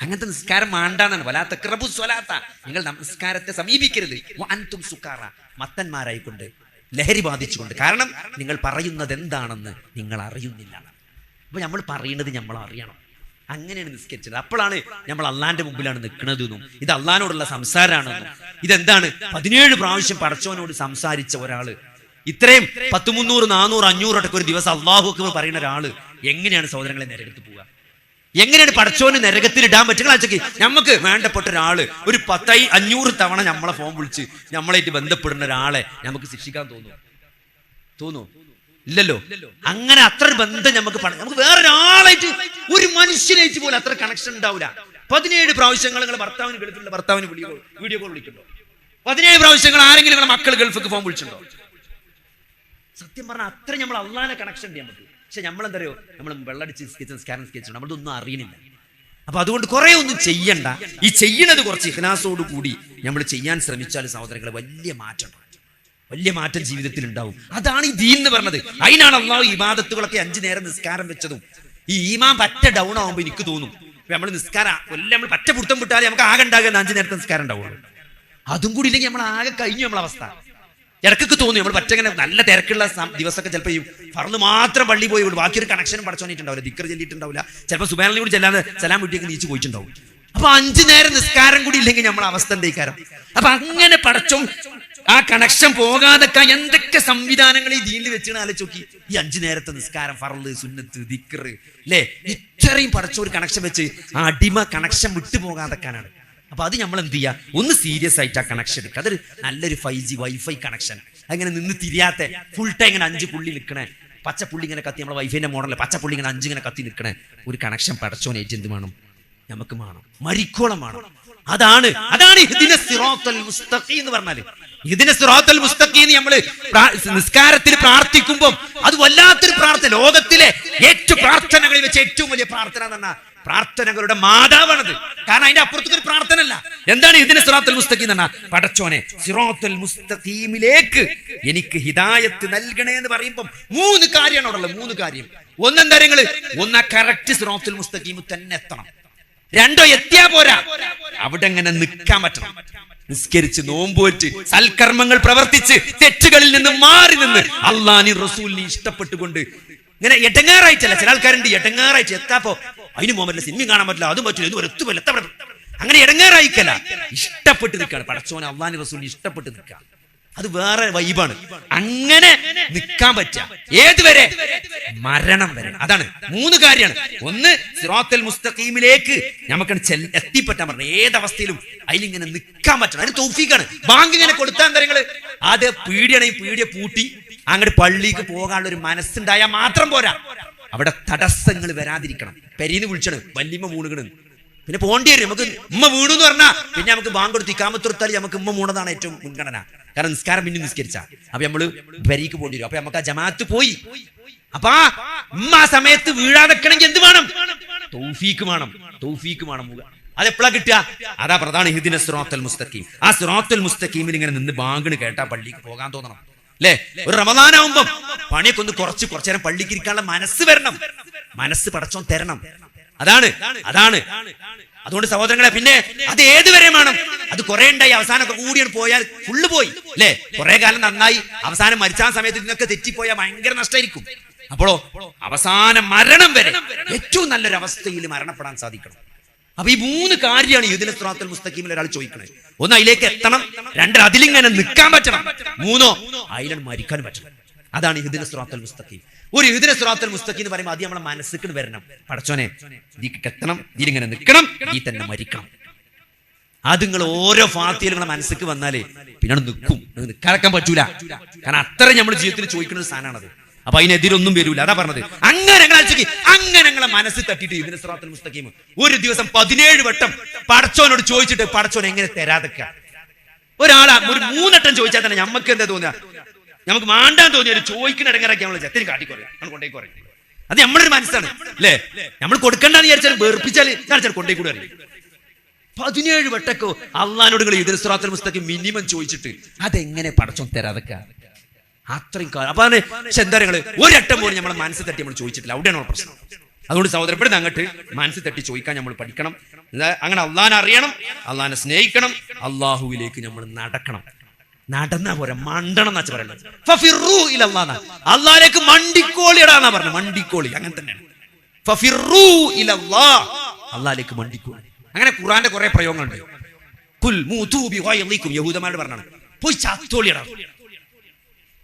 അങ്ങനത്തെ നിസ്കാരം വേണ്ടാന്നാണ്. വലാ തഖ്റബു സ്വലാത്ത, നിങ്ങൾ നമസ്കാരത്തെ സമീപിക്കരുത്. വ അൻതും സുകാറ, മത്തന്മാരായിക്കൊണ്ട്, ലഹരി ബാധിച്ചുകൊണ്ട്. കാരണം നിങ്ങൾ പറയുന്നത് എന്താണെന്ന് നിങ്ങൾ അറിയുന്നില്ല. അപ്പൊ നമ്മൾ പറയുന്നത് നമ്മൾ അറിയണം. അങ്ങനെയാണ് നിസ്കരിച്ചത്. അപ്പോഴാണ് നമ്മൾ അള്ളാന്റെ മുമ്പിലാണ് നിൽക്കുന്നതെന്നും ഇത് അള്ളാനോടുള്ള സംസാരമാണെന്നും ഇതെന്താണ് 17 പ്രാവശ്യം പടച്ചോനോട് സംസാരിച്ച ഒരാള്, ഇത്രയും 10, 300, 400, 500 അടക്കം ഒരു ദിവസം അള്ളാഹു അക്ബർ പറയുന്ന ഒരാള് എങ്ങനെയാണ് സഹോദരങ്ങളെ നരകത്ത് പോവുക? എങ്ങനെയാണ് പടച്ചോന് നരകത്തിൽ ഇടാൻ പറ്റുക? നമുക്ക് വേണ്ടപ്പെട്ട ഒരാള് ഒരു 10, 500 തവണ നമ്മളെ ഫോൺ വിളിച്ച് നമ്മളായിട്ട് ബന്ധപ്പെടുന്ന ഒരാളെ നമുക്ക് ശിക്ഷിക്കാൻ തോന്നുമോ? ഇല്ലല്ലോ. അങ്ങനെ അത്ര ബന്ധം നമുക്ക് വേറൊരാളായിട്ട്, ഒരു മനുഷ്യനായിട്ട് പോലും അത്ര കണക്ഷൻ ഉണ്ടാവില്ല. 17 പ്രാവശ്യങ്ങൾ നിങ്ങൾ ഭർത്താവിന് ഗൾഫിലുള്ള ഭർത്താവിന് വീഡിയോ കോൾ വിളിക്കണ്ടോ? 17 പ്രാവശ്യങ്ങൾ ആരെങ്കിലും നിങ്ങളെ മക്കൾ ഗൾഫിക്ക് ഫോൺ വിളിച്ചിട്ടുണ്ടോ? സത്യം പറഞ്ഞാൽ അത്ര നമ്മൾ അള്ളാനെ കണക്ഷൻ ചെയ്യാൻ പറ്റും. പക്ഷെ നമ്മളെന്താ അറിയോ, നമ്മൾ വെള്ളടിച്ച് നിസ്കാരം സ്കെച്ച് നമ്മളതൊന്നും അറിയണില്ല. അപ്പൊ അതുകൊണ്ട് കുറെ ഒന്നും ചെയ്യണ്ട. ഈ ചെയ്യണത് കുറച്ച് ഇഖ്ലാസോട് കൂടി നമ്മൾ ചെയ്യാൻ ശ്രമിച്ചാൽ സഹോദരങ്ങളെ വലിയ മാറ്റം ജീവിതത്തിൽ ഉണ്ടാവും. അതാണ് ഈ ദീൻ എന്ന് പറഞ്ഞത്. അതിനാണ് അള്ളാഹു ഇബാദത്തുകളൊക്കെ 5 നേരം നിസ്കാരം വെച്ചതും. ഈ ഈമാൻ പറ്റ ഡൗൺ ആവുമ്പോൾ എനിക്ക് തോന്നും നമ്മൾ നിസ്കാരം നമ്മൾ പറ്റ പുറത്തം വിട്ടാലേ നമുക്ക് ആകെ ഉണ്ടാകുന്ന 5 നേരത്തെ നിസ്കാരം ഉണ്ടാവുള്ളൂ. അതും കൂടി ഇല്ലെങ്കിൽ നമ്മൾ ആകെ കഴിഞ്ഞു നമ്മളെ അവസ്ഥ. ഇടക്കൊക്കെ തോന്നി നമ്മൾ പറ്റങ്ങനെ നല്ല തിരക്കുള്ള ദിവസമൊക്കെ ചിലപ്പോൾ ഈ ഫർള് മാത്രം പള്ളി പോയി ബാക്കിയൊരു കണക്ഷനും പടച്ചോനിട്ടുണ്ടാവില്ല, ദിക്ർ ചൊല്ലിയിട്ടുണ്ടാവില്ല, ചിലപ്പോൾ സുബഹാനല്ലാഹ് കൂടി ചെല്ലാതെ സലാം വീട്ടിലേക്ക് നീച്ചു പോയിട്ടുണ്ടാവും. അപ്പൊ 5 നേരം നിസ്കാരം കൂടി ഇല്ലെങ്കിൽ നമ്മളെ അവസ്ഥ എന്തേക്കാരം? അപ്പൊ അങ്ങനെ പടച്ചോൻ ആ കണക്ഷൻ പോകാതൊക്കെ എന്തൊക്കെ സംവിധാനങ്ങൾ ഈ ദീനിൽ വെച്ചാണ് ആലോചിച്ച്. ഈ 5 നേരത്തെ നിസ്കാരം, ഫർള്, സുന്നത്ത്, ദിക്ർ, അല്ലേ, ഇത്രയും പടച്ചോൻ ഒരു കണക്ഷൻ വെച്ച് ആ അടിമ കണക്ഷൻ വിട്ടുപോകാതൊക്കെയാണ്. അപ്പൊ അത് നമ്മൾ എന്ത് ചെയ്യുക, ഒന്ന് സീരിയസ് ആയിട്ട് ആ കണക്ഷൻ എടുക്കുക. അതൊരു നല്ലൊരു 5G വൈഫൈ കണക്ഷൻ, അങ്ങനെ നിന്ന് തിരിയാത്ത ഫുൾ ടൈം ഇങ്ങനെ 5 പുള്ളി നിൽക്കണേ, പച്ചപ്പുള്ളി ഇങ്ങനെ കത്തി, നമ്മളെ വൈഫൈന്റെ മോഡല് പച്ചപ്പുള്ളി ഇങ്ങനെ 5 ഇങ്ങനെ കത്തി നിൽക്കണേ ഒരു കണക്ഷൻ പടച്ചോനേറ്റ് എന്ത് വേണം, നമുക്ക് വേണം, മരിക്കോളം വേണം. അതാണ് ഇഹ്ദിനസ് സിറാത്തൽ മുസ്തഖീം എന്ന് പറഞ്ഞാല്. ഇഹ്ദിനസ് സിറാത്തൽ മുസ്തഖീം നമ്മള് നിസ്കാരത്തിൽ പ്രാർത്ഥിക്കുമ്പോൾ അത് വല്ലാത്തൊരു പ്രാർത്ഥന, ലോകത്തിലെ ഏറ്റവും പ്രാർത്ഥനകളിൽ വെച്ച് ഏറ്റവും വലിയ പ്രാർത്ഥന എന്ന് പറഞ്ഞാൽ പ്രാർത്ഥനകളുടെ മാതാവാണത്. കാരണം അതിന്റെ അപ്പുറത്തേക്ക് ഒരു പ്രാർത്ഥന അല്ല. എന്താണ് ഇതിന് സിറാത്തുൽ മുസ്തഖീം എന്ന് പറഞ്ഞാൽ, പടച്ചോനെ സിറാത്തുൽ മുസ്തഖീമിലേക്ക് എനിക്ക് ഹിദായത്ത് നൽകണേ എന്ന് പറയുമ്പോൾ 3 കാര്യമാണ് അവിടെ ഉള്ളത്. 3 കാര്യം. ഒന്നെന്താ കാര്യങ്ങള്, ഒന്ന് കറക്റ്റ് സിറാത്തുൽ മുസ്തഖീം തന്നെ എത്തണം. 2 എത്തിയാ പോരാ, അവിടെ എങ്ങനെ നിൽക്കാൻ പറ്റണം. നിസ്കരിച്ച്, നോമ്പോറ്റ്, സൽക്കർമ്മങ്ങൾ പ്രവർത്തിച്ച്, തെറ്റുകളിൽ നിന്ന് മാറി നിന്ന് അള്ളാഹുവിനെ റസൂലിനെ ഇഷ്ടപ്പെട്ടുകൊണ്ട് ഇങ്ങനെ എടങ്ങാറായിട്ടല്ല. ചില ആൾക്കാരുണ്ട് എടങ്ങാറായിട്ട് എത്താപ്പോ അതിന് പോകാൻ പറ്റില്ല, സിനിമ കാണാൻ പറ്റില്ല, അതും പറ്റില്ല, ഇതും എത്തുമല്ല, അങ്ങനെ ഇടങ്ങാറായിക്കല്ല, ഇഷ്ടപ്പെട്ട് നിൽക്കുകയാണ്. പടച്ചോനെ അള്ളാഹുവിനെ റസൂലിനെ ഇഷ്ടപ്പെട്ട് നിൽക്കുക, അത് വേറെ വൈബാണ്. അങ്ങനെ നിൽക്കാൻ പറ്റുക ഏതുവരെ? മരണം വരെ. അതാണ് 3 കാര്യമാണ്. ഒന്ന് സിറാത്തുൽ മുസ്തഖീമിലേക്ക് നമുക്ക് എത്തിപ്പെട്ടാൻ പറഞ്ഞു. ഏതവസ്ഥയിലും അതിലിങ്ങനെ നിൽക്കാൻ പറ്റണം. അതിന് തൗഫീഖാണ്. ബാങ്ക് ഇങ്ങനെ കൊടുത്താൻ തരങ്ങള് അത് പീടിയെ പൂട്ടി അങ്ങോട്ട് പള്ളിക്ക് പോകാനുള്ള ഒരു മനസ്സുണ്ടായാൽ മാത്രം പോരാ, അവിടെ തടസ്സങ്ങൾ വരാതിരിക്കണം. പെരീന്ന് വിളിച്ചാണ് വല്യമ്മ വീണുകണ്, പിന്നെ പോണ്ടി വരും. നമുക്ക് ഉമ്മ വീണു എന്ന് പറഞ്ഞാൽ പിന്നെ നമുക്ക് ബാങ്ക് കൊടുത്ത് ഇക്കാമത്തൊടുത്താൽ നമുക്ക് ഉമ്മ വീണതാണ് ഏറ്റവും മുൻഗണന. കാരണം നിസ്കാരം പിന്നെ നിസ്കരിച്ചാ അപ്പൊ നമ്മള് പെരീക്ക് പോണ്ടി വരും. അപ്പൊ നമുക്ക് ആ ജമാഅത്ത് പോയി. അപ്പൊ ആ ഉമ്മ ആ സമയത്ത് വീഴാതെക്കണമെങ്കിൽ എന്ത് വേണം? തൗഫീഖ് വേണം. അതെപ്പോഴാ കിട്ടുക? അതാ പ്രധാന ഇഹ്ദിനസ് സിറാത്തുൽ മുസ്തഖീം. ആ സിറാത്തുൽ മുസ്തഖീമിൽ ഇങ്ങനെ നിന്ന് ബാങ്കിന് കേട്ടാ പള്ളിക്ക് പോകാൻ തോന്നണം, അല്ലേ? ഒരു റമദാനാവുമ്പം പണിയൊക്കെ ഒന്ന് കുറച്ച് നേരം പള്ളിക്ക് ഇരിക്കാനുള്ള മനസ്സ് വരണം. മനസ്സ് പടച്ചോൻ തരണം. അതാണ് അതാണ് അതുകൊണ്ട് സഹോദരങ്ങളെ, പിന്നെ അത് ഏതുവരെ വേണം? അത് കുറെ ഉണ്ടായി അവസാനമൊക്കെ കൂടിയാണ് പോയാൽ ഫുള്ള് പോയി അല്ലേ? കുറെ കാലം നന്നായി അവസാനം മരിച്ചാൻ സമയത്ത് ഇതിനൊക്കെ തെറ്റിപ്പോയാൽ ഭയങ്കര നഷ്ടമായിരിക്കും. അപ്പോഴോ അവസാന മരണം വരെ ഏറ്റവും നല്ലൊരു അവസ്ഥയിൽ മരണപ്പെടാൻ സാധിക്കണം. അപ്പൊ ഈ 3 കാര്യമാണ് ഇഹ്ദിന സിറാത്തുൽ മുസ്തഖീമിൽ ഒരാൾ ചോദിക്കണേ. ഒന്ന്, അതിലേക്ക് എത്തണം. 2, അതിലിങ്ങനെ നിൽക്കാൻ പറ്റണം. 3, അതിലാണ് മരിക്കാൻ പറ്റണം. അതാണ് ഇഹ്ദിന സിറാത്തുൽ മുസ്തഖീം. ഒരു ഇഹ്ദിന സിറാത്തുൽ മുസ്തഖീം എന്ന് പറയുമ്പോൾ അത് നമ്മളെ മനസ്സിലേക്ക് വരണം. പടച്ചോനെ, ഇതിലേക്ക് എത്തണം, ഇതിലിങ്ങനെ നിൽക്കണം, ഈ തന്നെ മരിക്കണം. അത് നിങ്ങൾ ഓരോ ഫാത്തിഹയിലും നിങ്ങളെ മനസ്സിലേക്ക് വന്നാലേ പിന്നെ നിൽക്കും. നിൽക്കാക്കാൻ പറ്റൂല. കാരണം അത്ര നമ്മൾ ജീവിതത്തിൽ ചോദിക്കുന്ന ഒരു സാധനമാണത്. അപ്പൊ അതിനെതിരൊന്നും വരൂല. അതാ പറഞ്ഞത്. അങ്ങനെ നിങ്ങളെ മനസ്സിൽ തട്ടിയിട്ട് ഇഹ്ദിന സിറാത്തുൽ മുസ്തഖീം ഒരു ദിവസം 17 വട്ടം പടച്ചോനോട് ചോദിച്ചിട്ട് പടച്ചോൻ എങ്ങനെ തരാതൊക്കെ. ഒരാളെ ഒരു 3 വട്ടം ചോദിച്ചാൽ തന്നെ നമുക്ക് എന്താ തോന്നുക? നമുക്ക് മാണ്ടാൻ തോന്നിയ ഒരു ചോദിക്കുന്ന ഇടങ്ങാറാക്കി നമ്മൾ ചെത്തിന് കാട്ടിക്കുറയും, നമ്മൾ കൊണ്ടേ കുറയും. അത് നമ്മളൊരു മനസ്സാണ് അല്ലേ? നമ്മൾ കൊടുക്കണ്ടെന്ന് വിചാരിച്ചാലും വെറുപ്പിച്ചാൽ കൊണ്ടേ കൂടെ അറിയും. 17 വട്ടക്കോ അള്ളാനോട് നിങ്ങൾ ഇഹ്ദിന സിറാത്തുൽ മുസ്തഖീം മിനിമം ചോദിച്ചിട്ട് അതെങ്ങനെ പടച്ചോൻ തരാതൊക്കെ. അത്രയും കാലം. അപ്പൊ അതാണ്. പക്ഷെ എന്താ നിങ്ങള് ഒരട്ടം പോലും നമ്മളെ മനസ്സിൽ തട്ടി നമ്മൾ ചോദിച്ചിട്ടില്ല. അവിടെയാണോ പ്രശ്നം? അതുകൊണ്ട് സഹോദരപ്പെടുന്ന അങ്ങോട്ട് മനസ്സിൽ തട്ടി ചോദിക്കാൻ നമ്മൾ പഠിക്കണം. അങ്ങനെ അള്ളാനെ അറിയണം, അള്ളാനെ സ്നേഹിക്കണം, അള്ളാഹുവിലേക്ക് നമ്മൾ നടക്കണം. നടന്നാ പോരാ, മണ്ടണം എന്നാ പറയുന്നത്. ഫഫിറൂ ഇലല്ലാഹ്, അള്ളാഹിലേക്ക് മണ്ടിക്കോളിടാന്നാ പറഞ്ഞു. മണ്ടിക്കോളി അങ്ങനെ തന്നെയാണ്. ഫഫിറൂ ഇലല്ലാഹ്, അള്ളാഹിലേക്ക് മണ്ടിക്കോളി. അങ്ങനെ ഖുർആന്റെ കുറെ പ്രയോഗങ്ങളുണ്ട്. കുൽ മൂതു ബിഗൈദികും, യഹൂദന്മാരോട് പറഞ്ഞാണ് പോയി ചാത്തോളിയടാ,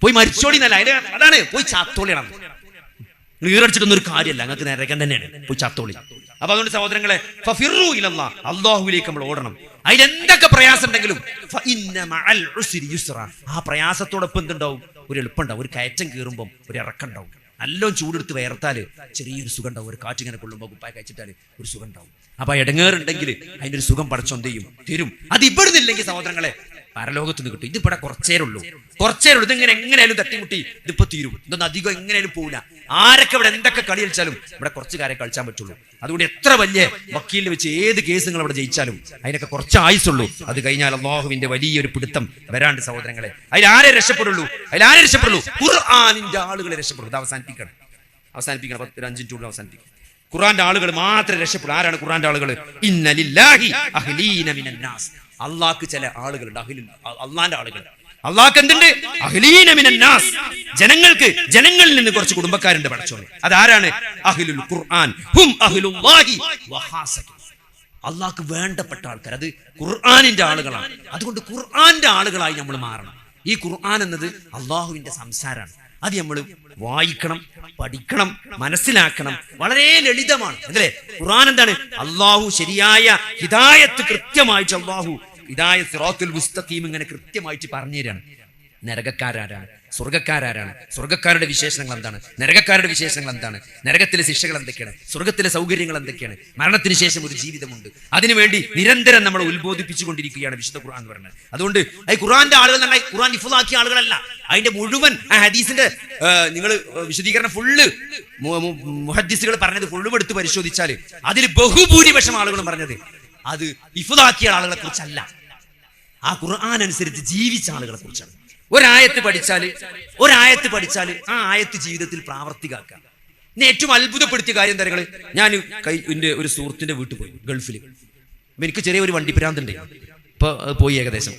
പോയി മരിച്ചോളി എന്നല്ല, അതാണ് പോയി ചാത്തോളിയണം. ഈറടിച്ചിട്ടൊന്നും ഒരു കാര്യമല്ല, അങ്ങക്ക് നരകം തന്നെയാണ്. പോയി ചാത്തോളി. അപ്പൊ അതുകൊണ്ട് സഹോദരങ്ങളെ, ഫഫിറൂ ഇലല്ലാഹ്, അള്ളാഹുവിലേക്ക് നമ്മൾ ഓടണം. അതിലെന്തൊക്കെ പ്രയാസം ഉണ്ടെങ്കിലും ഫഇന്ന മഅൽ ഉസ്രി യുസ്റാ, ആ പ്രയാസത്തോടൊപ്പം എന്തുണ്ടാവും? ഒരു എളുപ്പമുണ്ടാവും. ഒരു കയറ്റം കയറുമ്പോൾ ഒരു ഇറക്കം ഉണ്ടാവും. നല്ലോണം ചൂടെടുത്ത് വേർത്താല് ചെറിയൊരു സുഖം ഉണ്ടാവും. ഒരു കാറ്റിങ്ങനെ കൊള്ളുമ്പോൾ കുപ്പായ കഴിച്ചിട്ടാല് ഒരു സുഖം ഉണ്ടാവും. അപ്പൊ ഇടങ്ങേറുണ്ടെങ്കിൽ അതിന്റെ ഒരു സുഖം പടച്ചോൻ തരും. അത് ഇവിടുന്നില്ലെങ്കിൽ സഹോദരങ്ങളെ പരലോകത്ത് നിന്ന് കിട്ടും. ഇതിവിടെ കുറച്ചേരുള്ളൂ. ഇതിങ്ങനെ എങ്ങനെയാലും തട്ടിമുട്ടി ഇതിപ്പോ തീരും. ഇതൊന്നും അധികം എങ്ങനെയാലും പോകില്ല. ആരൊക്കെ ഇവിടെ എന്തൊക്കെ കളി കളിച്ചാലും ഇവിടെ കുറച്ച് കാര്യം കളിച്ചാൻ പറ്റുള്ളൂ. അതുകൊണ്ട് എത്ര വലിയ വക്കീലിൽ വെച്ച് ഏത് കേസ് നിങ്ങൾ അവിടെ ജയിച്ചാലും അതിനൊക്കെ കുറച്ച് ആയുസുള്ളൂ. അത് കഴിഞ്ഞാൽ അല്ലാഹുവിന്റെ വലിയൊരു പിടുത്തം വരാണ്ട് സഹോദരങ്ങളെ. അതിലാരെ രക്ഷപ്പെടുള്ളൂ? ഖുർആനിന്റെ ആളുകളെ രക്ഷപ്പെടുള്ളൂ. ഇത് അവസാനിപ്പിക്കണം. 5 മിനിറ്റ് അവസാനിപ്പിക്കണം. ഖുർആന്റെ ആളുകൾ മാത്രമേ രക്ഷപ്പെടൂ. ആരാണ് ഖുർആന്റെ ആളുകൾ? ഇന്ന ലില്ലാഹി അഹ്ലീന മിനൻ നാസ്, അള്ളാഹ്ക്ക് ചില ആളുകളുണ്ട്. അള്ളാന്റെ ആളുകൾ. അള്ളാഹ്ക്ക് എന്തുണ്ട്? അഹ്ലീന മിനൻ നാസ്, ജനങ്ങളിൽ നിന്ന് കുറച്ച് കുടുംബക്കാരുണ്ട് പടച്ചോനെ. അതാരാണ്? അഹ്ലുൽ ഖുർആൻ ഹും അഹ്ലുല്ലാഹി വഹാസതു, അള്ളാഹ്ക്ക് വേണ്ടപ്പെട്ട ആൾക്കാർ. അത് ഖുർആനിന്റെ ആളുകളാണ്. അതുകൊണ്ട് ഖുർആന്റെ ആളുകളായി നമ്മൾ മാറണം. ഈ ഖുർആൻ എന്നത് അള്ളാഹുവിന്റെ സംസാരമാണ്. അത് നമ്മൾ വായിക്കണം, പഠിക്കണം, മനസ്സിലാക്കണം. വളരെ ലളിതമാണ് അല്ലേ? ഖുർആൻ എന്താണ്? അള്ളാഹു ശരിയായ ഹിദായത്ത് കൃത്യമായിട്ട് ഹിദായത്ത് സിറാത്തുൽ മുസ്തഖീം ഇങ്ങനെ കൃത്യമായിട്ട് പറഞ്ഞു തരാണ്. നരകക്കാരാരാണ്, സ്വർഗക്കാരാരാണ്, സ്വർഗക്കാരുടെ വിശേഷണങ്ങൾ എന്താണ്, നരകക്കാരുടെ വിശേഷണങ്ങൾ എന്താണ്, നരകത്തിലെ ശിക്ഷകൾ എന്തൊക്കെയാണ്, സ്വർഗത്തിലെ സൗകര്യങ്ങൾ എന്തൊക്കെയാണ്, മരണത്തിന് ശേഷം ഒരു ജീവിതമുണ്ട്. അതിനുവേണ്ടി നിരന്തരം നമ്മൾ ഉത്ബോധിപ്പിച്ചുകൊണ്ടിരിക്കുകയാണ് വിശുദ്ധ ഖുർആൻ എന്ന് പറയുന്നത്. അതുകൊണ്ട് ഈ ഖുർആന്റെ ആളുകൾ തന്നെ ഖുർആൻ ഹിഫ്ളാക്കിയ ആളുകളല്ല. അതിന്റെ മുഴുവൻ ഹദീസിന്റെ നിങ്ങൾ വിശദീകരണം ഫുള്ള് മുഹദ്ദിസുകൾ പറഞ്ഞത് ഫുള്ളും എടുത്ത് പരിശോധിച്ചാൽ അതിൽ ബഹുഭൂരിപക്ഷം ആളുകളും പറഞ്ഞത് അത് ഹിഫ്ളാക്കിയ ആളുകളെ കുറിച്ചല്ല, ആ ഖുർആൻ അനുസരിച്ച് ജീവിച്ച ആളുകളെ കുറിച്ചാണ്. ഒരായത്ത് പഠിച്ചാൽ ആ ആയത്ത് ജീവിതത്തിൽ പ്രാവർത്തികമാക്കുക. ഇനി ഏറ്റവും അത്ഭുതപ്പെടുത്തിയ കാര്യം എന്താ? ഞാൻ എൻ്റെ ഒരു സുഹൃത്തിന്റെ വീട്ടിൽ പോയി, ഗൾഫിൽ. എനിക്ക് ചെറിയൊരു വണ്ടി ഭ്രാന്തുണ്ട്. ഇപ്പൊ പോയി ഏകദേശം.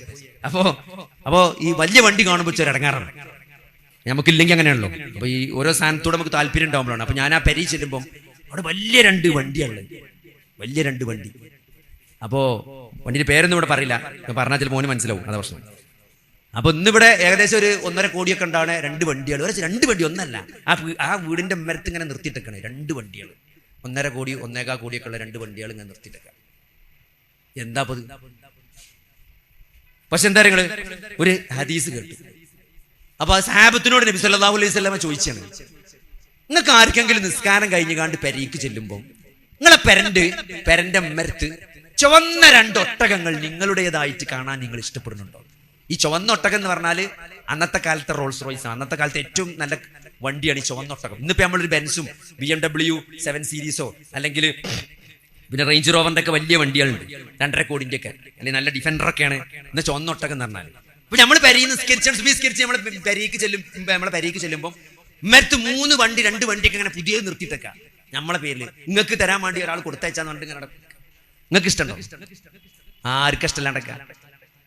അപ്പോ ഈ വലിയ വണ്ടി കാണുമ്പോൾ ചെറിയ ഇടങ്ങാറാണ്. നമുക്കില്ലെങ്കിൽ അങ്ങനെയാണല്ലോ. അപ്പൊ ഈ ഓരോ സാധനത്തോടെ നമുക്ക് താല്പര്യം ഉണ്ടാവുമ്പോഴാണ്. അപ്പൊ ഞാൻ ആ പെരീ ചെല്ലുമ്പോൾ അവിടെ വലിയ 2 വണ്ടിയാണ്. അപ്പോ വണ്ടിന്റെ പേരൊന്നും ഇവിടെ പറയില്ല, പറഞ്ഞാൽ ചില മോന് മനസ്സിലാവും. അതാ പ്രശ്നം. അപ്പൊ ഇന്നിവിടെ ഏകദേശം ഒരു 1.5 കോടിയൊക്കെ ഉണ്ടാവണ 2 വണ്ടികൾ. 2 വണ്ടി ഒന്നല്ല, ആ വീടിന്റെ മരത്ത് ഇങ്ങനെ നിർത്തിയിട്ടേക്കാണ് 2 വണ്ടികൾ. 1.5 കോടി 1.25 കോടിയൊക്കെ ഉള്ള 2 വണ്ടികൾ ഇങ്ങനെ നിർത്തിയിട്ടേക്ക. എന്താ പത്? പക്ഷെ എന്താ നിങ്ങള് ഒരു ഹദീസ് കേട്ടു. അപ്പൊ ആ സഹാബത്തിനോട് നബി സല്ലല്ലാഹു അലൈഹി വസല്ലം ചോദിച്ചാണ്, നിങ്ങൾക്ക് ആർക്കെങ്കിലും നിസ്കാരം കഴിഞ്ഞുകാണ്ട് പെരീക്ക് ചെല്ലുമ്പോൾ നിങ്ങളെ പെരന്റെ മരത്ത് ചുവന്ന 2 ഒട്ടകങ്ങൾ നിങ്ങളുടേതായിട്ട് കാണാൻ നിങ്ങൾ ഇഷ്ടപ്പെടുന്നുണ്ടോ? ഈ ചുവന്ന ഒട്ടകം എന്ന് പറഞ്ഞാൽ അന്നത്തെ കാലത്തെ റോൾസ് റോയ്സ്, അന്നത്തെ കാലത്തെ ഏറ്റവും നല്ല വണ്ടിയാണ് ഈ ചുവന്ന ഒട്ടകം. ഇന്നിപ്പോ നമ്മളൊരു ബെൻസും BMW 7 സീരീസോ അല്ലെങ്കിൽ പിന്നെ റേഞ്ച് റോവറിന്റെ ഒക്കെ വലിയ വണ്ടികളുണ്ട്, 2.5 കോടിന്റെ ഒക്കെ, അല്ലെങ്കിൽ നല്ല ഡിഫൻഡറൊക്കെയാണ് ഇന്ന് ചുവന്ന ഒട്ടകം എന്ന് പറഞ്ഞാൽ. ഇപ്പൊ നമ്മൾ പെരീന്ന് നിസ്കരിച്ച് നമ്മളെ പെരീക്ക് ചെല്ലുമ്പോൾ മരത്ത് 3 വണ്ടി 2 വണ്ടിയൊക്കെ അങ്ങനെ പുതിയത് നിർത്തിയിട്ടേക്കാം. നമ്മളെ പേരിൽ നിങ്ങൾക്ക് തരാൻ വേണ്ടി ഒരാൾ കൊടുത്തയച്ചാന്ന് പറഞ്ഞിട്ട് ഇങ്ങനെ നടക്കും. നിങ്ങൾക്ക് ഇഷ്ടമുണ്ടോ? ആർക്കും ഇഷ്ടമല്ലാണ്ടൊക്കെ.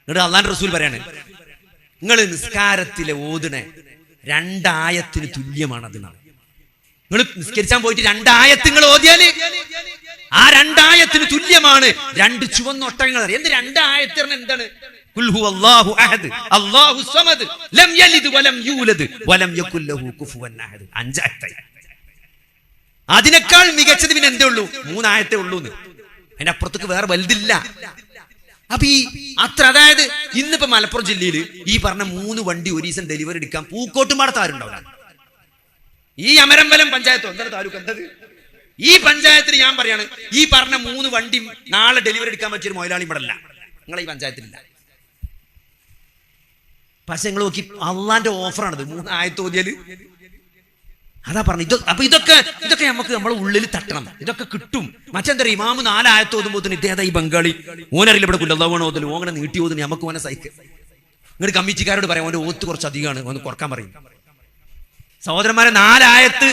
എന്നിട്ട് അള്ളാന്റെ റസൂൽ പറയാണ്, നിങ്ങൾ നിസ്കാരത്തിലെ ഓതിനെ 2 ആയത്തിന് തുല്യമാണതെന്നാണ്. നിങ്ങൾ നിസ്കരിച്ചാൻ പോയിട്ട് 2 ആയത്ത് നിങ്ങൾ ഓതിയാല് ആ 2 ആയത്തിന് തുല്യമാണ് 2 ചുവന്ന ഒട്ടകങ്ങൾ. എന്ത് 2 ആയത്ത് എന്താണ്? ഖുൽ ഹുവല്ലാഹു അഹദ് അല്ലാഹു സമദ് ലം യലിദ് വലം യൂലദ് വലം യകുൽ ലഹു കുഫുവൻ അഹദ്. 5 ആയത്ത്. അതിനേക്കാൾ മികച്ചത് പിന്നെ എന്തേ ഉള്ളൂ? 3 ആയത്തേ ഉള്ളൂ. അതിന്റെ അപ്പുറത്തേക്ക് വേറെ വലുതില്ല. അപ്പൊ ഈ അത്ര, അതായത് ഇന്നിപ്പോ മലപ്പുറം ജില്ലയിൽ ഈ പറഞ്ഞ 3 വണ്ടി ഒരു ദിവസം ഡെലിവറി എടുക്കാൻ പൂക്കോട്ടുംപാടത്ത് ആരുണ്ടാവില്ല. ഈ അമരമ്പലം പഞ്ചായത്തോ എന്താണ് താലൂക്ക് എന്തത്, ഈ പഞ്ചായത്തിൽ ഞാൻ പറയാണ്, ഈ പറഞ്ഞ 3 വണ്ടി നാളെ ഡെലിവറി എടുക്കാൻ പറ്റിയൊരു മൊയിലാളി ഇവിടെ അല്ല, നിങ്ങളെ ഈ പഞ്ചായത്തിലില്ല. പക്ഷെ നിങ്ങൾ നോക്കി, അള്ളാന്റെ ഓഫറാണിത്. 3 ആയത്ത് ഓതിയാല് അതാ പറഞ്ഞു. അപ്പൊ ഇതൊക്കെ നമുക്ക് നമ്മളെ ഉള്ളിൽ തട്ടണം. ഇതൊക്കെ കിട്ടും. മറ്റെന്താ ഇമാമ് 4 ആയത്ത് ഓതുമ്പോ ഇദ്ദേഹം ഈ ബംഗാളി ഓനറിയില്ല ഇവിടെ കുല്ലല്ലാഹു ഓതല്, ഓങ്ങനെ നീട്ടി ഓതുന്നു, നമുക്ക് ഓനെ സഹിക്കുക. ഇങ്ങോട്ട് കമ്മിറ്റിക്കാരോട് പറയാം ഓന്റെ ഓത്ത് കുറച്ച് അധികമാണ്, ഒന്ന് കുറക്കാൻ പറയും. സഹോദരന്മാരെ, 4 ആയത്ത്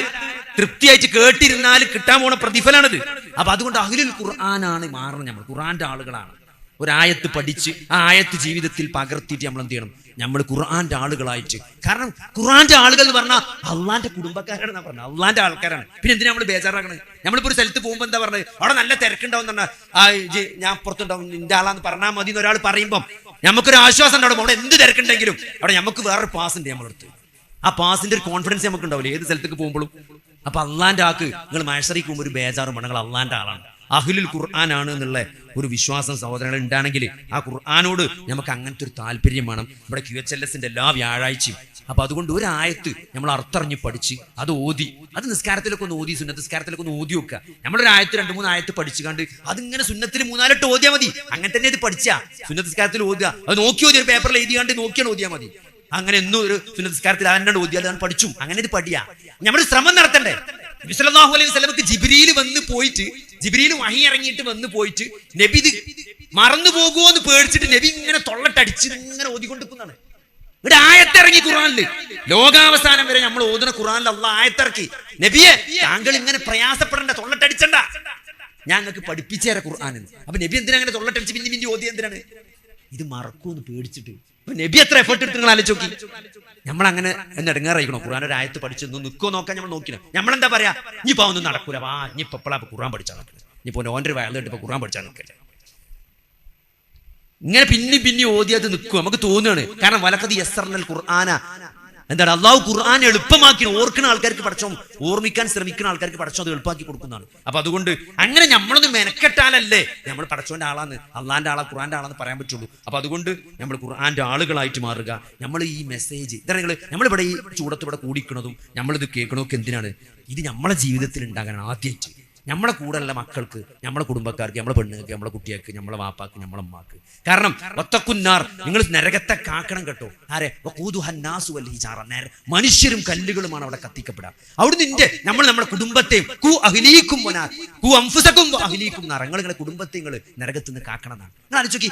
തൃപ്തിയായിട്ട് കേട്ടിരുന്നാൽ കിട്ടാൻ പോണ പ്രതിഫലാണിത്. അപ്പൊ അതുകൊണ്ട് അഹ്ലുൽ ഖുർആനാണ് മാറണം. നമ്മൾ ഖുർആന്റെ ആളുകളാണ്. ഒരായത്ത് പഠിച്ച് ആ ആയത്ത് ജീവിതത്തിൽ പകർത്തിയിട്ട് നമ്മൾ എന്ത് ചെയ്യണം? നമ്മൾ ഖുർആന്റെ ആളുകളായിട്ട്. കാരണം ഖുർആന്റെ ആളുകൾ എന്ന് പറഞ്ഞാൽ അള്ളാന്റെ കുടുംബക്കാരാണെന്നാ പറഞ്ഞത്, അള്ളാന്റെ ആൾക്കാരാണ്. പിന്നെ എന്തിനാ നമ്മൾ ബേജാറാക്കണത്? നമ്മളിപ്പോ ഒരു സ്ഥലത്ത് പോകുമ്പോൾ എന്താ പറഞ്ഞത്? അവിടെ നല്ല തിരക്കുണ്ടാവും എന്ന് പറഞ്ഞാൽ ഞാൻ പുറത്തുണ്ടാവും, നിന്റെ ആളാന്ന് പറഞ്ഞാൽ മതി എന്ന് ഒരാൾ പറയുമ്പോൾ നമുക്കൊരു ആശ്വാസം ഉണ്ടാവും. അവിടെ എന്ത് തിരക്കുണ്ടെങ്കിലും അവിടെ നമുക്ക് വേറൊരു പാസ് ഉണ്ട് നമ്മളെടുത്ത്. ആ പാസിന്റെ ഒരു കോൺഫിഡൻസ് നമുക്ക് ഉണ്ടാവില്ല ഏത് സ്ഥലത്തേക്ക് പോകുമ്പോഴും. അപ്പൊ അള്ളാന്റെ ആക്ക് നിങ്ങൾ മഹ്ശറിക്ക് പോകുമ്പോൾ ഒരു ബേജാറും വേണം, നിങ്ങൾ അള്ളാന്റെ ആളാണ്, അഹ്ലുൽ ഖുർആൻ ആണ് എന്നുള്ള ഒരു വിശ്വാസം സഹോദരങ്ങൾ ഉണ്ടാണെങ്കിൽ ആ ഖുർആനോട് നമുക്ക് അങ്ങനത്തെ ഒരു താല്പര്യം വേണം. ഇവിടെ QHLSന്റെ എല്ലാ വ്യാഴാഴ്ചയും. അപ്പൊ അതുകൊണ്ട് ഒരു ആയത്ത് നമ്മൾ അർത്ഥറിഞ്ഞ് പഠിച്ച് അത് ഓതി, അത് നിസ്കാരത്തിലൊക്കെ ഒന്ന് ഓതി, സുന്നത്ത് നിസ്കാരത്തിലൊക്കെ ഒന്ന് ഓതി വെക്കുക. നമ്മളൊരു ആയത്ത് 2-3 ആയത്ത് പഠിച്ചു കണ്ട് അതിങ്ങനെ സുന്നത്തിൽ 3-4 ഓതിയാൽ മതി. അങ്ങനെ തന്നെ ഇത് പഠിച്ചാ സുന്നത്ത് നിസ്കാരത്തിൽ ഓതുക, അത് നോക്കി ഓതി, ഒരു പേപ്പറിൽ എഴുതി കണ്ട് നോക്കിയാണ് ഓതിയാൽ മതി. അങ്ങനെ എന്നും ഒരു സുന്നത്ത് നിസ്കാരത്തിൽ ആരുടെ ഓതിയാൽ ഞാൻ പഠിച്ചു. അങ്ങനെ ഇത് പഠിയാ. നമ്മൾ ശ്രമം നടത്തണ്ടേ? നബി സല്ലല്ലാഹു അലൈഹി വസല്ലമക്ക് ജിബ്രീൽ വന്ന് പോയിട്ട്, ജിബ്രീൽ വഹി ഇറങ്ങിയിട്ട് വന്ന് പോയിട്ട് നബി ഇത് മറന്നു പോകുമോ എന്ന് പേടിച്ചിട്ട് നബി ഇങ്ങനെ തൊള്ളട്ടടിച്ച് ഇങ്ങനെ ഓതിക്കൊണ്ടിരിക്കുന്നതാണ്. ഇവിടെ ആയത്തിറങ്ങി ഖുർആനില്. ലോകാവസാനം വരെ നമ്മൾ ഓതുന്ന ഖുർആനിൽ അള്ളാഹ് ആയത്തിറക്കി, നബിയെ താങ്കൾ ഇങ്ങനെ പ്രയാസപ്പെടണ്ട, തൊള്ളട്ടടിച്ചണ്ട, ഞാൻ നിങ്ങൾക്ക് പഠിപ്പിച്ചു തരാം ഖുർആൻ. അപ്പൊ നബി എന്തിനാ അങ്ങനെ തൊള്ളട്ടടിച്ച് പിന്നെ ഓതി? എന്തിനാണ്? ഇത് മറക്കൂന്ന് പേടിച്ചിട്ട്. നബി എത്ര എഫേർട്ട് എടുത്ത് നിങ്ങൾ ആലോചിച്ച് നോക്കി. നമ്മളങ്ങനെ എന്ന് ഇടങ്ങാറായിക്കണോ? ഖുർആൻ ഒരു ആയത്ത് പഠിച്ചൊന്നും നിൽക്കോ നോക്കാൻ നമ്മൾ നോക്കിനോ? നമ്മളെന്താ പറയാ, ഇനിയിപ്പോ ഒന്നും നടക്കൂല, വാ ഇനിയിപ്പോ എപ്പോഴാ ഖുർആൻ പഠിച്ചാൽ നിൽക്കില്ല, ഇനിയിപ്പോ ഓൻ്റെ ഒരു വയലിട്ട് ഇപ്പൊ ഖുർആൻ പഠിച്ചാൽ നിൽക്കില്ല. ഇങ്ങനെ പിന്നെ ഓതിയത് നിൽക്കും, നമുക്ക് തോന്നുകയാണ്. കാരണം വലഖദ് യസ്സർനൽ ഖുർആന, എന്താണ് അള്ളാഹു ഖുർആൻ എളുപ്പമാക്കി ഓർക്കുന്ന ആൾക്കാർക്ക് പഠിച്ചോ, ഓർമ്മിക്കാൻ ശ്രമിക്കുന്ന ആൾക്കാർക്ക് പഠിച്ചോ അത് എളുപ്പമാക്കി കൊടുക്കുന്നതാണ്. അപ്പൊ അതുകൊണ്ട് അങ്ങനെ നമ്മളൊന്ന് മെനക്കെട്ടാലല്ലേ നമ്മൾ പഠിച്ചോന്റെ ആളാന്ന്, അള്ളാന്റെ ആളാ, ഖുർആന്റെ ആളാന്ന് പറയാൻ പറ്റുള്ളൂ. അപ്പൊ അതുകൊണ്ട് നമ്മൾ ഖുർആന്റെ ആളുകളായിട്ട് മാറുക. നമ്മൾ ഈ മെസ്സേജ് ഇതാണ് നമ്മളിവിടെ ഈ ചൂടത്ത് ഇവിടെ കൂടിക്കണതും നമ്മളിത് കേൾക്കണമൊക്കെ എന്തിനാണ്? ഇത് നമ്മളെ ജീവിതത്തിൽ ഉണ്ടാകാൻ ആദ്യമായിട്ട് നമ്മളെ കൂടെയുള്ള മക്കൾക്ക്, നമ്മളെ കുടുംബക്കാർക്ക്, നമ്മളെ പെണ്ണുങ്ങൾക്ക്, നമ്മളെ കുട്ടികൾക്ക്, നമ്മളെ വാപ്പാക്ക്, നമ്മളെ അമ്മാക്ക്. കാരണം വത്തക്കുന്നാർ, നിങ്ങൾ നരകത്തെ കാക്കണം കേട്ടോ. ആരെ? മനുഷ്യരും കല്ലുകളുമാണ് അവിടെ കത്തിക്കപ്പെടാം. അവിടുന്ന് നമ്മുടെ കുടുംബത്തെയും നിങ്ങളുടെ കുടുംബത്തെ നിങ്ങൾ നരകത്തിൽ നിന്ന് കാക്കണം എന്നാണ്. നിങ്ങൾ ആലോചിച്ച് നോക്കി,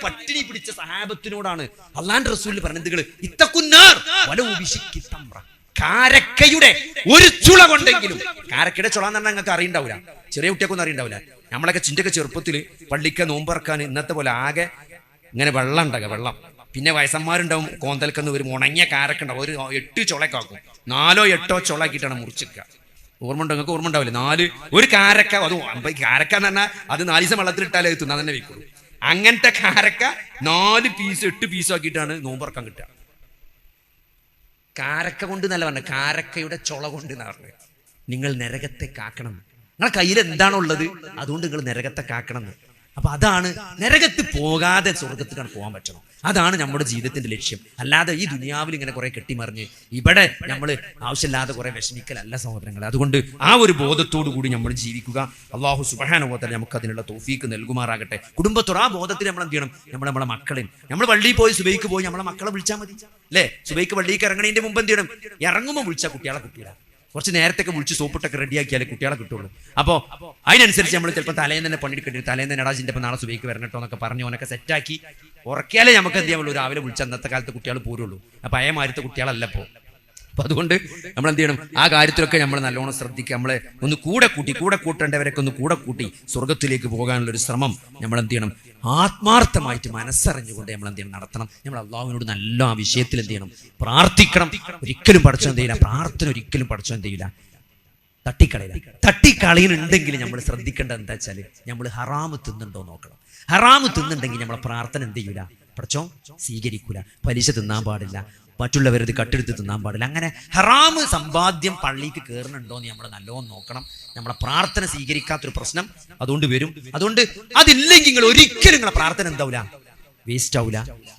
പട്ടിണി പിടിച്ച സഹാബത്തിനോടാണ് അള്ളാന്റെ റസൂൽ പറഞ്ഞത്, ഇത്തക്കുന്നാർ വലൗ ബിശിക്കി തംറ, കാരക്കയുടെ ഒരു ചുള കൊണ്ടെങ്കിലും. കാരക്കയുടെ ചുള എന്ന് പറഞ്ഞാൽ നിങ്ങൾക്ക് അറിയണ്ടാവില്ല, ചെറിയ കുട്ടിയൊക്കെ അറിയണ്ടാവില്ല. നമ്മളൊക്കെ ചിന്റൊക്കെ ചെറുപ്പത്തിൽ പള്ളിക്ക നോമ്പറക്കാൻ ഇന്നത്തെ പോലെ ആകെ ഇങ്ങനെ വെള്ളം ഉണ്ടാകുക, വെള്ളം. പിന്നെ വയസ്സന്മാരുണ്ടാവും കോന്തൽക്കെന്ന് ഒരു ഉണങ്ങിയ കാരക്ക ഉണ്ടാവും, ഒരു 8 ചുളക്കാക്കും, 4-8 ചുളാക്കിയിട്ടാണ് മുറിച്ചിക്കുക. ഓർമ്മ ഉണ്ടോ? നിങ്ങൾക്ക് ഓർമ്മ ഉണ്ടാവില്ല. ഒരു കാരക്ക, അത് കാരക്ക എന്ന് പറഞ്ഞാൽ അത് 4 ദിവസം വെള്ളത്തിലിട്ടാലേ തിന്നാൻ തന്നെ വെക്കുള്ളൂ. അങ്ങനത്തെ കാരക്ക 4 പീസ് 8 പീസ് ആക്കിയിട്ടാണ് നോമ്പറക്കാൻ കിട്ടുക. കാരക്ക കൊണ്ട് എന്നല്ല പറഞ്ഞത്, കാരക്കയുടെ ചുള കൊണ്ട് എന്നാ പറഞ്ഞത്. നിങ്ങൾ നരകത്തെ കാക്കണം. നിങ്ങളെ കയ്യിൽ എന്താണുള്ളത് അതുകൊണ്ട് നിങ്ങൾ നരകത്തെ കാക്കണം. അപ്പൊ അതാണ്, നരകത്ത് പോകാതെ സ്വർഗത്തിലാണ് പോകാൻ പറ്റണം. അതാണ് നമ്മുടെ ജീവിതത്തിന്റെ ലക്ഷ്യം. അല്ലാതെ ഈ ദുനിയാവിൽ ഇങ്ങനെ കുറെ കെട്ടിമറിഞ്ഞ് ഇവിടെ നമ്മൾ ആവശ്യമില്ലാതെ കുറെ വിഷമിക്കലല്ല സഹോദരങ്ങൾ. അതുകൊണ്ട് ആ ഒരു ബോധത്തോടു കൂടി നമ്മൾ ജീവിക്കുക. അല്ലാഹു സുബ്ഹാനഹു വ തആല നമുക്ക് അതിനുള്ള തൗഫീക്ക് നൽകുമാറാകട്ടെ. കുടുംബത്തോട് ആ ബോധത്തിൽ നമ്മൾ എന്ത് ചെയ്യണം? നമ്മളെ മക്കളെയും, നമ്മൾ പള്ളിയിൽ പോയി സുബൈക്ക് പോയി നമ്മളെ മക്കളെ വിളിച്ചാൽ മതി അല്ലേ? സുബൈക്ക് പള്ളിക്ക് ഇറങ്ങണതിന്റെ മുമ്പ് എന്ത് ചെയ്യണം? ഇറങ്ങുമ്പോൾ വിളിച്ചാൽ കുട്ടികളെ കിട്ടില്ല. കുറച്ച് നേരത്തൊക്കെ വിളിച്ച് സോപ്പിട്ടൊക്കെ റെഡിയാക്കിയാലേ കുട്ടികളെ കിട്ടുള്ളൂ. അപ്പോൾ അതിനനുസരിച്ച് നമ്മൾ ചിലപ്പോൾ തലേന്ന് തന്നെ പണിയെടുക്കേണ്ടി വരും. തലേന്ന് തന്നെ എടാജിൻ്റെ നാളെ സുബൈക്ക് വരണട്ടോ എന്നൊക്കെ പറഞ്ഞ് ഓനൊക്കെ സെറ്റാക്കി ഉറക്കിയാലേ നമുക്ക് എന്ത് ചെയ്യാൻ പറ്റുള്ളൂ? രാവിലെ വിളിച്ച് അന്നത്തെ കാലത്ത് കുട്ടികൾ പോരുള്ളൂ. അപ്പോൾ അയമാരത്തെ കുട്ടികളല്ല ഇപ്പോൾ അപ്പൊ അതുകൊണ്ട് നമ്മൾ എന്ത് ചെയ്യണം, ആ കാര്യത്തിലൊക്കെ നമ്മൾ നല്ലോണം ശ്രദ്ധിക്കുക. നമ്മളെ ഒന്ന് കൂടെ കൂട്ടേണ്ടവരൊക്കെ ഒന്ന് കൂടെ കൂട്ടി സ്വർഗത്തിലേക്ക് പോകാനുള്ള ഒരു ശ്രമം നമ്മൾ എന്ത് ചെയ്യണം, ആത്മാർത്ഥമായിട്ട് മനസ്സറിഞ്ഞുകൊണ്ട് നമ്മൾ എന്ത് ചെയ്യണം, നടത്തണം. നമ്മൾ അള്ളാഹുവിനോട് നല്ല ആ വിഷയത്തിൽ എന്ത് ചെയ്യണം, പ്രാർത്ഥിക്കണം. ഒരിക്കലും പഠിച്ചോ എന്ത് ചെയ്യില്ല, പ്രാർത്ഥന ഒരിക്കലും പഠിച്ചോ എന്ത് ചെയ്യില്ല, തട്ടിക്കളയുന്നുണ്ടെങ്കിൽ നമ്മൾ ശ്രദ്ധിക്കേണ്ടത് എന്താ വെച്ചാൽ, നമ്മൾ ഹറാമ് തിന്നുണ്ടോ നോക്കണം. ഹറാമ് തിന്നുണ്ടെങ്കിൽ നമ്മളെ പ്രാർത്ഥന എന്ത് ചെയ്യൂല, പഠിച്ചോ സ്വീകരിക്കൂല. പലിശ തിന്നാൻ പാടില്ല, മറ്റുള്ളവരത് കട്ടെടുത്ത് തിന്നാൻ പാടില്ല. അങ്ങനെ ഹറാമ് സമ്പാദ്യം പള്ളിക്ക് കയറുന്നുണ്ടോ എന്ന് നമ്മൾ നല്ലോണം നോക്കണം. നമ്മളെ പ്രാർത്ഥന സ്വീകരിക്കാത്തൊരു പ്രശ്നം അതുകൊണ്ട് വരും. അതുകൊണ്ട് അതില്ലെങ്കിൽ നിങ്ങൾ ഒരിക്കലും നിങ്ങളെ പ്രാർത്ഥന എന്താവൂല, വേസ്റ്റ് ആവൂല.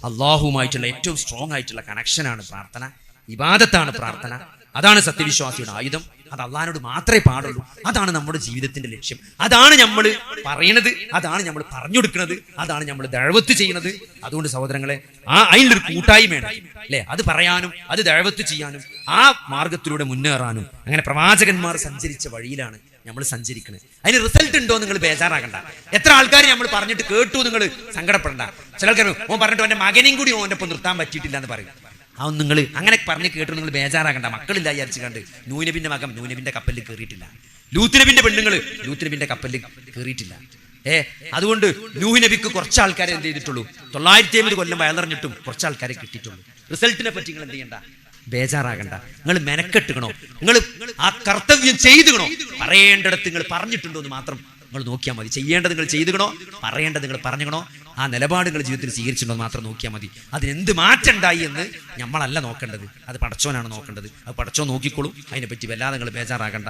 അള്ളാഹുമായിട്ടുള്ള ഏറ്റവും സ്ട്രോങ് ആയിട്ടുള്ള കണക്ഷനാണ് പ്രാർത്ഥന, ഇബാദത്താണ് പ്രാർത്ഥന. അതാണ് സത്യവിശ്വാസിയുടെ ആയുധം. അത് അള്ളാഹിനോട് മാത്രമേ പാടുള്ളൂ. അതാണ് നമ്മുടെ ജീവിതത്തിന്റെ ലക്ഷ്യം. അതാണ് നമ്മൾ പറയണത്, അതാണ് നമ്മൾ പറഞ്ഞു കൊടുക്കുന്നത്, അതാണ് നമ്മൾ ദഅവത്ത് ചെയ്യുന്നത്. അതുകൊണ്ട് സഹോദരങ്ങളെ, അതിലൊരു കൂട്ടായ്മയാണ് അല്ലെ, അത് പറയാനും അത് ദഅവത്ത് ചെയ്യാനും ആ മാർഗത്തിലൂടെ മുന്നേറാനും. അങ്ങനെ പ്രവാചകന്മാർ സഞ്ചരിച്ച വഴിയിലാണ് നമ്മൾ സഞ്ചരിക്കുന്നത്. അതിന് റിസൾട്ട് ഉണ്ടോ നിങ്ങൾ ബേജാറാകണ്ട. എത്ര ആൾക്കാർ നമ്മൾ പറഞ്ഞിട്ട് കേട്ടു നിങ്ങൾ സങ്കടപ്പെടണ്ട. ചില ആൾക്കാർ ഓൻ പറഞ്ഞിട്ട് അവന്റെ മകനെയും കൂടി ഓൻ്റെ ഒപ്പം നിർത്താൻ പറ്റിയിട്ടില്ല എന്ന് പറയും. അതൊന്നും നിങ്ങൾ അങ്ങനെ പറഞ്ഞ് കേട്ടു നിങ്ങൾ ബേജാറാകണ്ട. മക്കളില്ല വിചാരിച്ചു കണ്ട് നൂനബിന്റെ മകൻ നൂനബിന്റെ കപ്പലിൽ കയറിയിട്ടില്ല, ലൂത്ത് പെണ്ണുങ്ങൾ ലൂത്ത് നബിന്റെ കപ്പലിൽ കയറിയിട്ടില്ല. അതുകൊണ്ട് നൂഹ് നബിക്ക് കുറച്ച് ആൾക്കാരെ എന്ത് ചെയ്തിട്ടുള്ളൂ, 950 കൊല്ലം വയറിഞ്ഞിട്ടും കുറച്ച് ആൾക്കാരെ കിട്ടിയിട്ടുള്ളൂ. റിസൾട്ടിനെ പറ്റി നിങ്ങൾ എന്ത് ചെയ്യണ്ട, ബേജാറാകണ്ട. നിങ്ങൾ മെനക്കെട്ടുകണോ, നിങ്ങൾ ആ കർത്തവ്യം ചെയ്തുകണോ, പറയേണ്ടിടത്ത് നിങ്ങൾ പറഞ്ഞിട്ടുണ്ടോ എന്ന് മാത്രം നിങ്ങൾ നോക്കിയാൽ മതി. ചെയ്യേണ്ടത് നിങ്ങൾ ചെയ്തുകണോ, പറയേണ്ടത് നിങ്ങൾ പറഞ്ഞുകണോ, ആ നിലപാട് നിങ്ങൾ ജീവിതത്തിൽ സ്വീകരിച്ചിട്ടുണ്ടോ മാത്രം നോക്കിയാൽ മതി. അതിനെന്ത് മാറ്റം ഉണ്ടായി എന്ന് നമ്മളല്ല നോക്കേണ്ടത്, അത് പടച്ചോനാണ് നോക്കേണ്ടത്. അത് പടച്ചോൻ നോക്കിക്കോളും. അതിനെപ്പറ്റി വല്ലാതെ നിങ്ങൾ ബേജാറാകണ്ട.